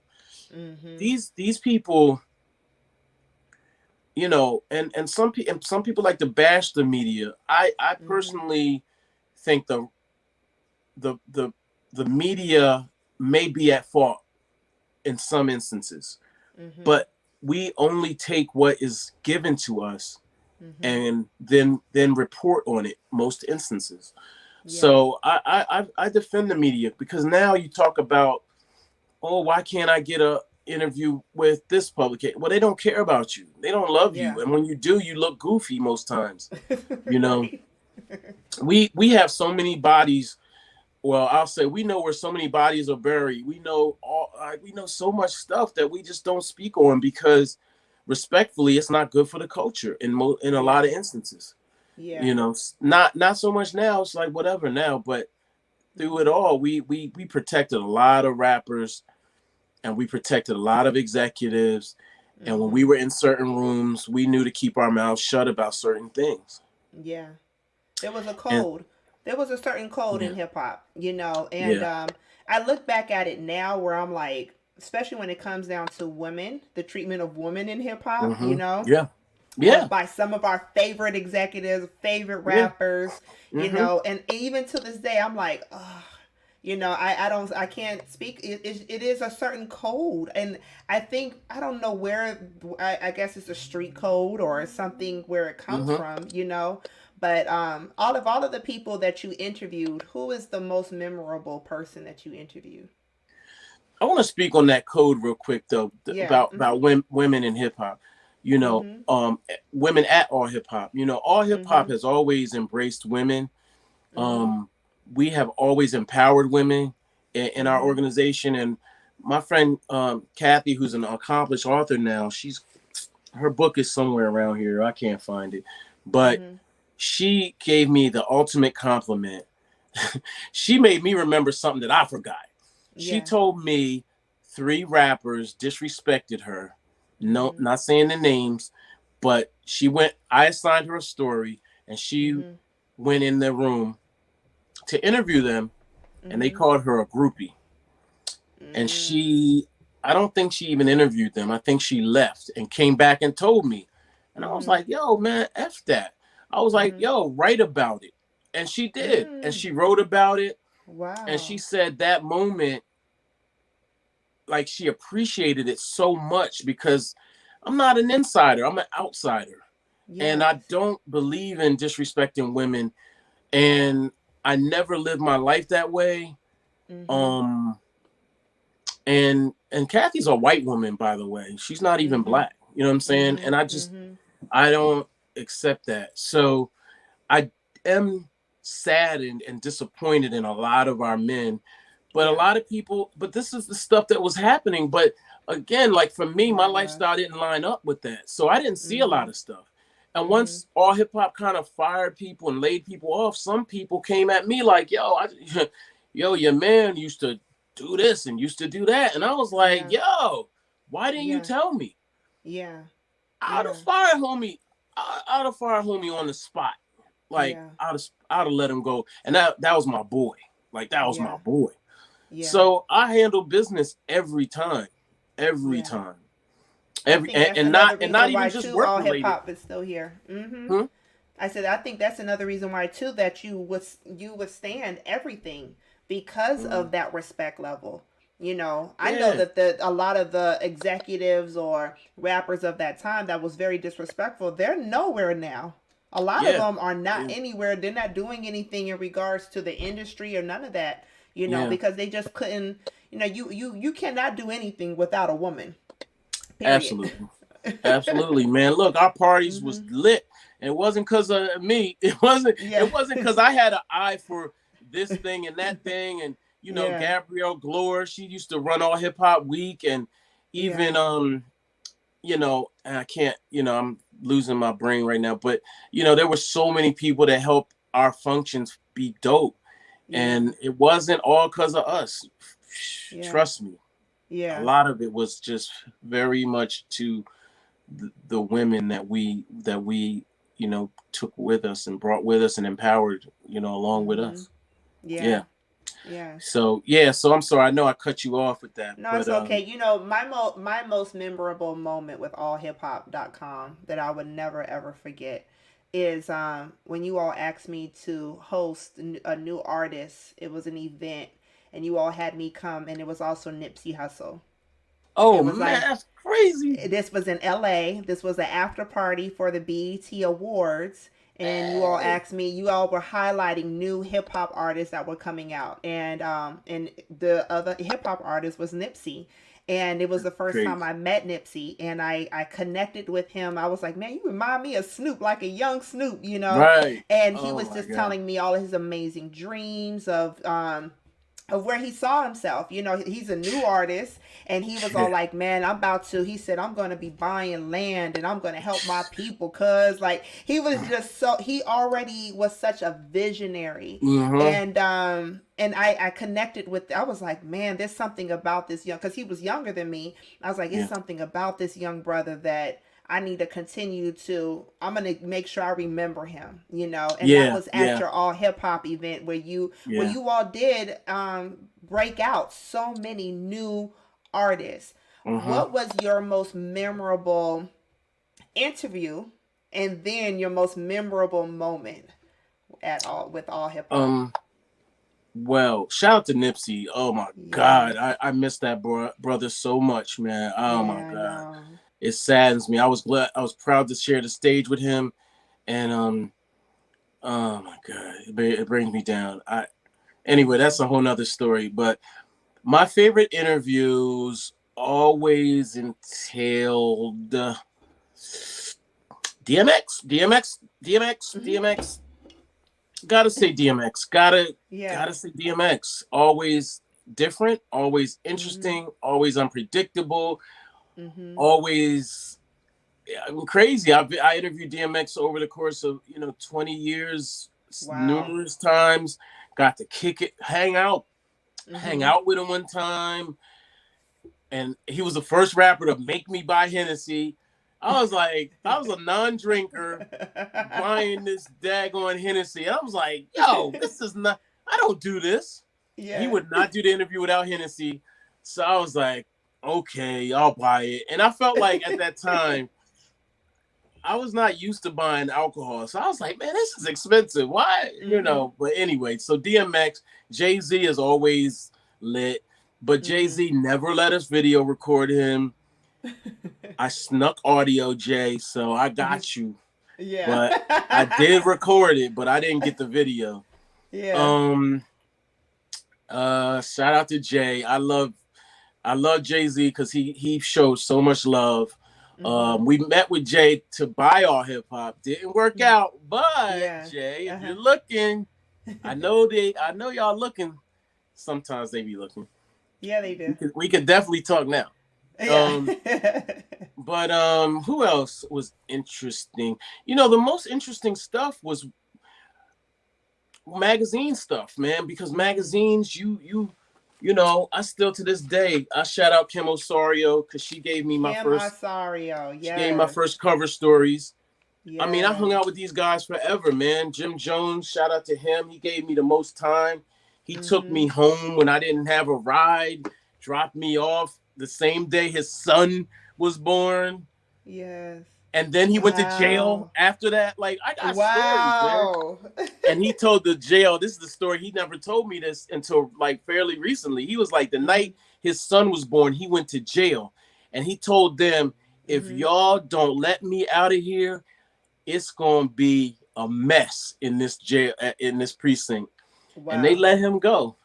[SPEAKER 1] Mhm.
[SPEAKER 2] These people, and some people like to bash the media. I
[SPEAKER 1] Mhm.
[SPEAKER 2] personally think the the the media may be at fault in some instances,
[SPEAKER 1] Mhm.
[SPEAKER 2] but we only take what is given to us
[SPEAKER 1] Mhm.
[SPEAKER 2] and then report on it most instances.
[SPEAKER 1] Yes.
[SPEAKER 2] So I defend the media because now you talk about, oh, why can't I get a interview with this publication? Well, they don't care about you. They don't love
[SPEAKER 1] Yeah.
[SPEAKER 2] you. And when you do, you look goofy most times. You know,
[SPEAKER 1] Right.
[SPEAKER 2] we have so many bodies. Well, I'll say we know where so many bodies are buried. We know so much stuff that we just don't speak on because respectfully, it's not good for the culture in a lot
[SPEAKER 1] Yeah.
[SPEAKER 2] of instances.
[SPEAKER 1] Yeah.
[SPEAKER 2] Not so much now. It's like whatever now, but through it
[SPEAKER 1] Mhm.
[SPEAKER 2] all, we protected a lot of rappers and we protected a lot of executives. And when we
[SPEAKER 1] Mhm.
[SPEAKER 2] were in certain rooms, we knew to keep our mouths shut about certain things.
[SPEAKER 1] Yeah. There was a
[SPEAKER 2] And
[SPEAKER 1] code. There was a certain code
[SPEAKER 2] yeah,
[SPEAKER 1] in hip hop, and
[SPEAKER 2] yeah,
[SPEAKER 1] I look back at it now where I'm like, especially when it comes down to women, the treatment of women in hip hop,
[SPEAKER 2] yeah, yeah,
[SPEAKER 1] by some of our favorite executives, favorite
[SPEAKER 2] yeah.
[SPEAKER 1] rappers,
[SPEAKER 2] hmm
[SPEAKER 1] and even to this day, I'm like, oh, I can't speak. It is a certain code, and I think I don't know where. I guess it's a street code or something where it comes
[SPEAKER 2] hmm
[SPEAKER 1] from, But all of the people that you interviewed, who is the most memorable person that you interviewed?
[SPEAKER 2] I want to speak on that code real quick though
[SPEAKER 1] Yeah. Mhm.
[SPEAKER 2] about women in hip hop.
[SPEAKER 1] Mhm.
[SPEAKER 2] Women at all hip hop. All hip hop
[SPEAKER 1] Mhm.
[SPEAKER 2] has always embraced women.
[SPEAKER 1] Mhm.
[SPEAKER 2] Um, we have always empowered women in our
[SPEAKER 1] Mhm.
[SPEAKER 2] organization. And my friend Kathy, who's an accomplished author now, her book is somewhere around here. I can't find it, but
[SPEAKER 1] Mhm.
[SPEAKER 2] she gave me the ultimate compliment. She made me remember something that I forgot. She
[SPEAKER 1] Yeah.
[SPEAKER 2] told me three rappers disrespected her. No,
[SPEAKER 1] Mhm.
[SPEAKER 2] not saying the names, but I assigned her a story and she
[SPEAKER 1] Mhm.
[SPEAKER 2] went in the room to interview them and they
[SPEAKER 1] Mhm.
[SPEAKER 2] called her a groupie. And
[SPEAKER 1] Mm.
[SPEAKER 2] I don't think she even interviewed them. I think she left and came back and told me. And I was
[SPEAKER 1] Mhm.
[SPEAKER 2] like, yo, man, F that. I was like,
[SPEAKER 1] Mhm.
[SPEAKER 2] yo, write about it. And she did. And
[SPEAKER 1] Mm.
[SPEAKER 2] she wrote about it. And she
[SPEAKER 1] Wow.
[SPEAKER 2] said that moment, like she appreciated it so much because I'm not an insider, I'm an outsider. And
[SPEAKER 1] Yes.
[SPEAKER 2] I don't believe in disrespecting women. And I never lived my life that way.
[SPEAKER 1] Mhm.
[SPEAKER 2] Um, and Kathy's a white woman, by the way. She's not even
[SPEAKER 1] Mhm.
[SPEAKER 2] black. You know what I'm saying?
[SPEAKER 1] Mhm.
[SPEAKER 2] And
[SPEAKER 1] Mhm.
[SPEAKER 2] I don't accept that. So I am saddened and disappointed in a lot of our men. But a
[SPEAKER 1] Yeah.
[SPEAKER 2] lot of people, but this is the stuff that was happening. But again, like for me, my
[SPEAKER 1] It was.
[SPEAKER 2] lifestyle didn't line up with that. So I didn't see a lot
[SPEAKER 1] Mhm.
[SPEAKER 2] of stuff. And
[SPEAKER 1] Mhm.
[SPEAKER 2] once all hip hop kind of fired people and laid people off, some people came at me like, yo, your man used to do this and used to do that. And I was like,
[SPEAKER 1] Yeah.
[SPEAKER 2] yo, why didn't you
[SPEAKER 1] Yeah.
[SPEAKER 2] tell me?
[SPEAKER 1] Yeah.
[SPEAKER 2] I'd have
[SPEAKER 1] Yeah.
[SPEAKER 2] fired homie. I'd have fired homie on the spot. Like
[SPEAKER 1] Yeah.
[SPEAKER 2] I'd have let him go. And that was my boy. Like that was my
[SPEAKER 1] Yeah.
[SPEAKER 2] boy.
[SPEAKER 1] Yeah.
[SPEAKER 2] So I handle business every
[SPEAKER 1] Yeah.
[SPEAKER 2] time,
[SPEAKER 1] I
[SPEAKER 2] every
[SPEAKER 1] think that's another
[SPEAKER 2] and not
[SPEAKER 1] reason why
[SPEAKER 2] even just
[SPEAKER 1] too
[SPEAKER 2] work
[SPEAKER 1] all hip
[SPEAKER 2] related.
[SPEAKER 1] hop is still here. Mhm.
[SPEAKER 2] Hmm?
[SPEAKER 1] I said I think that's another reason why too that you withstand everything because
[SPEAKER 2] Mm-hmm.
[SPEAKER 1] of that respect level. I know
[SPEAKER 2] Yeah,
[SPEAKER 1] that a lot of the executives or rappers of that time that was very disrespectful, they're nowhere now. A lot of
[SPEAKER 2] yeah,
[SPEAKER 1] them are not
[SPEAKER 2] yeah,
[SPEAKER 1] anywhere. They're not doing anything in regards to the industry or none of that,
[SPEAKER 2] yeah.
[SPEAKER 1] because they just couldn't, you cannot do anything without a woman. Period.
[SPEAKER 2] Absolutely, absolutely, man. Look, our parties was
[SPEAKER 1] Mhm.
[SPEAKER 2] lit. And it wasn't because of me. It wasn't.
[SPEAKER 1] Yeah.
[SPEAKER 2] It wasn't because I had an eye for this thing and that thing. And
[SPEAKER 1] Yeah.
[SPEAKER 2] Gabrielle Glore, she used to run all hip hop week, and
[SPEAKER 1] Yeah.
[SPEAKER 2] even I can't, I'm losing my brain right now, but there were so many people that helped our functions be dope.
[SPEAKER 1] Yeah.
[SPEAKER 2] And it wasn't all because of us.
[SPEAKER 1] Yeah.
[SPEAKER 2] Trust me. A
[SPEAKER 1] Yeah.
[SPEAKER 2] lot of it was just very much to the women that we took with us and brought with us and empowered along with
[SPEAKER 1] Mhm.
[SPEAKER 2] us.
[SPEAKER 1] Yeah.
[SPEAKER 2] Yeah.
[SPEAKER 1] Yeah.
[SPEAKER 2] So yeah, so I'm sorry. I know I cut you off with that,
[SPEAKER 1] No,
[SPEAKER 2] but
[SPEAKER 1] it's okay. You know, my most memorable moment with allhiphop.com that I would never ever forget is when you all asked me to host a new artist. It was an event, and you all had me come, and it was also Nipsey Hussle.
[SPEAKER 2] oh
[SPEAKER 1] It was
[SPEAKER 2] man,
[SPEAKER 1] like
[SPEAKER 2] that's crazy,
[SPEAKER 1] this was in LA. This was an after party for the BET Awards. And you all
[SPEAKER 2] man.
[SPEAKER 1] asked me, you all were highlighting new hip hop artists that were coming out. And the other hip hop artist was Nipsey. And it was the first time
[SPEAKER 2] Crazy,
[SPEAKER 1] I met Nipsey, and I connected with him. I was like, man, you remind me of Snoop, like a young Snoop, you know?
[SPEAKER 2] right?
[SPEAKER 1] And he
[SPEAKER 2] Oh
[SPEAKER 1] was
[SPEAKER 2] my
[SPEAKER 1] just
[SPEAKER 2] god,
[SPEAKER 1] telling me all of his amazing dreams of where he saw himself. You know, he's a new artist, and he was all
[SPEAKER 2] yeah,
[SPEAKER 1] like, "Man, I'm about to." He said, "I'm going to be buying land, and I'm going to help my people." Cause like he was just so he already was such a visionary,
[SPEAKER 2] mm-hmm.
[SPEAKER 1] and I connected with. I was like, "Man, there's something about this young," because he was younger than me. I was like, "It's
[SPEAKER 2] Yeah,
[SPEAKER 1] something about this young brother that." I need to continue to. I'm gonna make sure I remember him, you know. And that
[SPEAKER 2] yeah,
[SPEAKER 1] was at
[SPEAKER 2] yeah,
[SPEAKER 1] your all hip hop event where
[SPEAKER 2] yeah.
[SPEAKER 1] you all did break out so many new artists.
[SPEAKER 2] Mm-hmm.
[SPEAKER 1] What was your most memorable interview, and then your most memorable moment at all with all hip hop?
[SPEAKER 2] Um. Well, shout out to Nipsey. Oh my God,
[SPEAKER 1] Yes.
[SPEAKER 2] I miss that brother so much, man. Oh my
[SPEAKER 1] Yeah, I
[SPEAKER 2] God,
[SPEAKER 1] know.
[SPEAKER 2] it saddens me. I was glad, I was proud to share the stage with him, and oh my God, it brings me down. Anyway,
[SPEAKER 1] Yeah.
[SPEAKER 2] that's a whole nother story. But my favorite interviews always entailed DMX, DMX, DMX,
[SPEAKER 1] Hmm.
[SPEAKER 2] DMX. Gotta say DMX. Gotta
[SPEAKER 1] Yeah.
[SPEAKER 2] say DMX. Always different, always
[SPEAKER 1] Hmm.
[SPEAKER 2] interesting, always unpredictable,
[SPEAKER 1] Hmm.
[SPEAKER 2] always crazy. I interviewed DMX over the course of 20 years,
[SPEAKER 1] Wow.
[SPEAKER 2] numerous times. Got to kick it, hang
[SPEAKER 1] Hmm.
[SPEAKER 2] out with him one time, and he was the first rapper to make me buy Hennessy. I was like, I was a non-drinker buying this daggone Hennessy, and I was like, yo, this is not. I don't do this. He
[SPEAKER 1] Yeah.
[SPEAKER 2] would not do the interview without Hennessy, so I was like, okay, I'll buy it. And I felt like at that time I was not used to buying alcohol, so I was like, man, this is expensive. Why,
[SPEAKER 1] Hmm.
[SPEAKER 2] But anyway, so DMX, Jay Z is always lit, but Jay
[SPEAKER 1] Hmm.
[SPEAKER 2] Z never let us video record him. I snuck audio, Jay, so I got you.
[SPEAKER 1] Yeah.
[SPEAKER 2] But I did record it, but I didn't get the video.
[SPEAKER 1] Yeah.
[SPEAKER 2] Um, Shout out to Jay. I love Jay Z because he showed so much love.
[SPEAKER 1] Hmm.
[SPEAKER 2] We met with Jay to buy our hip hop. Didn't work out, but
[SPEAKER 1] Yeah.
[SPEAKER 2] Jay, if
[SPEAKER 1] Uh-huh.
[SPEAKER 2] you're looking, I know y'all looking. Sometimes they be looking.
[SPEAKER 1] Yeah, they do.
[SPEAKER 2] We could definitely talk now.
[SPEAKER 1] Yeah.
[SPEAKER 2] Um, but who else was interesting? The most interesting stuff was magazine stuff, man, because
[SPEAKER 1] Hmm.
[SPEAKER 2] magazines, I still to this day, I shout out Kim Osorio because
[SPEAKER 1] Kim Asario.
[SPEAKER 2] she gave me my
[SPEAKER 1] Yes.
[SPEAKER 2] first cover stories. I mean, I hung
[SPEAKER 1] Yes.
[SPEAKER 2] out with these guys forever, man. Jim Jones, shout out to him. He gave me the most time. He took me
[SPEAKER 1] Hmm.
[SPEAKER 2] home when I didn't have a ride, dropped me off the same day his son was born.
[SPEAKER 1] Yes.
[SPEAKER 2] And then he went to jail
[SPEAKER 1] Wow.
[SPEAKER 2] after that. Like, I got stories, man.
[SPEAKER 1] Wow.
[SPEAKER 2] And he told the jail, this is the story, he never told me this until like fairly recently. He was like, the
[SPEAKER 1] Hmm.
[SPEAKER 2] night his son was born, he went to jail, and he told them, if
[SPEAKER 1] Hmm.
[SPEAKER 2] y'all don't let me out of here, it's gonna be a mess in this jail, in this precinct. And they
[SPEAKER 1] Wow.
[SPEAKER 2] let him go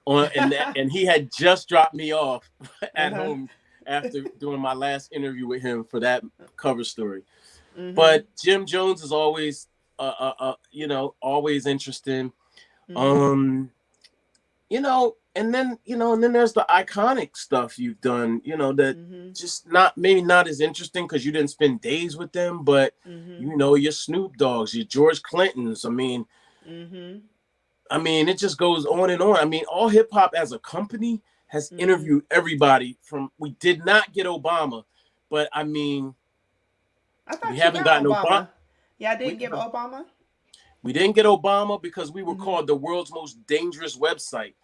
[SPEAKER 2] on, and he had just dropped me off at
[SPEAKER 1] Uh-huh.
[SPEAKER 2] home after doing my last interview with him for that cover story.
[SPEAKER 1] Hmm.
[SPEAKER 2] But Jim Jones is always always interesting.
[SPEAKER 1] Hmm.
[SPEAKER 2] Um, and then there's the iconic stuff you've done, that
[SPEAKER 1] Hmm.
[SPEAKER 2] just not as interesting because you didn't spend days with them, but
[SPEAKER 1] Hmm.
[SPEAKER 2] your Snoop Dogs, your George Clintons.
[SPEAKER 1] Hmm.
[SPEAKER 2] It just goes on and on. All hip hop as a company has
[SPEAKER 1] Hmm.
[SPEAKER 2] interviewed everybody from. We did not get Obama, but
[SPEAKER 1] I
[SPEAKER 2] we
[SPEAKER 1] thought you
[SPEAKER 2] haven't
[SPEAKER 1] got
[SPEAKER 2] gotten Obama.
[SPEAKER 1] Obama. Yeah, I
[SPEAKER 2] We
[SPEAKER 1] didn't give Obama.
[SPEAKER 2] We didn't get Obama because we were
[SPEAKER 1] Hmm.
[SPEAKER 2] called the world's most dangerous website,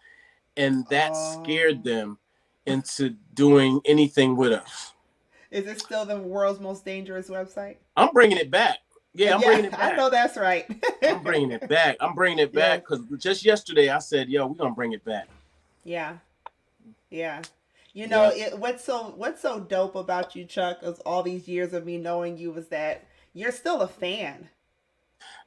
[SPEAKER 2] and that scared
[SPEAKER 1] Oh,
[SPEAKER 2] them into doing anything with us.
[SPEAKER 1] is it still the world's most dangerous website?
[SPEAKER 2] I'm bringing it back. Yeah, I'm
[SPEAKER 1] Yeah,
[SPEAKER 2] bringing it
[SPEAKER 1] I
[SPEAKER 2] back.
[SPEAKER 1] know that's right.
[SPEAKER 2] I'm bringing it back. I'm bringing it
[SPEAKER 1] Yes.
[SPEAKER 2] back because just yesterday I said, "Yo, we're gonna bring it back."
[SPEAKER 1] Yeah. Yeah. You know,
[SPEAKER 2] Yeah,
[SPEAKER 1] what's so dope about you, Chuck, is all these years of me knowing you was that you're still a fan.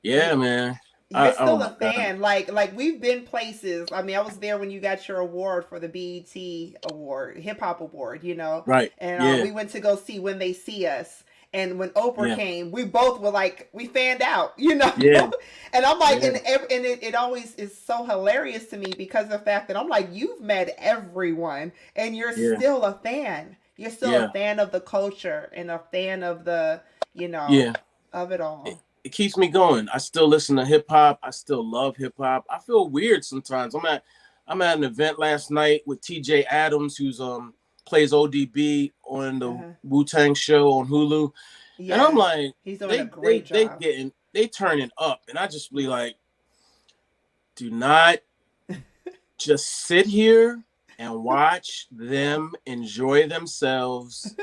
[SPEAKER 2] yeah, man.
[SPEAKER 1] You're
[SPEAKER 2] Oh
[SPEAKER 1] still
[SPEAKER 2] my
[SPEAKER 1] a
[SPEAKER 2] god.
[SPEAKER 1] fan. Like we've been places. I mean, I was there when you got your award for the BET award, hip hop award,
[SPEAKER 2] Right.
[SPEAKER 1] and
[SPEAKER 2] Yeah.
[SPEAKER 1] we went to go see When They See Us. And when Oprah
[SPEAKER 2] Yeah.
[SPEAKER 1] came, we both were like, we fanned out,
[SPEAKER 2] Yeah.
[SPEAKER 1] And I'm like,
[SPEAKER 2] Yeah.
[SPEAKER 1] and it always is so hilarious to me because of the fact that I'm like, you've met everyone and you're
[SPEAKER 2] Yeah.
[SPEAKER 1] still a fan. You're still a
[SPEAKER 2] Yeah.
[SPEAKER 1] fan of the culture and a fan of the,
[SPEAKER 2] Yeah.
[SPEAKER 1] of it
[SPEAKER 2] It,
[SPEAKER 1] all.
[SPEAKER 2] it keeps me going. I still listen to hip hop. I still love hip hop. I feel weird sometimes. I'm at an event last night with TJ Adams, who's plays ODB on the
[SPEAKER 1] Uh-huh.
[SPEAKER 2] Wu-Tang show on Hulu. And I'm
[SPEAKER 1] Yes.
[SPEAKER 2] like,
[SPEAKER 1] He's doing a
[SPEAKER 2] they
[SPEAKER 1] great
[SPEAKER 2] they
[SPEAKER 1] job.
[SPEAKER 2] getting they turning up. And I just be
[SPEAKER 1] Yeah.
[SPEAKER 2] like, do not just sit here and watch them enjoy themselves,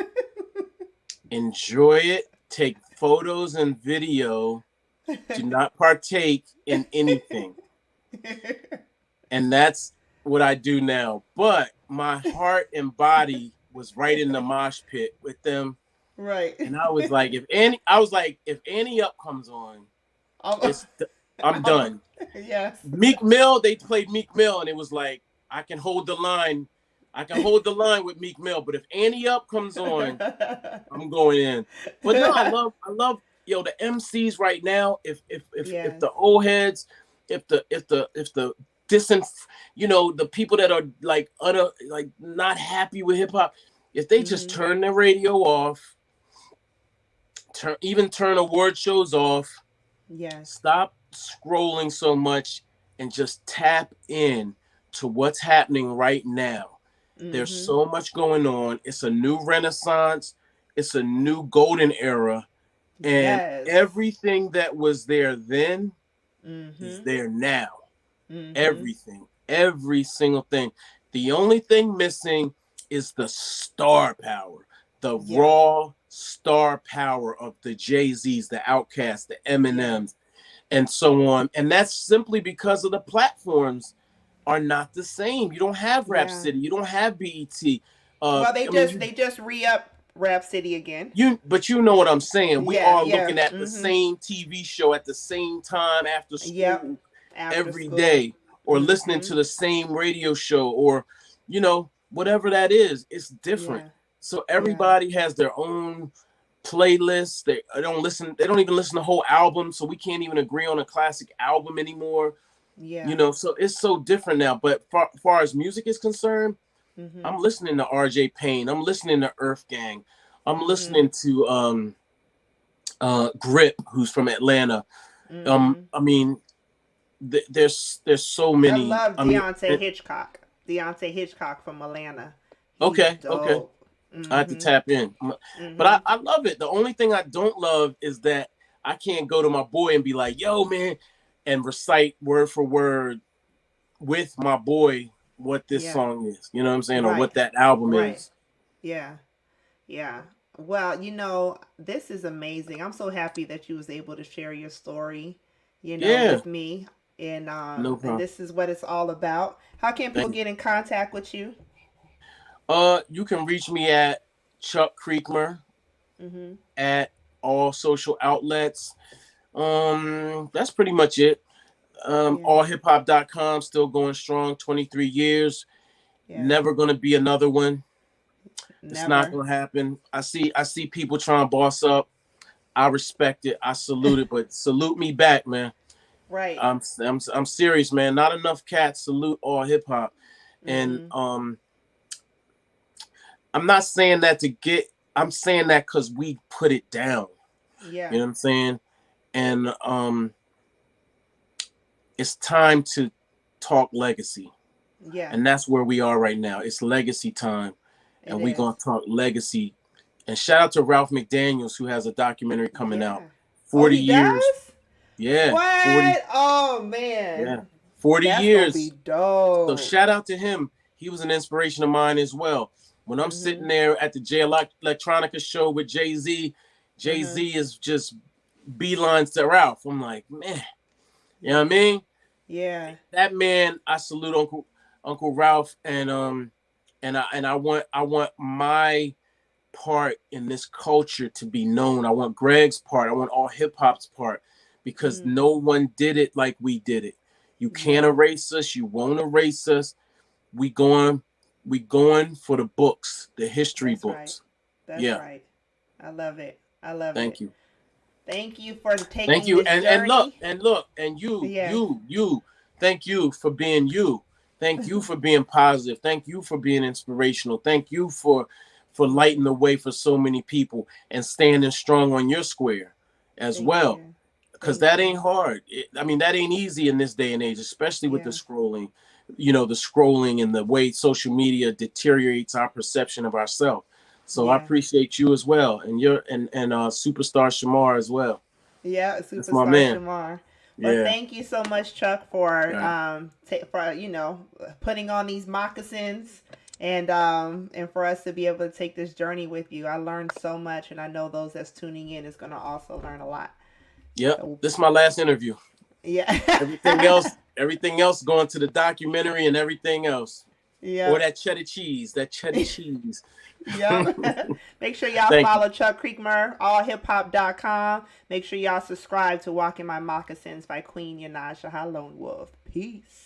[SPEAKER 2] enjoy it, take photos and video, do not partake in anything. And that's what I do now. But my heart and body was right in the mosh pit with them.
[SPEAKER 1] Right.
[SPEAKER 2] And if Annie Up comes on,
[SPEAKER 1] I'm,
[SPEAKER 2] it's I'm
[SPEAKER 1] I'm,
[SPEAKER 2] done.
[SPEAKER 1] yes.
[SPEAKER 2] Meek Mill, they played Meek Mill, and it was like I can hold the line. I can hold the line with Meek Mill, but if Annie Up comes on, I'm going in. But no, I love the MCs right now. If
[SPEAKER 1] Yes.
[SPEAKER 2] the old heads, if the disin, the people that are like like not happy with hip hop, if they just
[SPEAKER 1] Mm-hmm.
[SPEAKER 2] turn their radio off, turn award shows off,
[SPEAKER 1] Yes.
[SPEAKER 2] stop scrolling so much, and just tap in to what's happening right now. There's
[SPEAKER 1] Mm-hmm.
[SPEAKER 2] so much going on. It's a new renaissance. It's a new golden era. And
[SPEAKER 1] Yes.
[SPEAKER 2] everything that was there then is
[SPEAKER 1] Mm-hmm.
[SPEAKER 2] there now.
[SPEAKER 1] Mm-hmm.
[SPEAKER 2] Everything. Every single thing. The only thing missing is the star power. The
[SPEAKER 1] Yeah.
[SPEAKER 2] raw star power of the Jay-Z's, the Outkast, the
[SPEAKER 1] Yeah.
[SPEAKER 2] Eminems, and so on. And that's simply because of the platforms are not the same. You don't have Rap
[SPEAKER 1] Yeah.
[SPEAKER 2] City. You don't have BET.
[SPEAKER 1] Well, they
[SPEAKER 2] I mean,
[SPEAKER 1] just they just re-up Rap City again.
[SPEAKER 2] but you know what I'm saying. We
[SPEAKER 1] Yeah.
[SPEAKER 2] are
[SPEAKER 1] Yeah.
[SPEAKER 2] looking at the
[SPEAKER 1] Mm-hmm.
[SPEAKER 2] same TV show at the same time after
[SPEAKER 1] Yep.
[SPEAKER 2] school
[SPEAKER 1] After
[SPEAKER 2] every
[SPEAKER 1] school.
[SPEAKER 2] day, or listening
[SPEAKER 1] Mm-hmm.
[SPEAKER 2] to the same radio show, or whatever that is. It's different.
[SPEAKER 1] Yeah.
[SPEAKER 2] So
[SPEAKER 1] Yeah.
[SPEAKER 2] everybody has their own playlists. They don't listen. They don't even listen to whole albums. So we can't even agree on a classic album anymore.
[SPEAKER 1] Yeah.
[SPEAKER 2] So it's so different now. But far as music is concerned,
[SPEAKER 1] Mm-hmm.
[SPEAKER 2] I'm listening to RJ Payne. I'm listening to Earth Gang. I'm
[SPEAKER 1] Mm-hmm.
[SPEAKER 2] listening to Grip, who's from Atlanta.
[SPEAKER 1] Mm-hmm.
[SPEAKER 2] I mean, there's so
[SPEAKER 1] I
[SPEAKER 2] many.
[SPEAKER 1] love
[SPEAKER 2] I mean,
[SPEAKER 1] Deontay Hitchcock. Deontay Hitchcock from Atlanta. He's
[SPEAKER 2] okay.
[SPEAKER 1] dope.
[SPEAKER 2] I have to
[SPEAKER 1] Mm-hmm.
[SPEAKER 2] tap in. But
[SPEAKER 1] Mm-hmm.
[SPEAKER 2] I love it. The only thing I don't love is that I can't go to my boy and be like, yo, man, and recite word for word with my boy what this
[SPEAKER 1] Yeah.
[SPEAKER 2] song is. You know what I'm saying? Or
[SPEAKER 1] Right.
[SPEAKER 2] what that album
[SPEAKER 1] Right.
[SPEAKER 2] is.
[SPEAKER 1] Yeah. Yeah. Well, this is amazing. I'm so happy that you was able to share your story,
[SPEAKER 2] Yeah,
[SPEAKER 1] with me. And
[SPEAKER 2] no
[SPEAKER 1] and
[SPEAKER 2] problem.
[SPEAKER 1] this is what it's all about. How can people
[SPEAKER 2] Thank you.
[SPEAKER 1] get in contact with you?
[SPEAKER 2] You can reach me at Chuck Creekmur
[SPEAKER 1] Mm-hmm.
[SPEAKER 2] at all social outlets. That's pretty much it.
[SPEAKER 1] Yeah.
[SPEAKER 2] Allhiphop.com still going strong, 23 years.
[SPEAKER 1] Yeah.
[SPEAKER 2] Never gonna be another one. It's not
[SPEAKER 1] Never.
[SPEAKER 2] gonna happen. I see people trying to boss up. I respect it. I salute it, but salute me back, man.
[SPEAKER 1] Right.
[SPEAKER 2] I'm serious, man. Not enough cats salute all hip hop. And
[SPEAKER 1] Mm-mm.
[SPEAKER 2] I'm not saying that to get I'm saying that because we put it down. You
[SPEAKER 1] Yeah.
[SPEAKER 2] know what I'm saying? And it's time to talk legacy.
[SPEAKER 1] Yeah.
[SPEAKER 2] And that's where we are right now. It's legacy time.
[SPEAKER 1] It
[SPEAKER 2] And we're
[SPEAKER 1] is.
[SPEAKER 2] gonna talk legacy. And shout out to Ralph McDaniels, who has a documentary coming out.
[SPEAKER 1] Yeah. Oh,
[SPEAKER 2] 40
[SPEAKER 1] he
[SPEAKER 2] years.
[SPEAKER 1] does?
[SPEAKER 2] Yeah, 40.
[SPEAKER 1] What? Oh
[SPEAKER 2] Yeah,
[SPEAKER 1] man,
[SPEAKER 2] 40
[SPEAKER 1] that's gonna be
[SPEAKER 2] years. So
[SPEAKER 1] dope.
[SPEAKER 2] shout out to him. He was an inspiration of mine as well. When I'm sitting
[SPEAKER 1] Mhm.
[SPEAKER 2] there at the J Electronica show with Jay Z, Jay
[SPEAKER 1] Mhm.
[SPEAKER 2] Z is just beelines to Ralph. I'm like, man, you know what I
[SPEAKER 1] Yeah.
[SPEAKER 2] mean?
[SPEAKER 1] Yeah.
[SPEAKER 2] That man, I salute Uncle Ralph, and I want my part in this culture to be known. I want Greg's part. I want all hip hop's part because
[SPEAKER 1] Mm.
[SPEAKER 2] no one did it like we did it. You can't
[SPEAKER 1] Yeah.
[SPEAKER 2] erase us. You won't erase us. We going, we going for the books, the history
[SPEAKER 1] That's right.
[SPEAKER 2] books.
[SPEAKER 1] That's
[SPEAKER 2] Yeah.
[SPEAKER 1] right. I love it. I love
[SPEAKER 2] Thank
[SPEAKER 1] it.
[SPEAKER 2] you.
[SPEAKER 1] Thank you for
[SPEAKER 2] Thank
[SPEAKER 1] taking
[SPEAKER 2] you.
[SPEAKER 1] this
[SPEAKER 2] And look,
[SPEAKER 1] journey.
[SPEAKER 2] and look, and you,
[SPEAKER 1] Yes.
[SPEAKER 2] you, you. Thank you for being you. Thank you for being positive. Thank you for being inspirational. Thank you for lighting the way for so many people and standing strong on your square as
[SPEAKER 1] Thank
[SPEAKER 2] well.
[SPEAKER 1] you.
[SPEAKER 2] Because
[SPEAKER 1] Thank
[SPEAKER 2] that
[SPEAKER 1] you.
[SPEAKER 2] ain't hard. I mean, that ain't easy in this day and age, especially with the
[SPEAKER 1] Yeah.
[SPEAKER 2] scrolling, the scrolling and the way social media deteriorates our perception of ourselves. So I
[SPEAKER 1] Yeah.
[SPEAKER 2] appreciate you as well, and and superstar Shamar as well.
[SPEAKER 1] Yeah,
[SPEAKER 2] That's my
[SPEAKER 1] superstar
[SPEAKER 2] man.
[SPEAKER 1] Shamar. Well,
[SPEAKER 2] Yeah.
[SPEAKER 1] thank you so much, Chuck,
[SPEAKER 2] All
[SPEAKER 1] for
[SPEAKER 2] right.
[SPEAKER 1] putting on these moccasins and for us to be able to take this journey with you. I learned so much, and I know those that's tuning in is gonna also learn a lot.
[SPEAKER 2] Yep.
[SPEAKER 1] So
[SPEAKER 2] This is my last interview. Everything
[SPEAKER 1] yeah,
[SPEAKER 2] else, everything else going to the documentary and everything else. Or
[SPEAKER 1] yep,
[SPEAKER 2] that cheddar cheese. That cheddar cheese.
[SPEAKER 1] yep. Make sure y'all
[SPEAKER 2] Thank you.
[SPEAKER 1] follow Chuck Creekmur, allhiphop.com. Make sure y'all subscribe to Walking My Moccasins by Queen YoNasDa Lone Wolf. Peace.